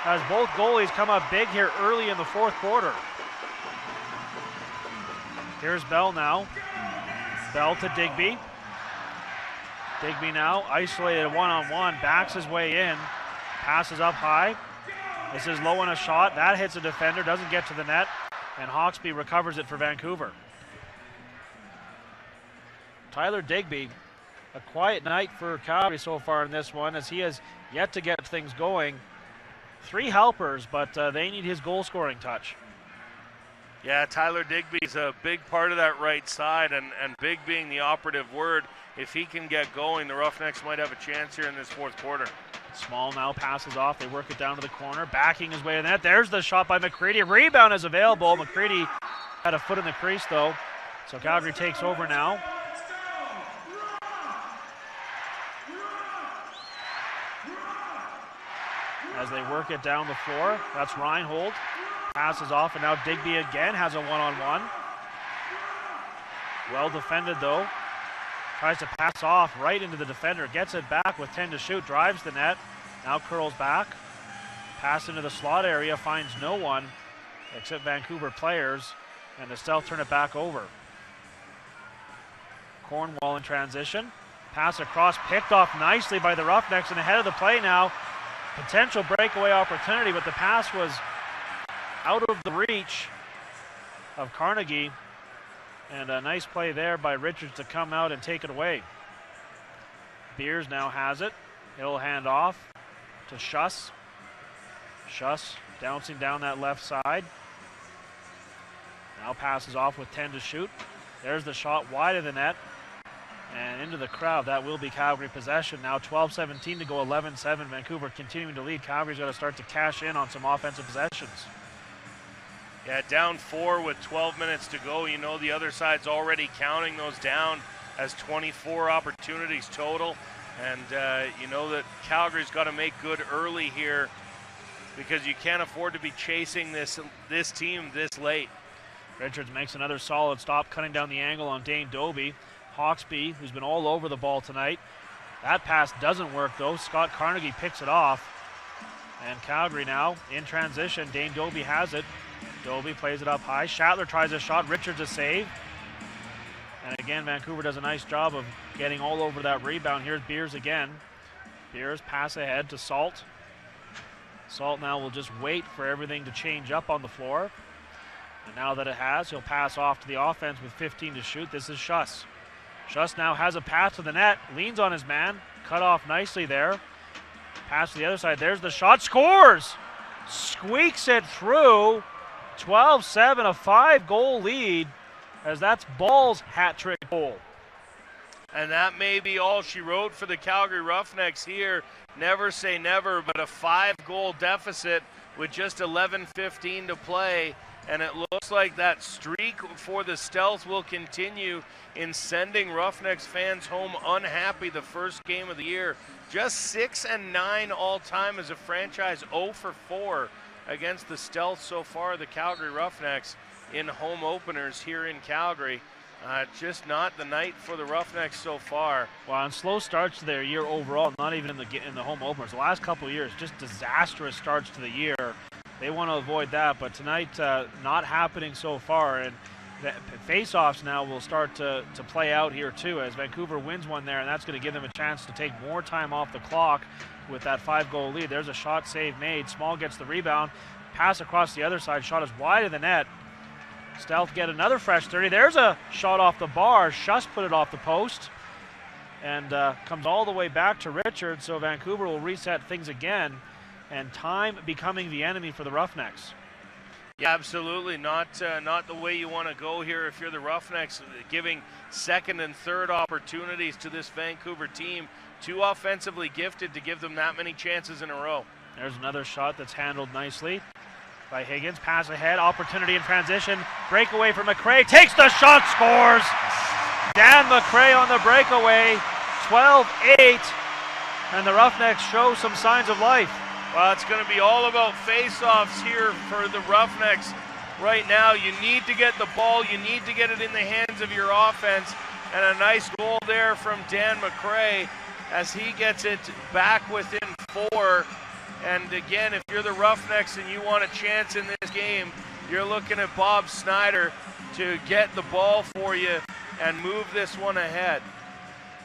as both goalies come up big here early in the fourth quarter. Here's Bell now. Bell to Digby. Digby now isolated one-on-one, backs his way in, passes up high. This is low on a shot. That hits a defender, doesn't get to the net, and Hawkesby recovers it for Vancouver. Tyler Digby, a quiet night for Calgary so far in this one, as he has yet to get things going. 3 helpers, but they need his goal-scoring touch. Yeah, Tyler Digby's a big part of that right side, and big being the operative word. If he can get going, the Roughnecks might have a chance here in this fourth quarter. Small now passes off. They work it down to the corner, backing his way in that. There's the shot by McCready. Rebound is available. McCready had a foot in the crease, though. So Calgary takes over now. As they work it down the floor, that's Reinhold. Passes off, and now Digby again has a one-on-one. Well defended, though. Tries to pass off right into the defender. Gets it back with 10 to shoot. Drives the net. Now curls back. Pass into the slot area. Finds no one except Vancouver players. And the Stealth turn it back over. Cornwall in transition. Pass across. Picked off nicely by the Roughnecks. And ahead of the play now. Potential breakaway opportunity, but the pass was out of the reach of Carnegie. And a nice play there by Richards to come out and take it away. Beers now has it. He'll hand off to Schuss. Schuss bouncing down that left side. Now passes off with 10 to shoot. There's the shot wide of the net and into the crowd. That will be Calgary possession. Now 12-17 to go, 11-7. Vancouver continuing to lead. Calgary's got to start to cash in on some offensive possessions. Yeah, down 4 with 12 minutes to go. You know the other side's already counting those down as 24 opportunities total. And you know that Calgary's got to make good early here because you can't afford to be chasing this team this late. Richards makes another solid stop, cutting down the angle on Dane Doby. Hawksby, who's been all over the ball tonight. That pass doesn't work, though. Scott Carnegie picks it off. And Calgary now in transition. Dane Doby has it. Doby plays it up high. Shatler tries a shot. Richards a save. And again, Vancouver does a nice job of getting all over that rebound. Here's Beers again. Beers pass ahead to Salt. Salt now will just wait for everything to change up on the floor. And now that it has, he'll pass off to the offense with 15 to shoot. This is Schuss. Schuss now has a pass to the net, leans on his man, cut off nicely there. Pass to the other side, there's the shot, scores! Squeaks it through. 12-7, a 5-goal lead, as that's Ball's hat-trick goal. And that may be all she wrote for the Calgary Roughnecks here. Never say never, but a 5-goal deficit with just 11:15 to play. And it looks like that streak for the Stealth will continue in sending Roughnecks fans home unhappy the first game of the year. Just 6-9 all time as a franchise, 0 for 4 against the Stealth so far, the Calgary Roughnecks in home openers here in Calgary. Just not the night for the Roughnecks so far. Well, on slow starts to their year overall, not even in the home openers. The last couple of years, just disastrous starts to the year. They want to avoid that, but tonight not happening so far. And the face-offs now will start to play out here too, as Vancouver wins one there, and that's going to give them a chance to take more time off the clock with that 5-goal lead. There's a shot save made. Small gets the rebound. Pass across the other side. Shot is wide of the net. Stealth get another fresh 30. There's a shot off the bar. Schuss put it off the post and comes all the way back to Richards, so Vancouver will reset things again, and time becoming the enemy for the Roughnecks. Yeah, absolutely. Not the way you want to go here if you're the Roughnecks, giving second and third opportunities to this Vancouver team. Too offensively gifted to give them that many chances in a row. There's another shot that's handled nicely by Higgins. Pass ahead, opportunity in transition. Breakaway for McRae. Takes the shot, scores! Dan McRae on the breakaway. 12-8. And the Roughnecks show some signs of life. Well, it's going to be all about face-offs here for the Roughnecks right now. You need to get the ball. You need to get it in the hands of your offense. And a nice goal there from Dan McRae as he gets it back within 4. And again, if you're the Roughnecks and you want a chance in this game, you're looking at Bob Snyder to get the ball for you and move this one ahead.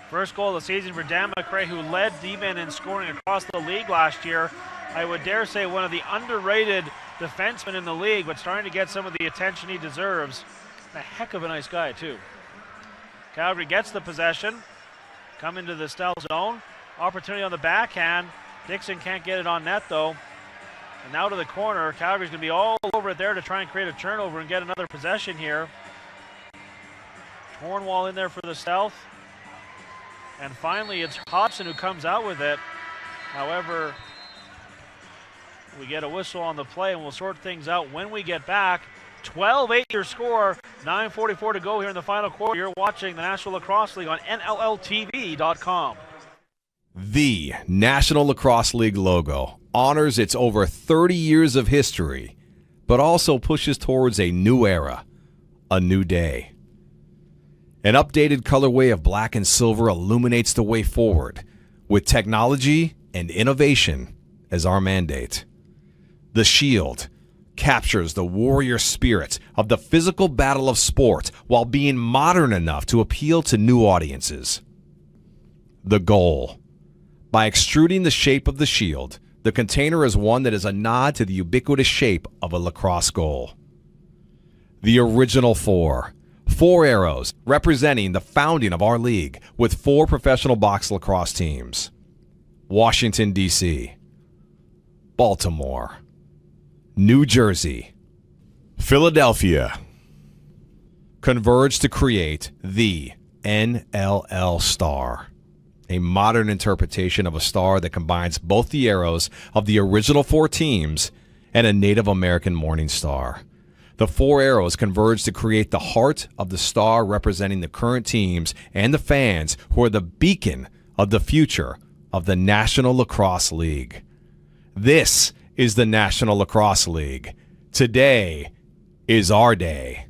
First goal of the season for Dan McRae, who led D-men in scoring across the league last year. I would dare say one of the underrated defensemen in the league, but starting to get some of the attention he deserves. A heck of a nice guy, too. Calgary gets the possession. Come into the Stealth zone. Opportunity on the backhand. Dixon can't get it on net, though. And now to the corner. Calgary's going to be all over it there to try and create a turnover and get another possession here. Hornwall in there for the Stealth. And finally, it's Hobson who comes out with it. However, we get a whistle on the play, and we'll sort things out when we get back. 12-8 your score, 9:44 to go here in the final quarter. You're watching the National Lacrosse League on NLLTV.com. The National Lacrosse League logo honors its over 30 years of history, but also pushes towards a new era, a new day. An updated colorway of black and silver illuminates the way forward, with technology and innovation as our mandate. The Shield captures the warrior spirit of the physical battle of sport while being modern enough to appeal to new audiences. The goal. By extruding the shape of the shield, the container is one that is a nod to the ubiquitous shape of a lacrosse goal. The original 4 arrows representing the founding of our league with 4 professional box lacrosse teams. Washington, D.C., Baltimore, New Jersey, Philadelphia, converge to create the NLL star, a modern interpretation of a star that combines both the arrows of the original 4 teams and a Native American morning star. The 4 arrows converge to create the heart of the star representing the current teams and the fans who are the beacon of the future of the National Lacrosse League. This is the National Lacrosse League. Today is our day.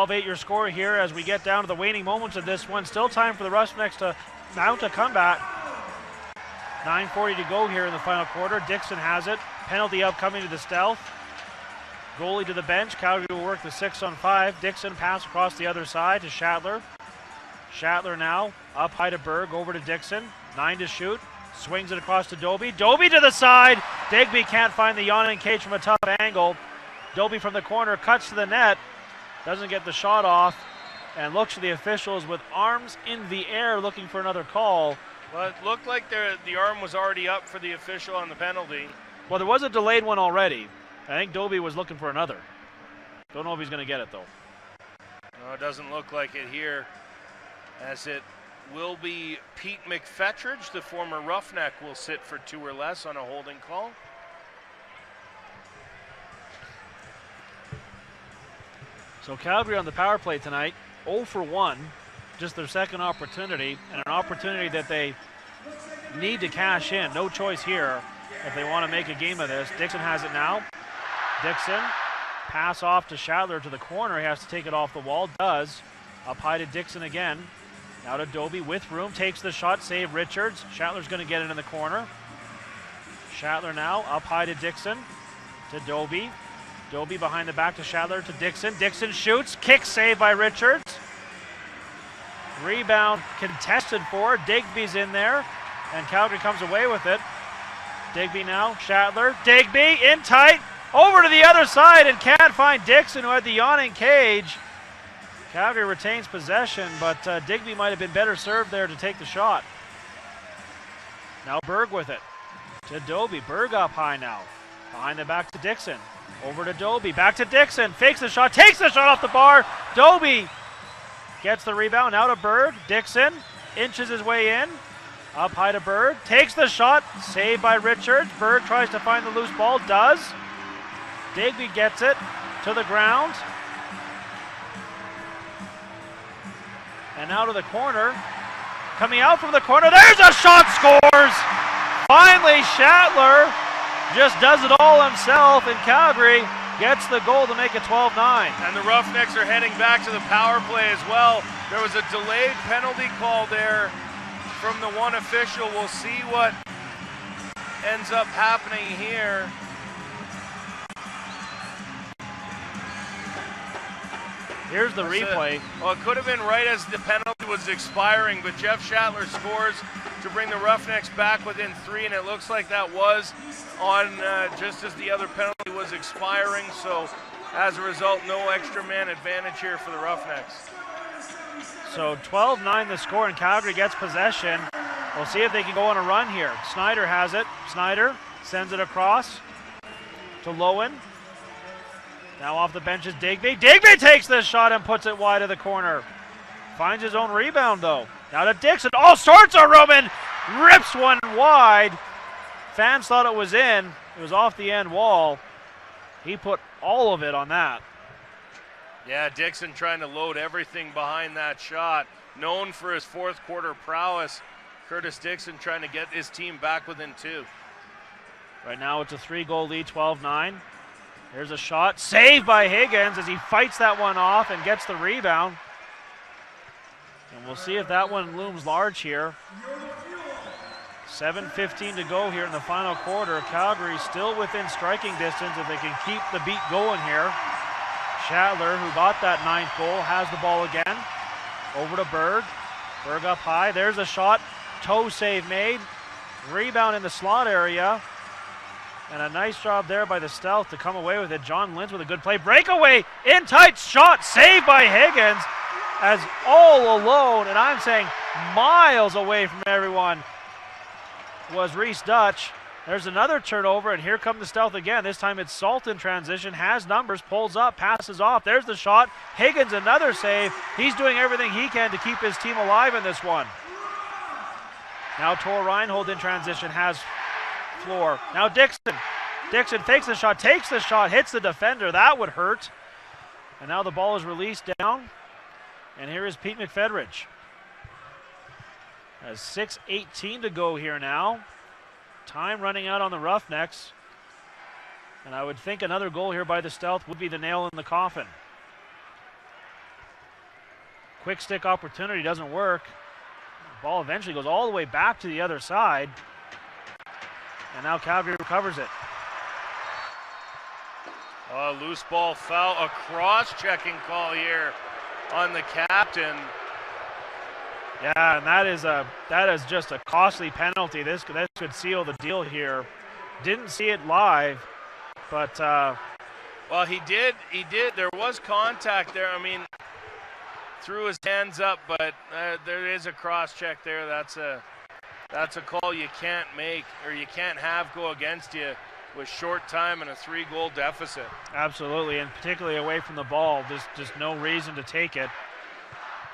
Your score here as we get down to the waning moments of this one. Still time for the Roughnecks to mount a comeback. 9:40 to go here in the final quarter. Dixon has it. Penalty upcoming to the Stealth. Goalie to the bench. Calgary will work the 6-on-5. Dixon pass across the other side to Schattler. Schattler now up high to Berg, over to Dixon. 9 to shoot. Swings it across to Doby. Doby to the side. Digby can't find the yawning cage from a tough angle. Doby from the corner cuts to the net. Doesn't get the shot off and looks to the officials with arms in the air looking for another call. Well, it looked like the arm was already up for the official on the penalty. Well, there was a delayed one already. I think Doby was looking for another. Don't know if he's going to get it, though. No, it doesn't look like it here, as it will be Pete McFetridge, the former Roughneck, will sit for 2 or less on a holding call. So Calgary on the power play tonight, 0 for 1, just their second opportunity, and an opportunity that they need to cash in. No choice here if they want to make a game of this. Dixon has it now. Dixon, pass off to Schattler to the corner. He has to take it off the wall. Does. Up high to Dixon again. Now to Doby with room. Takes the shot. Save Richards. Schattler's going to get it in the corner. Schattler now up high to Dixon. To Doby. Doby behind the back to Schattler to Dixon. Dixon shoots. Kick save by Richards. Rebound contested for. Digby's in there. And Calgary comes away with it. Digby now. Schattler. Digby in tight. Over to the other side and can't find Dixon, who had the yawning cage. Calgary retains possession, but Digby might have been better served there to take the shot. Now Berg with it. To Doby. Berg up high now. Behind the back to Dixon. Over to Doby. Back to Dixon. Fakes the shot. Takes the shot off the bar. Doby gets the rebound. Now to Berg. Dixon inches his way in. Up high to Berg. Takes the shot. Saved by Richards. Berg tries to find the loose ball. Does. Digby gets it to the ground. And now to the corner. Coming out from the corner. There's a shot. Scores. Finally, Schattler just does it all himself, and Calgary gets the goal to make it 12-9. And the Roughnecks are heading back to the power play as well. There was a delayed penalty call there from the one official. We'll see what ends up happening here. Here's the replay. Well, it could have been right as the penalty was expiring, but Jeff Schattler scores to bring the Roughnecks back within 3, and it looks like that was on just as the other penalty was expiring. So as a result, no extra man advantage here for the Roughnecks. So 12-9 the score, and Calgary gets possession. We'll see if they can go on a run here. Snyder has it. Snyder sends it across to Lowen. Now off the bench is Digby. Digby takes this shot and puts it wide of the corner. Finds his own rebound, though. Now to Dixon. All sorts of room and rips one wide. Fans thought it was in. It was off the end wall. He put all of it on that. Yeah, Dixon trying to load everything behind that shot. Known for his fourth quarter prowess. Curtis Dixon trying to get his team back within 2. Right now it's a 3-goal lead, 12-9. There's a shot. Saved by Higgins as he fights that one off and gets the rebound. And we'll see if that one looms large here. 7:15 to go here in the final quarter. Calgary still within striking distance if they can keep the beat going here. Schattler, who got that 9th goal, has the ball again. Over to Berg. Berg up high. There's a shot. Toe save made. Rebound in the slot area. And a nice job there by the Stealth to come away with it. John Lintz with a good play. Breakaway in tight. Shot saved by Higgins. as all alone, and I'm saying miles away from everyone, was Reese Dutch. There's another turnover, and here come the Stealth again. This time it's Salt in transition, has numbers, pulls up, passes off. There's the shot. Higgins, another save. He's doing everything he can to keep his team alive in this one. Now Tor Reinhold in transition, has floor. Now Dixon. Dixon fakes the shot, takes the shot, hits the defender. That would hurt. And now the ball is released down. And here is Pete McFedridge. Has 6:18 to go here now. Time running out on the Roughnecks. And I would think another goal here by the Stealth would be the nail in the coffin. Quick stick opportunity doesn't work. The ball eventually goes all the way back to the other side. And now Calgary recovers it. Loose ball foul, a cross-checking call here on the captain. Yeah, and that is just a costly penalty. This could seal the deal here. Didn't see it live, but well, he did. There was contact there. I mean, threw his hands up, but there is a cross check there. That's a call you can't make, or you can't have go against you with short time and a 3-goal deficit. Absolutely, and particularly away from the ball. There's just no reason to take it.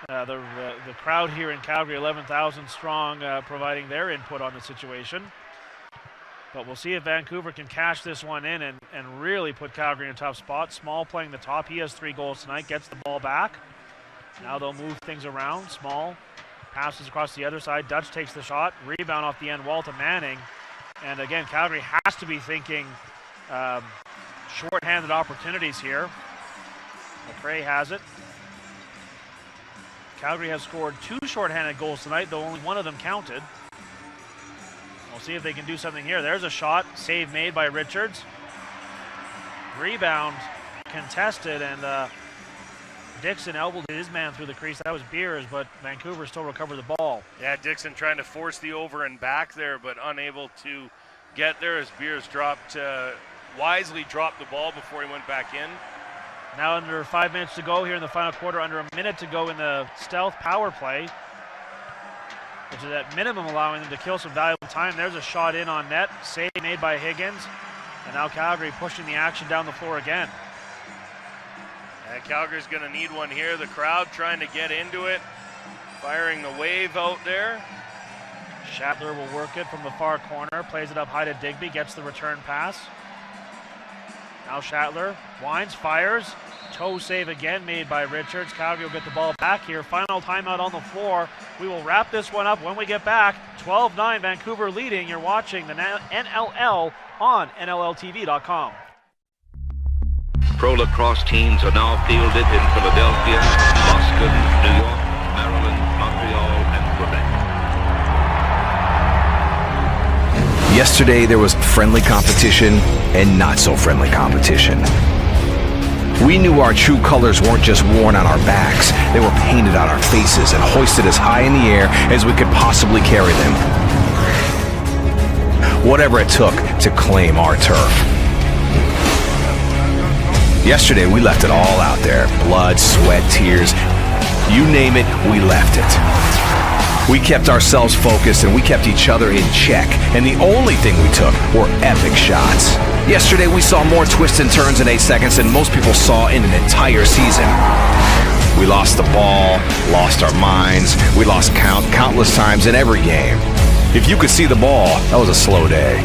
The crowd here in Calgary, 11,000 strong, providing their input on the situation. But we'll see if Vancouver can cash this one in and really put Calgary in a tough spot. Small playing the top. He has 3 goals tonight, gets the ball back. Now they'll move things around. Small passes across the other side. Dutch takes the shot. Rebound off the end wall to Manning. And again, Calgary has to be thinking short-handed opportunities here. McRae has it. Calgary has scored 2 shorthanded goals tonight, though only one of them counted. We'll see if they can do something here. There's a shot, save made by Richards. Rebound contested, and Dixon elbowed his man through the crease. That was Beers, but Vancouver still recovered the ball. Yeah, Dixon trying to force the over and back there, but unable to get there as Beers wisely dropped the ball before he went back in. Now under 5 minutes to go here in the final quarter, under a minute to go in the Stealth power play, which is at minimum allowing them to kill some valuable time. There's a shot in on net, save made by Higgins, and now Calgary pushing the action down the floor again. And Calgary's going to need one here. The crowd trying to get into it, firing the wave out there. Shatler will work it from the far corner, plays it up high to Digby, gets the return pass. Now Shatler winds, fires, toe save again made by Richards. Calgary will get the ball back here. Final timeout on the floor. We will wrap this one up when we get back. 12-9 Vancouver leading. You're watching the NLL on NLLTV.com. Pro lacrosse teams are now fielded in Philadelphia, Boston, New York, Maryland, Montreal, and Quebec. Yesterday there was friendly competition and not so friendly competition. We knew our true colors weren't just worn on our backs, they were painted on our faces and hoisted as high in the air as we could possibly carry them. Whatever it took to claim our turf. Yesterday we left it all out there. Blood, sweat, tears, you name it, we left it. We kept ourselves focused and we kept each other in check, and the only thing we took were epic shots. Yesterday we saw more twists and turns in 8 seconds than most people saw in an entire season. We lost the ball, lost our minds, we lost countless times in every game. If you could see the ball, that was a slow day.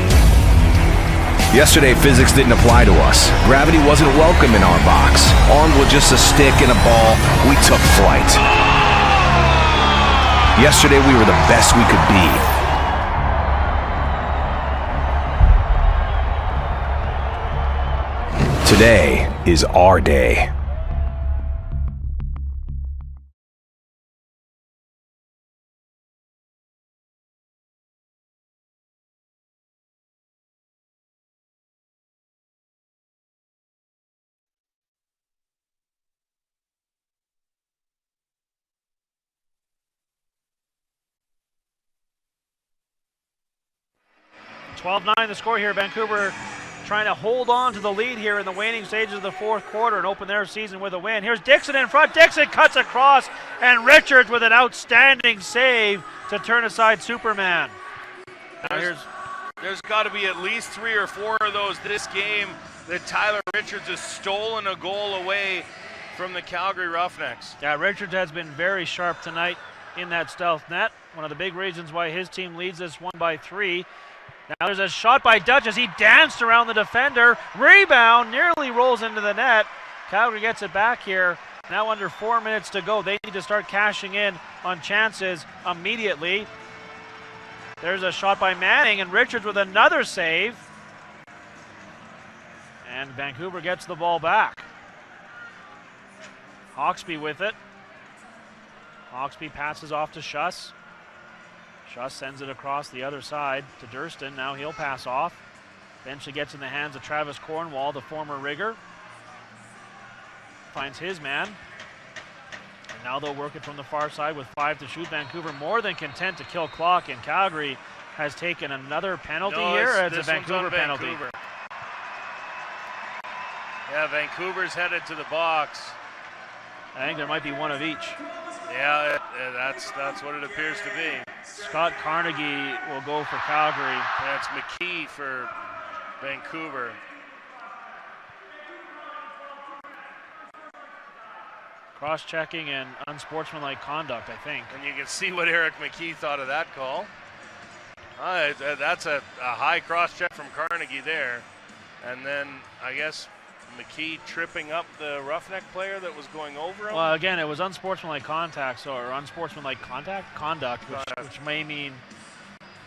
Yesterday physics didn't apply to us. Gravity wasn't welcome in our box. Armed with just a stick and a ball, we took flight. Yesterday we were the best we could be. Today is our day. The score here. Vancouver trying to hold on to the lead here in the waning stages of the fourth quarter and open their season with a win. Here's Dixon in front. Dixon cuts across, and Richards with an outstanding save to turn aside Superman. There's got to be at least 3 or 4 of those this game that Tyler Richards has stolen a goal away from the Calgary Roughnecks. Yeah, Richards has been very sharp tonight in that stealth net. One of the big reasons why his team leads this one by 3. Now there's a shot by Dutch as he danced around the defender. Rebound, nearly rolls into the net. Calgary gets it back here. Now under 4 minutes to go. They need to start cashing in on chances immediately. There's a shot by Manning, and Richards with another save. And Vancouver gets the ball back. Hawksby with it. Hawksby passes off to Schuss. Schuss sends it across the other side to Durston. Now he'll pass off. Eventually gets in the hands of Travis Cornwall, the former rigger. Finds his man. And now they'll work it from the far side with 5 to shoot. Vancouver more than content to kill clock, and Calgary has taken another penalty here. It's a Vancouver penalty. Yeah, Vancouver's headed to the box. I think there might be one of each. Yeah, that's what it appears to be. Scott Carnegie will go for Calgary. That's McKee for Vancouver. Cross-checking and unsportsmanlike conduct, I think. And you can see what Eric McKee thought of that call. That's a high cross-check from Carnegie there. And then, I guess, McKee tripping up the Roughneck player that was going over him. Well, again, it was unsportsmanlike contact, or unsportsmanlike conduct, which may mean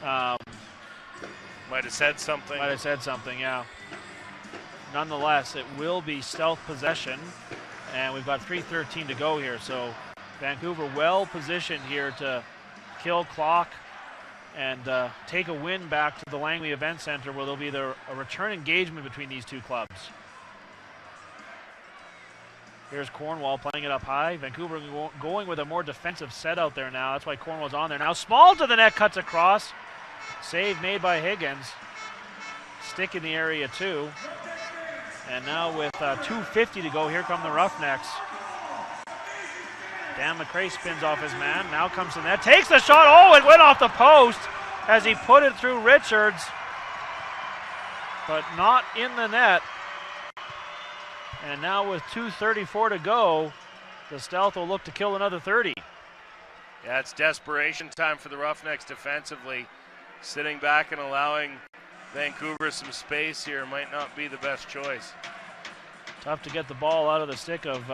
might have said something. Might have said something, yeah. Nonetheless, it will be stealth possession, and we've got 3:13 to go here. So Vancouver well positioned here to kill clock and take a win back to the Langley Event Center, where there'll be a return engagement between these two clubs. Here's Cornwall playing it up high. Vancouver going with a more defensive set out there now. That's why Cornwall's on there now. Small to the net, cuts across. Save made by Higgins. Stick in the area too. And now with 2:50 to go, here come the Roughnecks. Dan McRae spins off his man. Now comes the net. Takes the shot. Oh, it went off the post as he put it through Richards. But not in the net. And now with 2:34 to go, the Stealth will look to kill another 30. Yeah, it's desperation time for the Roughnecks defensively. Sitting back and allowing Vancouver some space here might not be the best choice. Tough to get the ball out of the stick of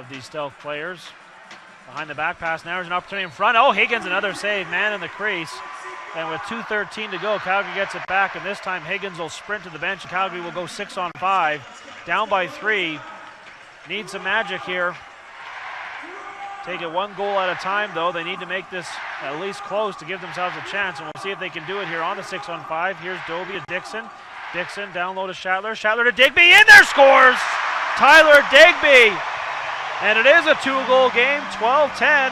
these Stealth players. Behind the back pass, now there's an opportunity in front. Oh, Higgins, another save, man in the crease. And with 2:13 to go, Calgary gets it back, and this time Higgins will sprint to the bench. Calgary will go 6-on-5, down by 3. Need some magic here. Take it one goal at a time, though. They need to make this at least close to give themselves a chance, and we'll see if they can do it here on the 6-on-5. Here's Doby to Dixon. Dixon down low to Schattler. Schattler to Digby, in there, scores! Tyler Digby! And it is a 2-goal game, 12-10.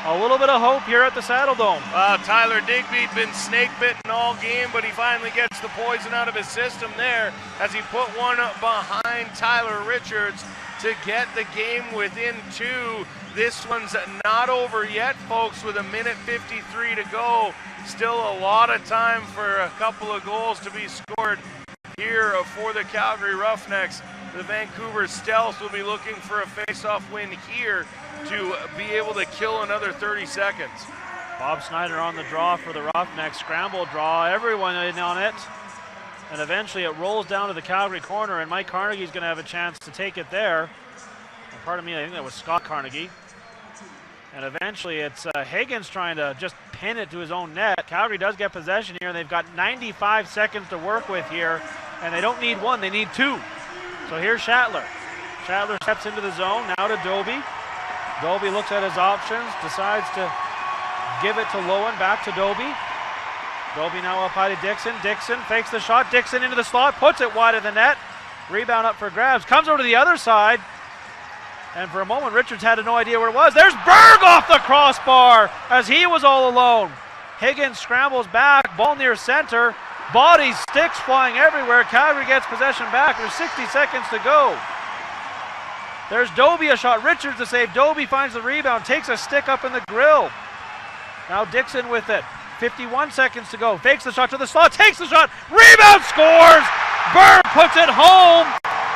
A little bit of hope here at the Saddle Dome. Tyler Digby been snake bitten all game, but he finally gets the poison out of his system there as he put one up behind Tyler Richards to get the game within 2. This one's not over yet, folks, with 1:53 to go. Still a lot of time for a couple of goals to be scored here for the Calgary Roughnecks. The Vancouver Stealth will be looking for a face-off win here to be able to kill another 30 seconds. Bob Snyder on the draw for the Roughnecks. Scramble draw, everyone in on it. And eventually it rolls down to the Calgary corner, and Mike Carnegie's going to have a chance to take it there. And pardon me, I think that was Scott Carnegie. And eventually it's Higgins trying to just pin it to his own net. Calgary does get possession here, and they've got 95 seconds to work with here. And they don't need 1, they need 2. So here's Schattler. Schattler steps into the zone, now to Doby. Doby looks at his options, decides to give it to Lowen, back to Doby. Doby now up high to Dixon. Dixon fakes the shot. Dixon into the slot, puts it wide of the net. Rebound up for grabs. Comes over to the other side. And for a moment, Richards had no idea where it was. There's Berg off the crossbar as he was all alone. Higgins scrambles back, ball near center. Bodies, sticks flying everywhere. Calgary gets possession back. There's 60 seconds to go. There's Doby, a shot. Richards to save. Doby finds the rebound, takes a stick up in the grill. Now Dixon with it. 51 seconds to go. Fakes the shot to the slot, takes the shot. Rebound, scores! Berg puts it home.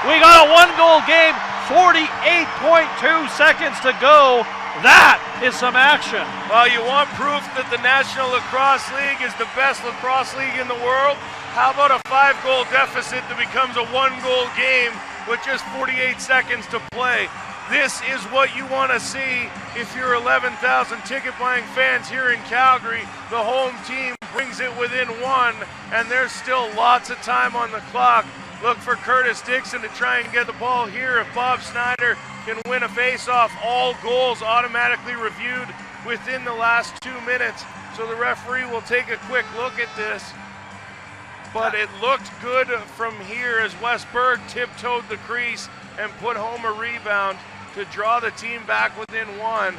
We got a 1-goal game. 48.2 seconds to go. That is some action. Well, you want proof that the National Lacrosse League is the best lacrosse league in the world? How about a 5-goal deficit that becomes a 1-goal game with just 48 seconds to play? This is what you want to see if you're 11,000 ticket-buying fans here in Calgary. The home team brings it within 1, and there's still lots of time on the clock. Look for Curtis Dixon to try and get the ball here. If Bob Snyder can win a face-off, all goals automatically reviewed within the last 2 minutes. So the referee will take a quick look at this. But it looked good from here as Wes Berg tiptoed the crease and put home a rebound to draw the team back within 1.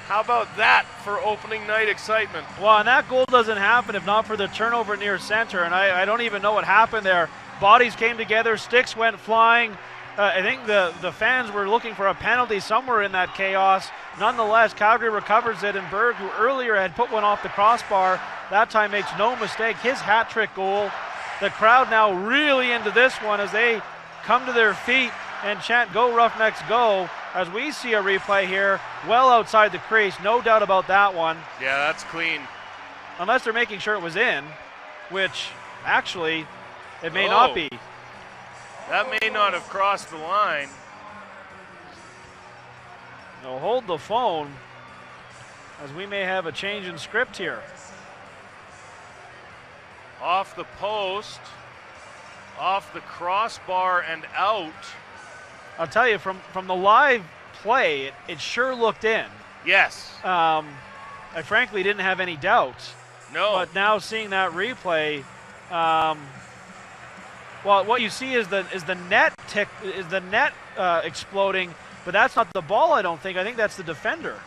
How about that for opening night excitement? Well, and that goal doesn't happen if not for the turnover near center, and I don't even know what happened there. Bodies came together, sticks went flying. I think the fans were looking for a penalty somewhere in that chaos. Nonetheless, Calgary recovers it, and Berg, who earlier had put one off the crossbar, that time makes no mistake. His hat-trick goal. The crowd now really into this one as they come to their feet and chant, "Go Roughnecks, go," as we see a replay here, well outside the crease. No doubt about that one. Yeah, that's clean. Unless they're making sure it was in, which actually it may not be. That may not have crossed the line. No, hold the phone, as we may have a change in script here. Off the post, off the crossbar and out. I'll tell you, from the live play, it sure looked in. Yes. I frankly didn't have any doubts. No. But now seeing that replay, well, what you see is the net exploding, but that's not the ball. I don't think. I think that's the defender.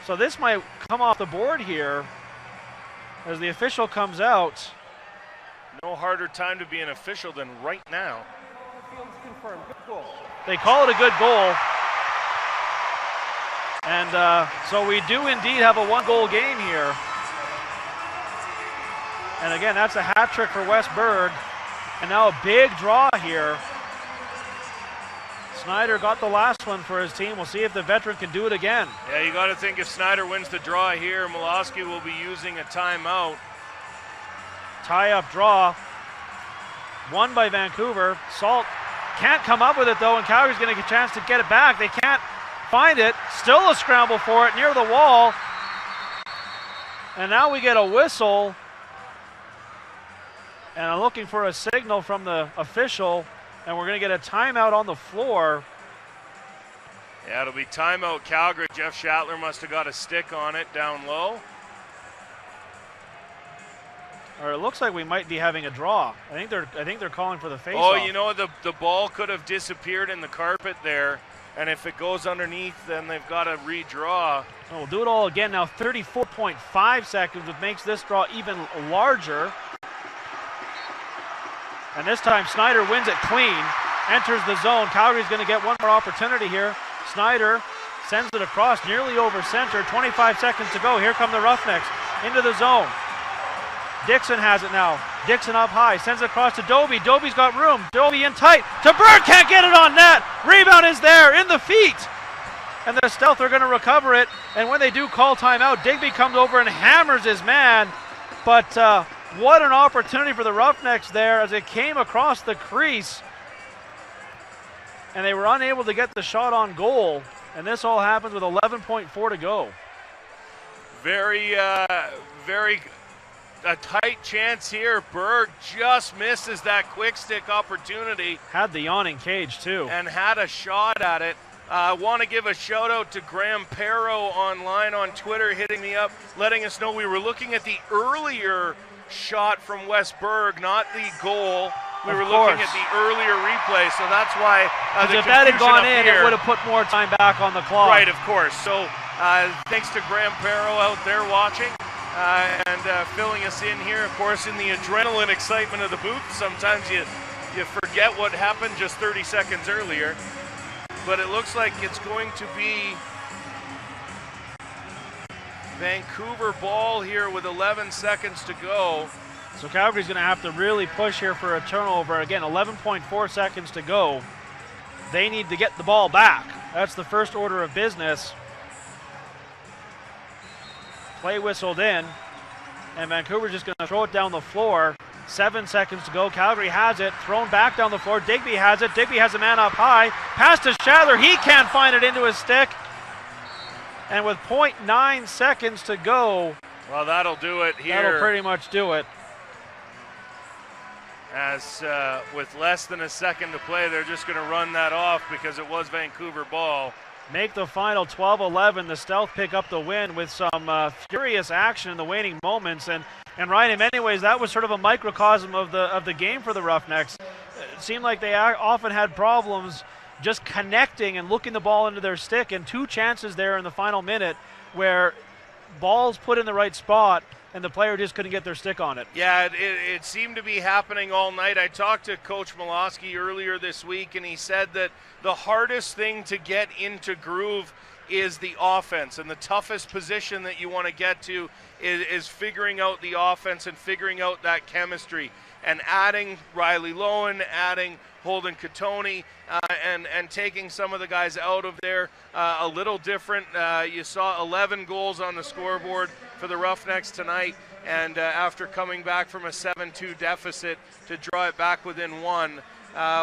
So this might come off the board here as the official comes out. No harder time to be an official than right now. Field's confirmed. Good goal. They call it a good goal. And so we do indeed have a 1-goal game here. And again, that's a hat trick for Wes Berg. And now a big draw here. Snyder got the last one for his team. We'll see if the veteran can do it again. Yeah, you got to think if Snyder wins the draw here, Miloski will be using a timeout. Tie-up draw. Won by Vancouver. Salt can't come up with it, though, and Calgary's going to get a chance to get it back. They can't find it. Still a scramble for it near the wall. And now we get a whistle. And I'm looking for a signal from the official, and we're going to get a timeout on the floor. Yeah, it'll be timeout Calgary. Jeff Shatler must have got a stick on it down low. Or it looks like we might be having a draw. I think they're calling for the face-off. Oh, you know, the ball could have disappeared in the carpet there, and if it goes underneath, then they've got to redraw. So we'll do it all again now. 34.5 seconds, which makes this draw even larger. And this time Snyder wins it clean, enters the zone. Calgary's going to get one more opportunity here. Snyder sends it across nearly over center. 25 seconds to go. Here come the Roughnecks into the zone. Dixon has it now. Dixon up high, sends it across to Doby. Doby's got room. Doby in tight. To Berg, can't get it on net. Rebound is there in the feet. And the Stealth are going to recover it. And when they do call timeout, Digby comes over and hammers his man. But what an opportunity for the Roughnecks there as it came across the crease. And they were unable to get the shot on goal. And this all happens with 11.4 to go. Very a tight chance here. Berg just misses that quick stick opportunity. Had the yawning cage too. And had a shot at it. I want to give a shout out to Graham Perro online on Twitter, hitting me up, letting us know we were looking at the earlier shot from Wes Berg, not the goal. We were looking at the earlier replay, so that's why the if that had gone in, here, it would have put more time back on the clock. Right, of course. So thanks to Graham Perro out there watching. and filling us in here. Of course, in the adrenaline excitement of the booth, sometimes you forget what happened just 30 seconds earlier. But it looks like it's going to be Vancouver ball here with 11 seconds to go. So Calgary's going to have to really push here for a turnover. Again, 11.4 seconds to go. They need to get the ball back. That's the first order of business. Play whistled in, and Vancouver's just going to throw it down the floor. 7 seconds to go. Calgary has it, thrown back down the floor. Digby has it. Digby has a man up high. Pass to Shadler. He can't find it into his stick. And with 0.9 seconds to go, well, that'll do it here. That'll pretty much do it. As with less than a second to play, they're just going to run that off because it was Vancouver ball. Make the final 12-11. The Stealth pick up the win with some furious action in the waning moments. And Ryan, in many ways, that was sort of a microcosm of the game for the Roughnecks. It seemed like they often had problems just connecting and looking the ball into their stick, and 2 chances there in the final minute where balls put in the right spot and the player just couldn't get their stick on it. Yeah, it seemed to be happening all night. I talked to Coach Malosky earlier this week, and he said that the hardest thing to get into groove is the offense, and the toughest position that you want to get to is figuring out the offense and figuring out that chemistry. And adding Riley Lowen, adding Holden Katoni, and taking some of the guys out of there a little different. You saw 11 goals on the scoreboard for the Roughnecks tonight, and after coming back from a 7-2 deficit to draw it back within 1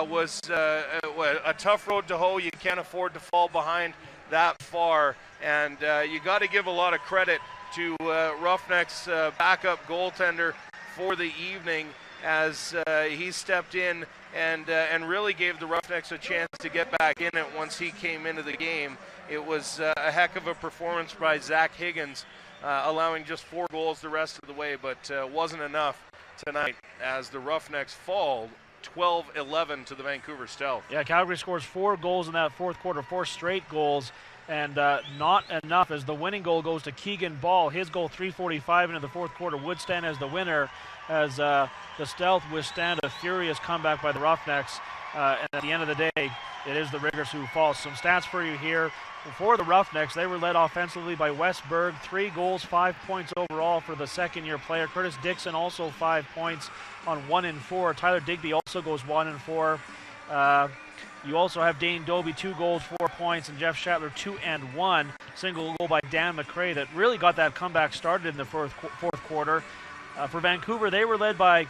was a tough road to hoe. You can't afford to fall behind that far, and you got to give a lot of credit to Roughnecks' backup goaltender for the evening, as he stepped in and really gave the Roughnecks a chance to get back in it once he came into the game. It was a heck of a performance by Zach Higgins, allowing just 4 goals the rest of the way, but wasn't enough tonight as the Roughnecks fall 12-11 to the Vancouver Stealth. Yeah, Calgary scores 4 goals in that fourth quarter, 4 straight goals, and not enough as the winning goal goes to Keegan Ball. His goal, 3:45 into the fourth quarter, would stand as the winner, as the Stealth withstand a furious comeback by the Roughnecks. And at the end of the day, it is the Riggers who fall. Some stats for you here. For the Roughnecks, they were led offensively by Wes Berg, 3 goals, 5 points overall for the second-year player. Curtis Dixon also 5 points on 1 and 4. Tyler Digby also goes 1 and 4. You also have Dane Doby, 2 goals, 4 points, and Jeff Shatler, 2 and 1. Single goal by Dan McRae that really got that comeback started in the fourth quarter. For Vancouver, they were led by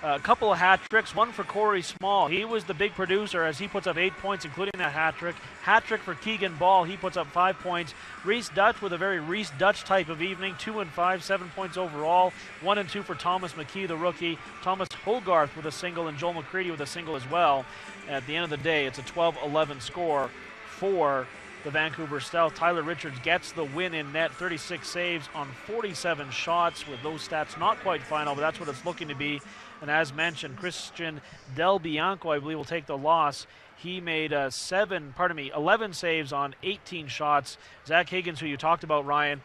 a couple of hat tricks, one for Corey Small. He was the big producer as he puts up 8 points, including that hat trick. Hat trick for Keegan Ball. He puts up 5 points. Reese Dutch with a very Reese Dutch type of evening, 2 and 5, 7 points overall. 1 and 2 for Thomas McKee, the rookie. Thomas Hogarth with a single, and Joel McCready with a single as well. At the end of the day, it's a 12-11 score for the Vancouver Stealth. Tyler Richards gets the win in net, 36 saves on 47 shots, with those stats not quite final, but that's what it's looking to be. And as mentioned, Christian Del Bianco, I believe, will take the loss. He made 11 saves on 18 shots. Zach Higgins, who you talked about, Ryan,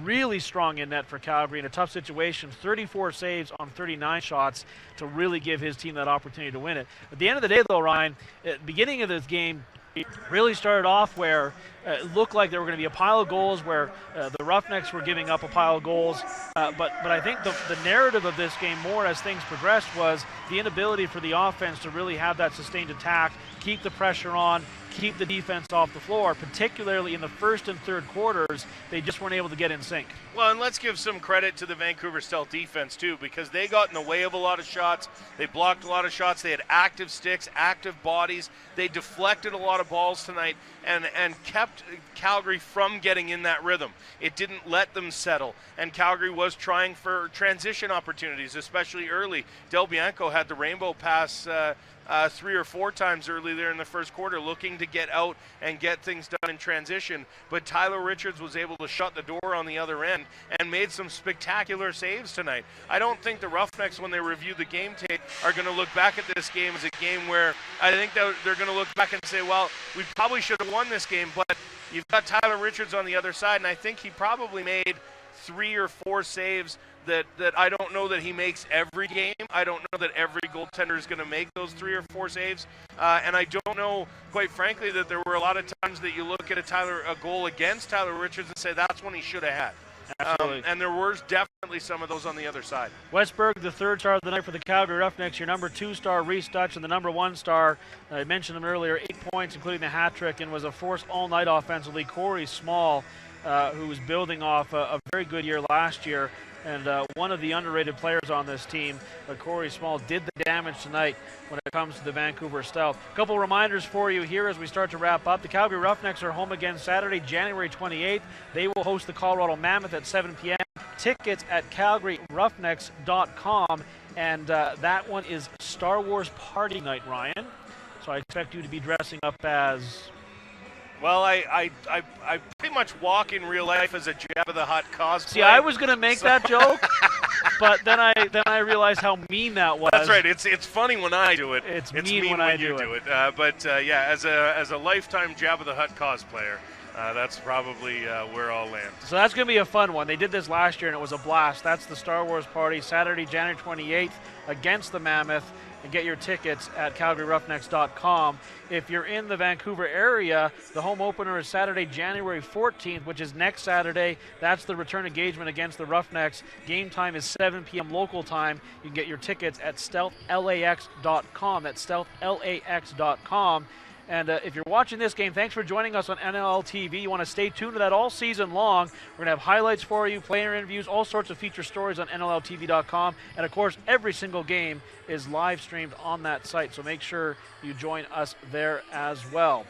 really strong in net for Calgary in a tough situation. 34 saves on 39 shots to really give his team that opportunity to win it. At the end of the day, though, Ryan, at the beginning of this game, it really started off where it looked like there were going to be a pile of goals, where the Roughnecks were giving up a pile of goals. But I think the narrative of this game more as things progressed was the inability for the offense to really have that sustained attack, keep the pressure on, keep the defense off the floor, particularly in the first and third quarters. They just weren't able to get in sync. Well, and let's give some credit to the Vancouver Stealth defense, too, because they got in the way of a lot of shots. They blocked a lot of shots. They had active sticks, active bodies. They deflected a lot of balls tonight and kept Calgary from getting in that rhythm. It didn't let them settle, and Calgary was trying for transition opportunities, especially early. Del Bianco had the rainbow pass 3 or 4 times early there in the first quarter, looking to get out and get things done in transition. But Tyler Richards was able to shut the door on the other end and made some spectacular saves tonight. I don't think the Roughnecks, when they review the game tape, are going to look back at this game as a game where I think that they're going to look back and say, well, we probably should have won this game, but you've got Tyler Richards on the other side, and I think he probably made 3 or 4 saves that I don't know that he makes every game. I don't know that every goaltender is going to make those 3 or 4 saves. And I don't know, quite frankly, that there were a lot of times that you look at a goal against Tyler Richards and say that's when he should have had. And there were definitely some of those on the other side. Westberg, the third star of the night for the Calgary Roughnecks. Your number 2 star, Reese Dutch, and the number 1 star, I mentioned him earlier, 8 points, including the hat trick, and was a force all night offensively. Corey Small, who was building off a very good year last year, and one of the underrated players on this team. Corey Small did the damage tonight when it comes to the Vancouver Stealth. A couple reminders for you here as we start to wrap up. The Calgary Roughnecks are home again Saturday, January 28th. They will host the Colorado Mammoth at 7 p.m. Tickets at calgaryroughnecks.com, and that one is Star Wars Party Night, Ryan. So I expect you to be dressing up as... Well, I pretty much walk in real life as a Jabba the Hutt cosplay. See, I was going to make that joke, but then I realized how mean that was. That's right. It's funny when I do it. It's mean when I do it. Yeah, as a lifetime Jabba the Hutt cosplayer, that's probably where I'll land. So that's going to be a fun one. They did this last year, and it was a blast. That's the Star Wars Party, Saturday, January 28th, against the Mammoth. And get your tickets at calgaryroughnecks.com. If you're in the Vancouver area, the home opener is Saturday, January 14th, which is next Saturday. That's the return engagement against the Roughnecks. Game time is 7 p.m. local time. You can get your tickets at stealthlax.com. That's stealthlax.com. And if you're watching this game, thanks for joining us on NLL TV. You want to stay tuned to that all season long. We're going to have highlights for you, player interviews, all sorts of feature stories on NLLtv.com. And, of course, every single game is live streamed on that site. So make sure you join us there as well.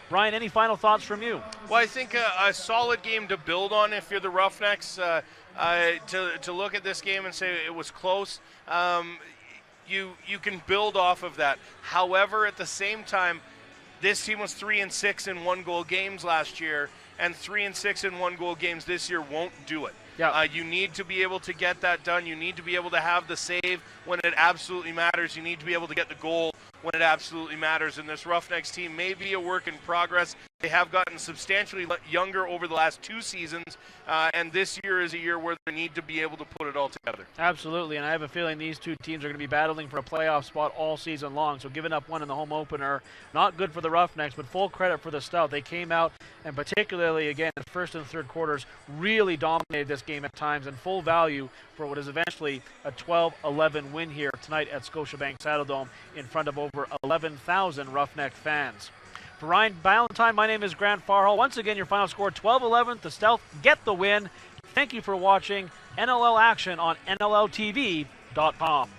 Brian, any final thoughts from you? Well, I think a solid game to build on if you're the Roughnecks. To look at this game and say it was close, you can build off of that. However, at the same time, this team was 3-6 in 1-goal games last year, and 3-6 in 1-goal games this year won't do it. Yeah. You need to be able to get that done. You need to be able to have the save when it absolutely matters. You need to be able to get the goal when it absolutely matters. And this Roughnecks team may be a work in progress. They have gotten substantially younger over the last 2 seasons, and this year is a year where they need to be able to put it all together. Absolutely, and I have a feeling these two teams are going to be battling for a playoff spot all season long. So giving up one in the home opener, not good for the Roughnecks, but full credit for the Stealth. They came out, and particularly, again, the first and third quarters, really dominated this game at times, and full value for what is eventually a 12-11 win here tonight at Scotiabank Saddledome in front of over 11,000 Roughneck fans. For Ryan Ballantyne, my name is Grant Farhall. Once again, your final score, 12-11. The Stealth get the win. Thank you for watching NLL action on NLLtv.com.